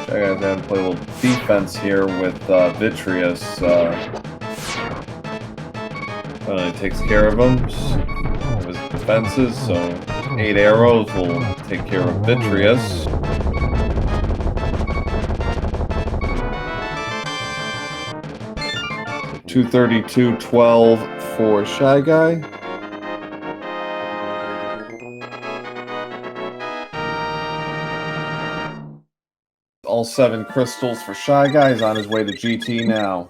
I gotta have to play a little defense here with Vitreous. It takes care of him. Of his defenses, so 8 arrows will take care of Vitreous. $232.12 for ShyGuy. All 7 crystals for ShyGuy. He's on his way to GT now.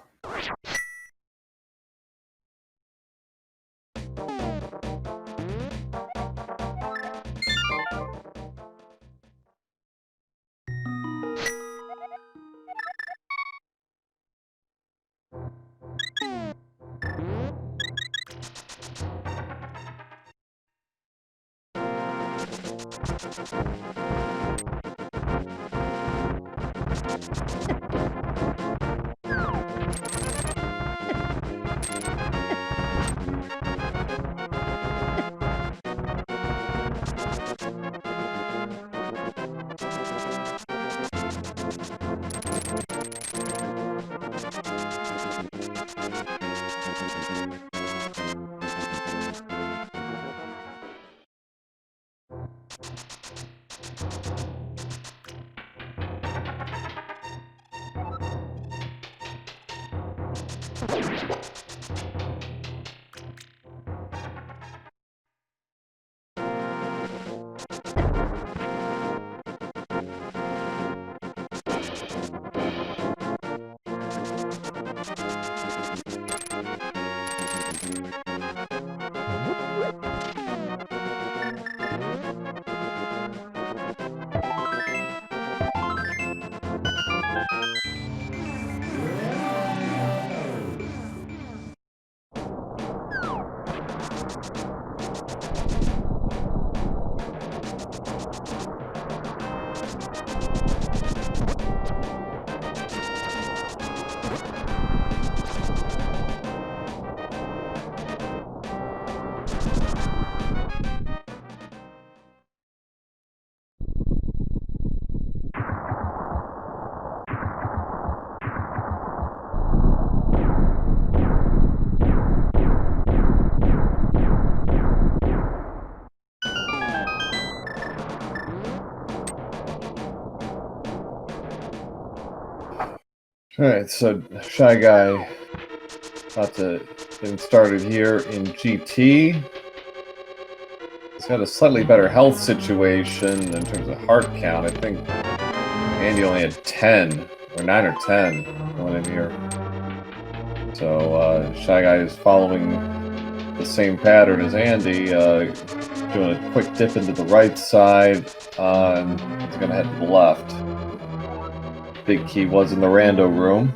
Alright, so Shy Guy about to get started here in GT. He's got a slightly better health situation in terms of heart count. I think Andy only had 10, or 9 or 10 going in here. So Shy Guy is following the same pattern as Andy, doing a quick dip into the right side, and he's going to head to the left. Big key was in the rando room.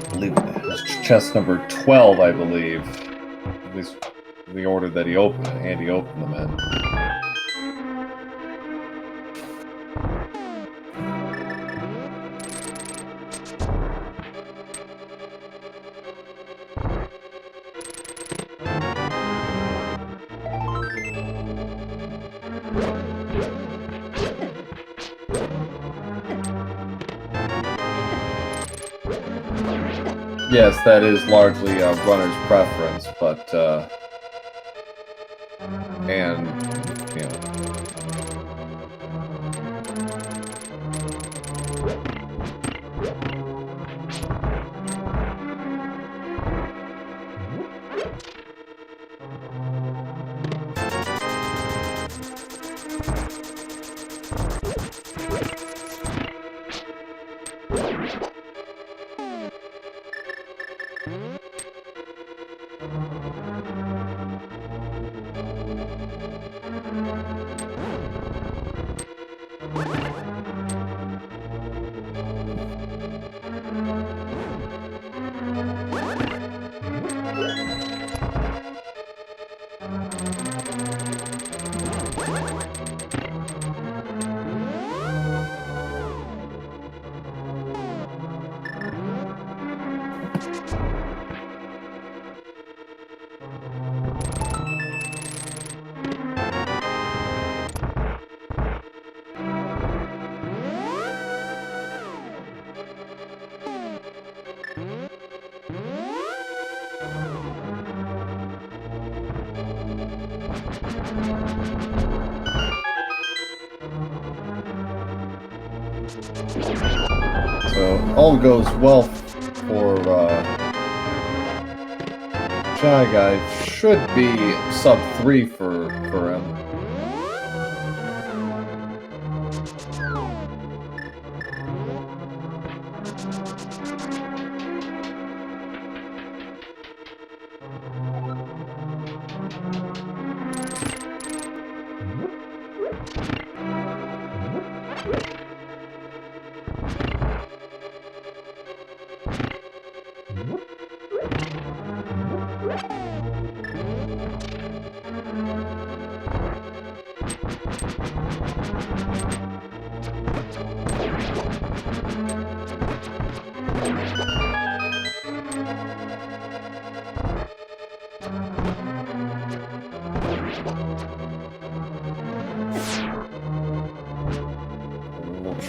I believe it was chest number 12, I believe. At least the order that Andy opened them in. Yes, that is largely a runner's preference, but, and, you know. So all goes well for Shy Guy. Should be sub 3 for him.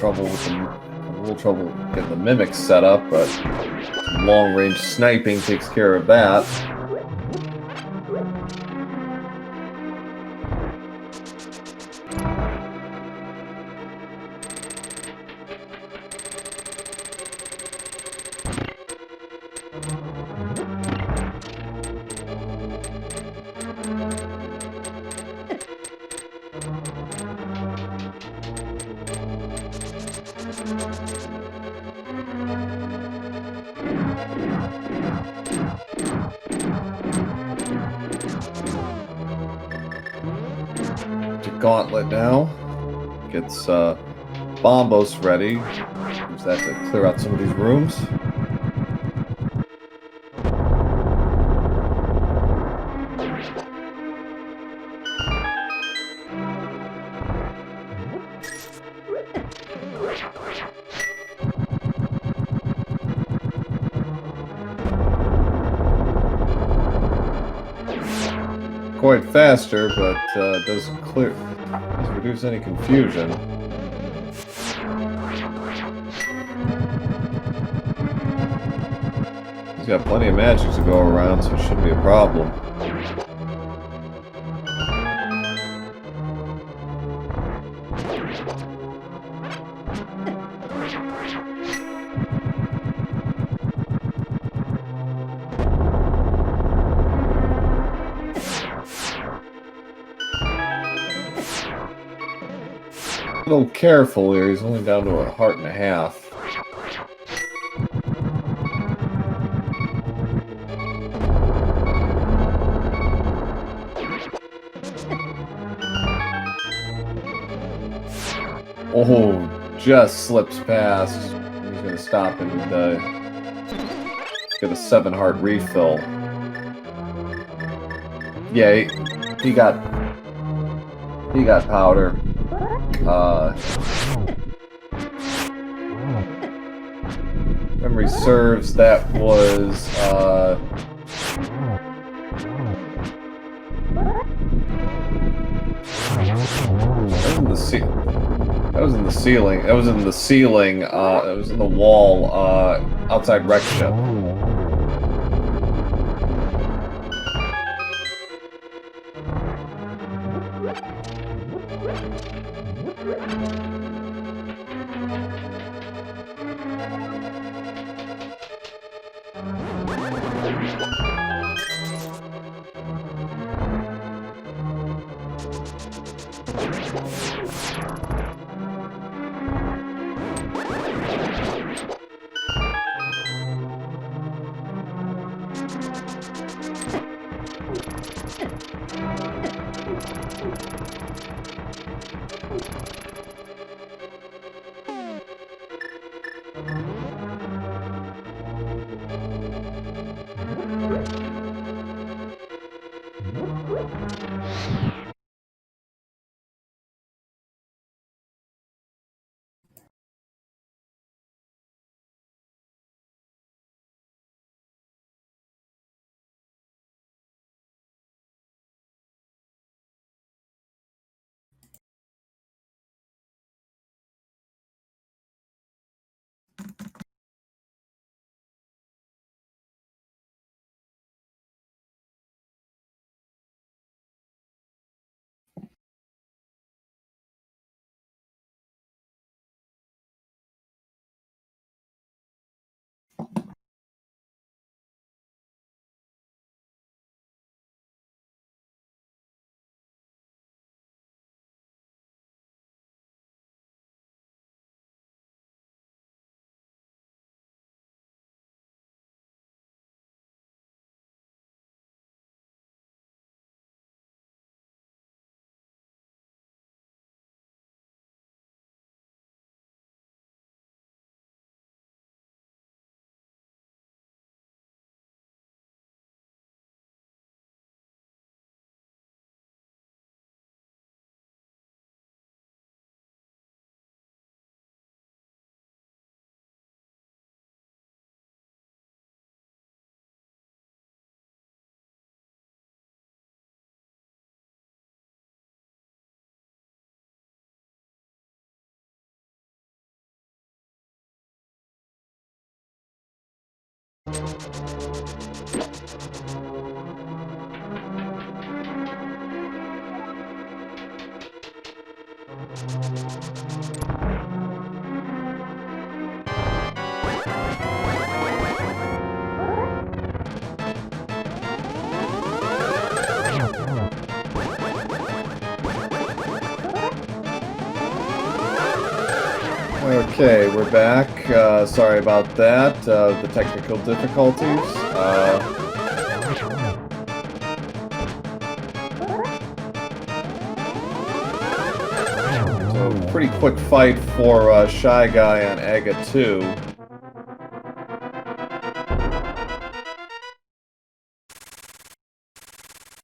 A little trouble getting the mimics set up, but long-range sniping takes care of that. gauntlet now. Gets Bombos ready. Use that to clear out some of these rooms. Quite faster, but doesn't reduce any confusion. He's got plenty of magic to go around, so it shouldn't be a problem. A little careful here, he's only down to a heart and a half. Oh, just slips past. He's gonna stop and get a 7 heart refill. Yeah, he got powder. Memory serves, that was that was in the ceiling. That was in the ceiling. It was in the wall outside Wreck Ship. Okay, we're back. Sorry about that. The technical difficulties. pretty quick fight for ShyGuy on Aga 2.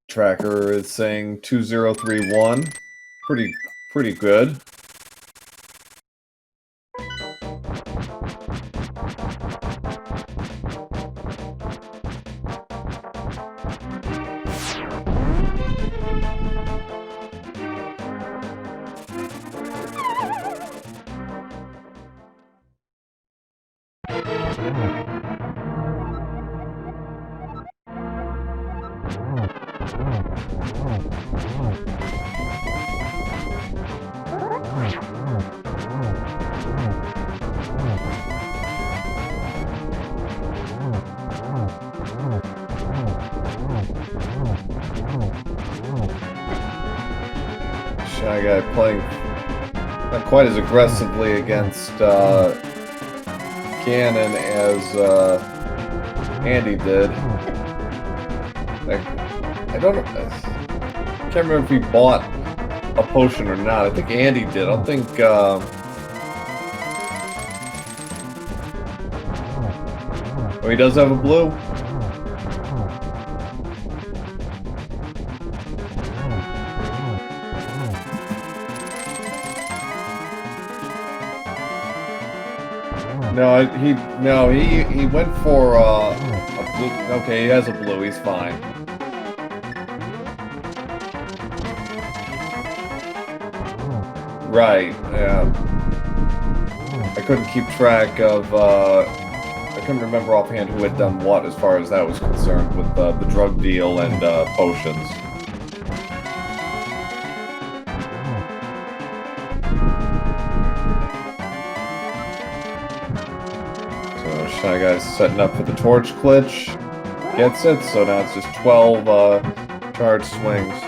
Tracker is saying 2031. Pretty good. ShyGuy playing not quite as aggressively against Ganon as Andy did. I don't know. I can't remember if he bought a potion or not. I think Andy did. I don't think. Oh, he does have a blue? No, he went for a blue. Okay, he has a blue. He's fine. Right. Yeah. I couldn't keep track of. I couldn't remember offhand who had done what as far as that was concerned with the drug deal and potions. ShyGuy's setting up for the torch glitch. Gets it, so now it's just 12 charge swings.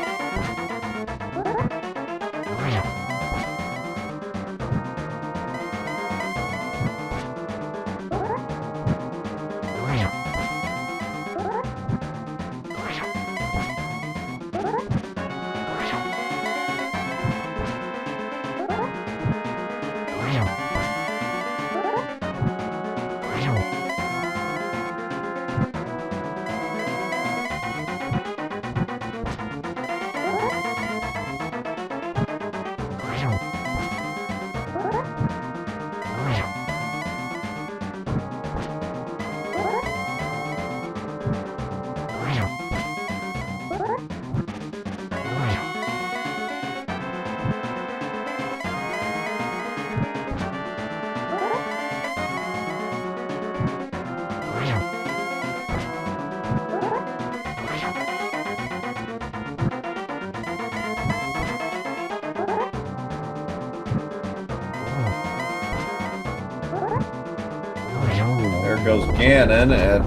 There goes Ganon at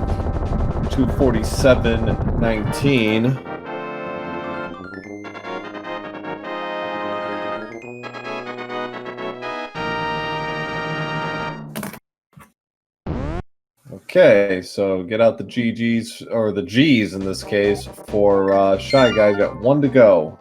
247.19. Okay, so get out the GGs, or the Gs in this case, for ShyGuy. Got one to go.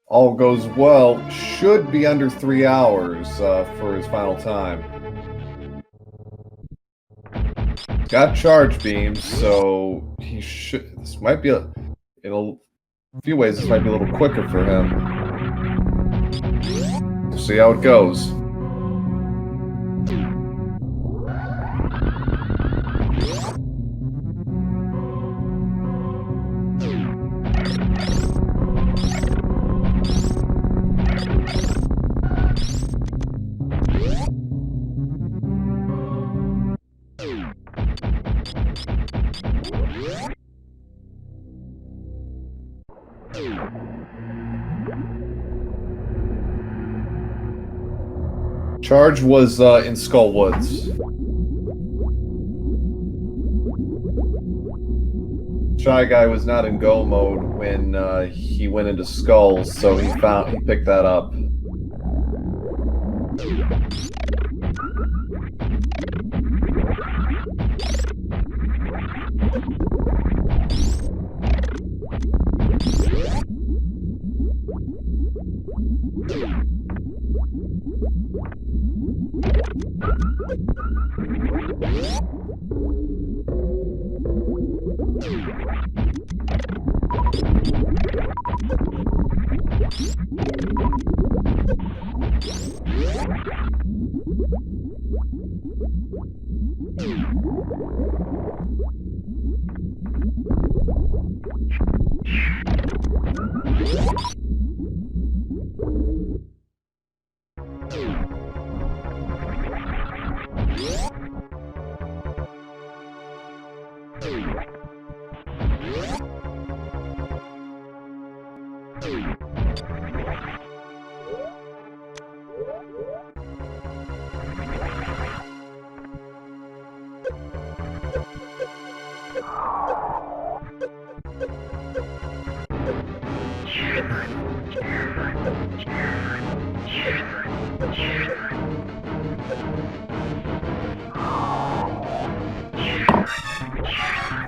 All goes well. Should be under 3 hours for his final time. Got charge beams, so he should. This might be in a few ways. This might be a little quicker for him. We'll see how it goes. Charge was in Skull Woods. ShyGuy was not in go mode when he went into Skulls, so he picked that up.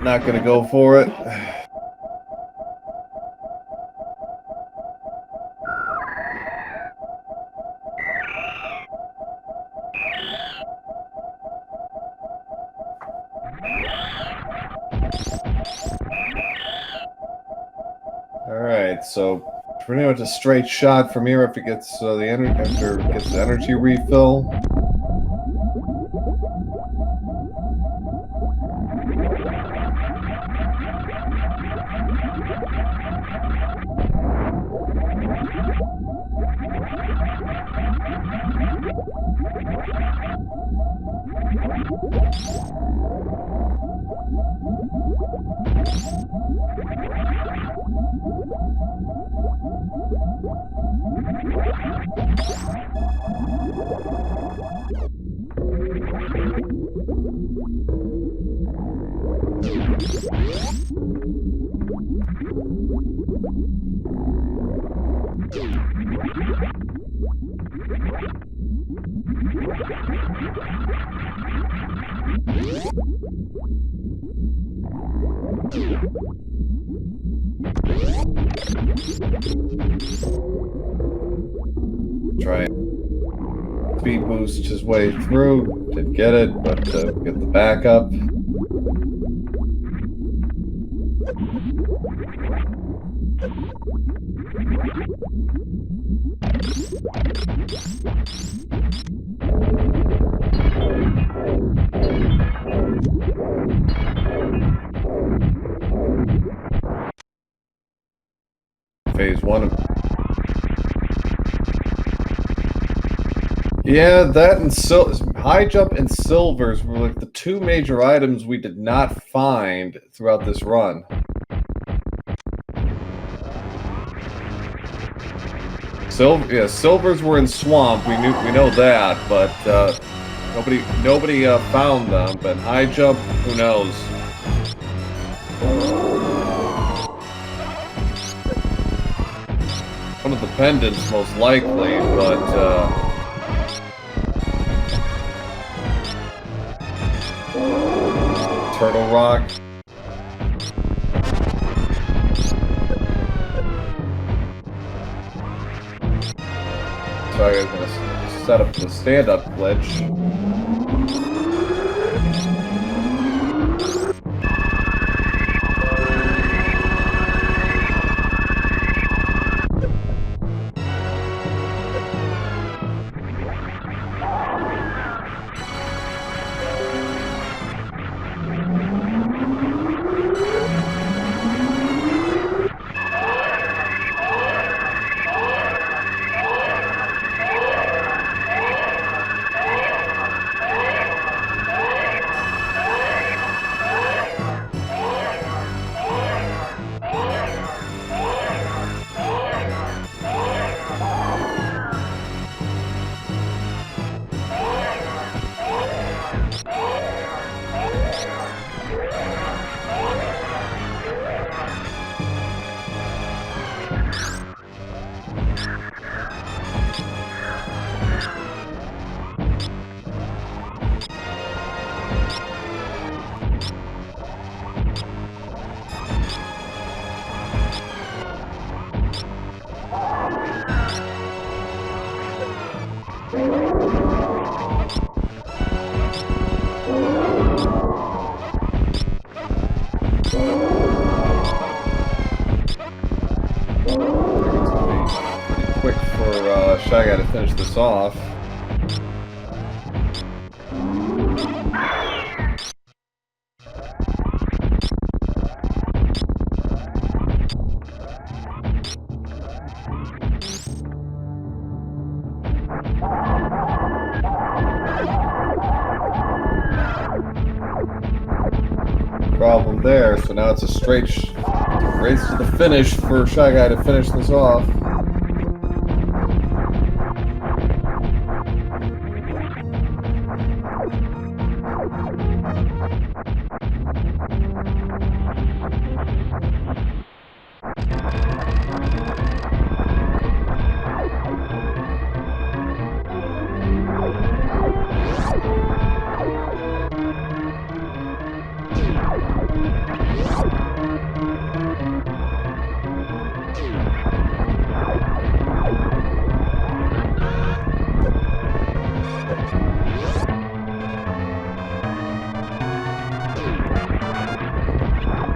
Not gonna go for it. Alright, so pretty much a straight shot from here if it gets the energy refill. Try and speed boost his way through. Didn't get it, but get the backup. Phase 1. Yeah, that and high jump and silvers were like the two major items we did not find throughout this run. Silvers were in swamp. We know that, but nobody found them. But high jump, who knows? One of the pendants, most likely, but Turtle Rock. So I'm gonna set up the stand-up glitch. for ShyGuy to finish this off. Problem there, so now it's a straight race to the finish for ShyGuy to finish this off.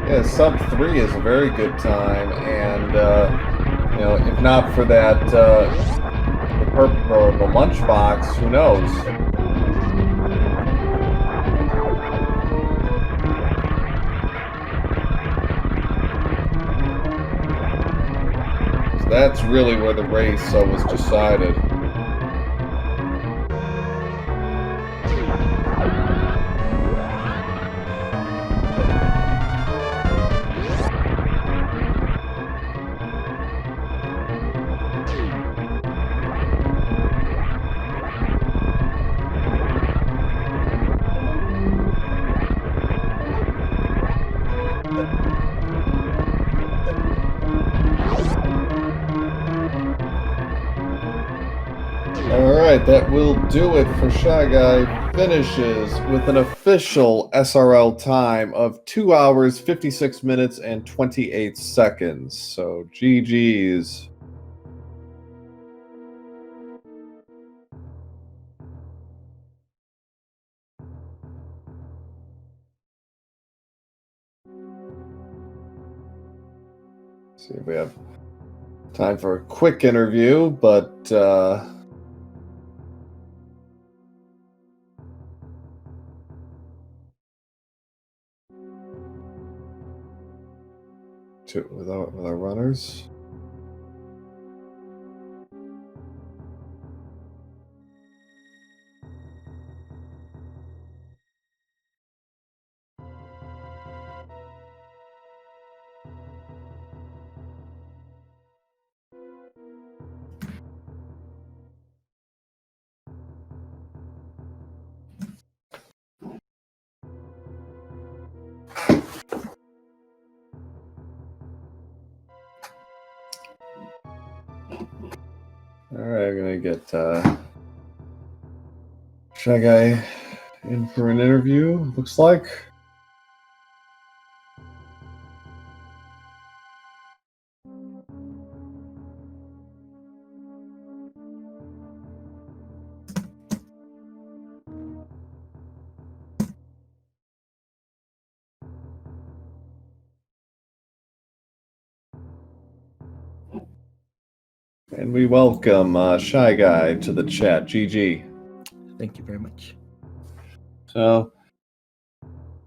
Yeah, sub 3 is a very good time, and you know, if not for that the lunchbox, who knows? So that's really where the race was decided. Alright, that will do it for ShyGuy. Finishes with an official SRL time of 2 hours, 56 minutes, and 28 seconds. So, GG's. See if we have time for a quick interview, but with our runners. Alright, I'm gonna get ShyGuy in for an interview, looks like. And we welcome ShyGuy to the chat. GG. Thank you very much. So,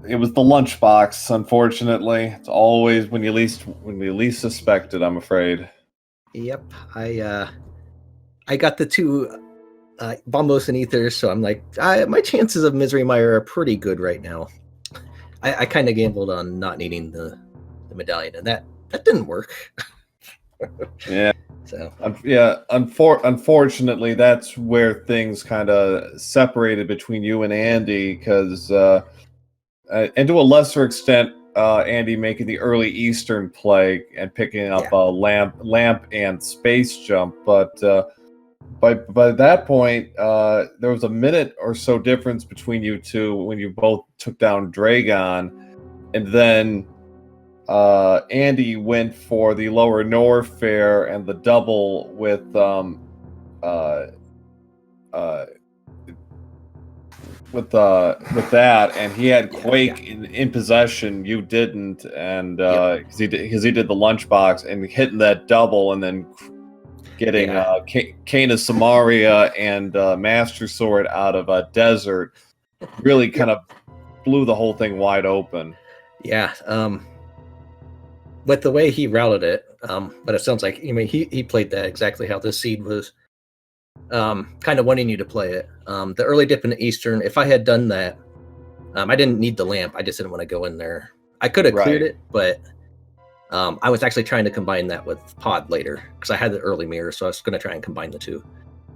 it was the lunchbox, unfortunately. It's always when you least suspect it, I'm afraid. Yep, I got the two Bombos and Ethers, so I'm like, my chances of Misery Mire are pretty good right now. I kind of gambled on not needing the medallion, and that didn't work. Yeah. So yeah, unfortunately, that's where things kind of separated between you and Andy, because and to a lesser extent, Andy making the early Eastern play and picking up a lamp and space jump, but by that point, there was a minute or so difference between you two when you both took down Dragon, and then Andy went for the lower Norfair and the double with that, and he had Quake in possession. You didn't, and because he did the lunchbox and hitting that double, and then getting Yeah. Kana Samaria and Master Sword out of Desert really kind of blew the whole thing wide open. Yeah. With the way he routed it, but it sounds like, I mean, he played that exactly how this seed was kind of wanting you to play it. The early dip in the Eastern, if I had done that, I didn't need the lamp. I just didn't want to go in there. I could have cleared it, but I was actually trying to combine that with Pod later because I had the early mirror, so I was going to try and combine the two.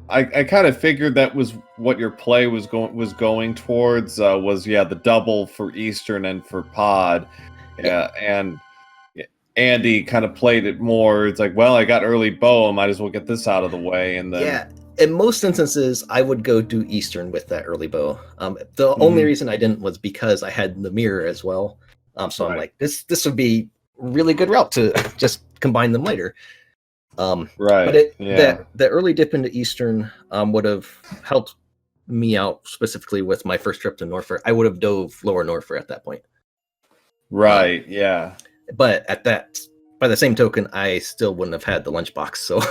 I kind of figured that was what your play was going towards. The double for Eastern and for Pod, and Andy kind of played it more. It's like, well, I got early bow, I might as well get this out of the way, and then in most instances, I would go do Eastern with that early bow. The only reason I didn't was because I had the mirror as well. So I'm like, this would be a really good route to just combine them later. But the early dip into Eastern would have helped me out specifically with my first trip to Norfolk. I would have dove lower Norfolk at that point. Right. But by the same token, I still wouldn't have had the lunchbox. So.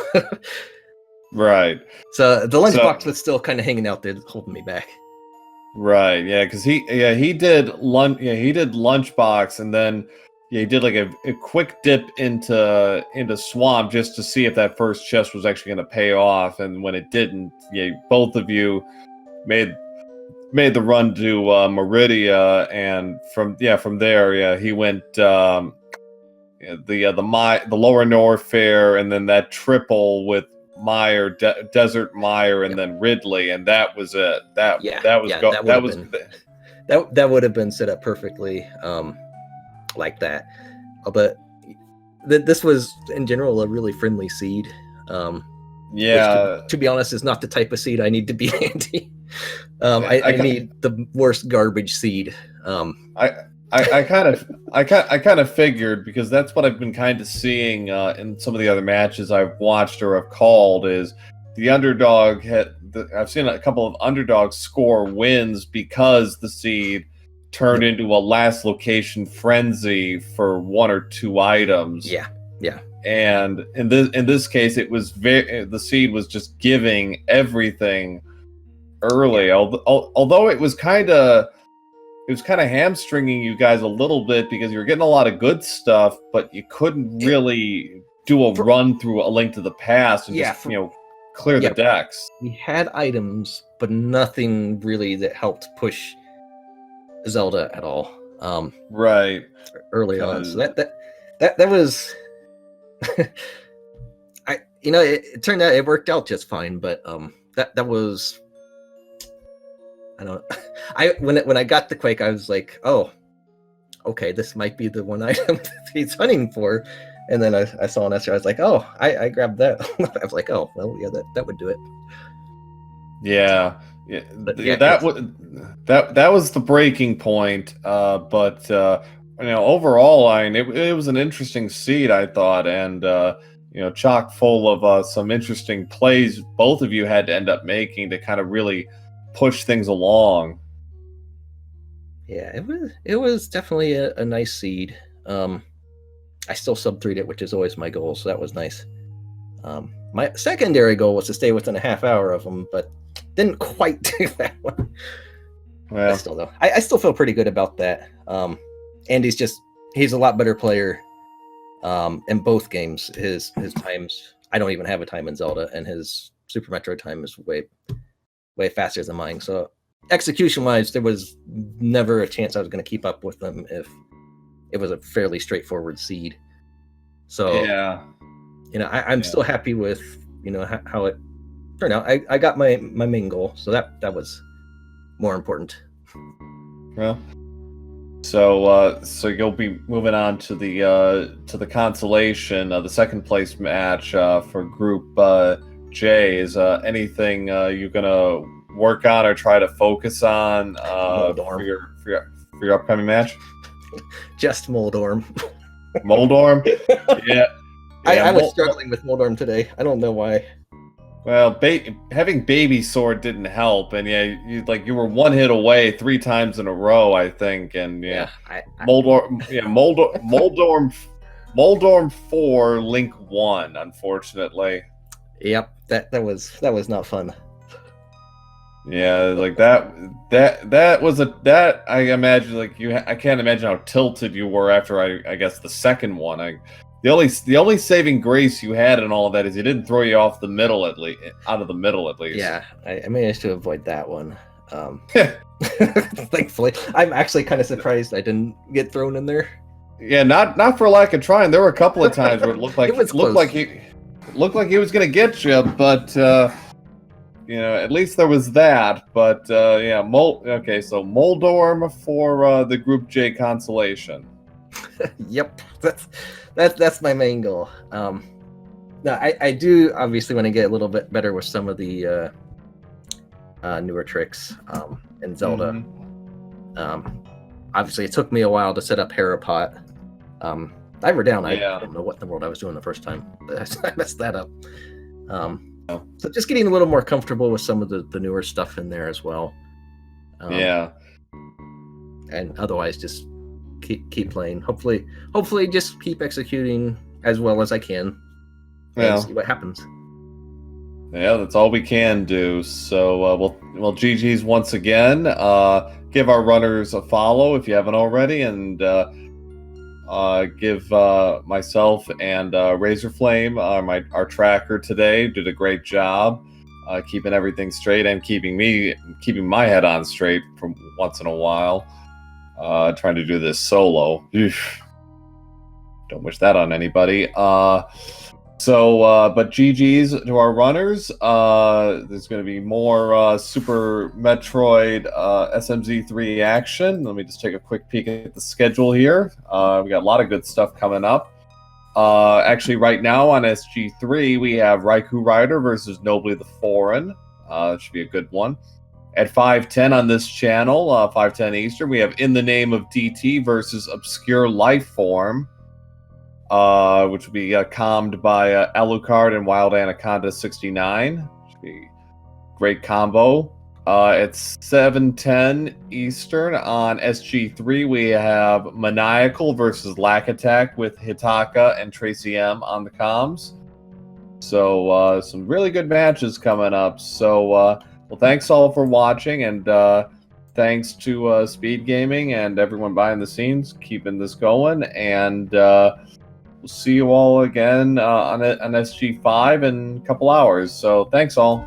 Right. So the lunchbox was still kind of hanging out there, holding me back. Right. Yeah. Because he did lunchbox, and then he did like a quick dip into swamp just to see if that first chest was actually going to pay off. And when it didn't, both of you made the run to Meridia, and from there, he went the lower North Fair, and then that triple with Meyer, Desert Meyer, and then Ridley, and that was it. That would have been set up perfectly, like that. But this was in general a really friendly seed. Which, to be honest, is not the type of seed I need to be Andy. I need the worst garbage seed. I kind of figured, because that's what I've been kind of seeing in some of the other matches I've watched or have called, is the underdog I've seen a couple of underdogs score wins because the seed turned into a last location frenzy for one or two items. Yeah. And in this case, it was the seed was just giving everything early. Although it was kind of hamstringing you guys a little bit, because you were getting a lot of good stuff, but you couldn't really do a run through A Link to the Past and just clear the decks. We had items, but nothing really that helped push Zelda at all. Right. Early on, so that was. It turned out it worked out just fine, but that was. I don't know. When I got the Quake, I was like, oh, okay, this might be the one item he's hunting for. And then I saw an SR, I was like, oh, I grabbed that. I was like, oh, well, yeah, that would do it. Yeah. That was the breaking point. But overall, it was an interesting seed, I thought, and chock full of some interesting plays both of you had to end up making to kind of really push things along. Yeah, it was definitely a nice seed. I still sub-3'd it, which is always my goal, so that was nice. My secondary goal was to stay within a half hour of them, but didn't quite do that one. Well, I still feel pretty good about that. Andy's he's a lot better player in both games. His times, I don't even have a time in Zelda, and his Super Metroid time is way faster than mine. So execution-wise, there was never a chance I was going to keep up with them if it was a fairly straightforward seed. So I'm still happy with how it turned out. I got my main goal, so that was more important. Well, so you'll be moving on to the consolation, the second place match for Group J. Is anything you're gonna work on or try to focus on for your upcoming match? Just Moldorm. Moldorm? Yeah. I was struggling with Moldorm today. I don't know why. Well, having Baby Sword didn't help, and you were one hit away 3 times in a row, I think, and Moldorm 4, Link 1, unfortunately. Yep, that was not fun. Yeah, like that was that I imagine like I can't imagine how tilted you were after I guess the second one. The only saving grace you had in all of that is he didn't throw you off the middle at least out of the middle at least. Yeah, I managed to avoid that one. Thankfully, I'm actually kind of surprised I didn't get thrown in there. Yeah, not for lack of trying. There were a couple of times where it looked like It was close. looked like he was gonna get you, but you know, at least there was that. But yeah, okay, so Moldorm for the Group J consolation. Yep, that's my main goal. No, I do obviously want to get a little bit better with some of the newer tricks in Zelda. Obviously, it took me a while to set up Harapot. I were down. I don't know what in the world I was doing the first time. I messed that up. So just getting a little more comfortable with some of the newer stuff in there as well. Yeah. And otherwise, just keep playing. Hopefully, just keep executing as well as I can. And see what happens. Yeah, that's all we can do. So well, GG's once again. Give our runners a follow if you haven't already, and give myself and Razorflame, our tracker today, did a great job keeping everything straight and keeping my head on straight from once in a while. Trying to do this solo. Oof. Don't wish that on anybody. But GG's to our runners. There's going to be more Super Metroid SMZ3 action. Let me just take a quick peek at the schedule here. We got a lot of good stuff coming up. Actually, right now on SG3, we have Raikou Rider versus Nobly the Foreign. That should be a good one. At 5:10 on this channel, 5:10 Eastern, we have In the Name of DT versus Obscure Lifeform. Which will be calmed by Alucard and Wild Anaconda 69. Should be a great combo. At 7:10 Eastern on SG3, we have Maniacal versus Lack Attack with Hitaka and Tracy M on the comms. So some really good matches coming up. So well, thanks all for watching, and thanks to Speed Gaming and everyone behind the scenes keeping this going. And we'll see you all again on SG5 in a couple hours. So thanks all.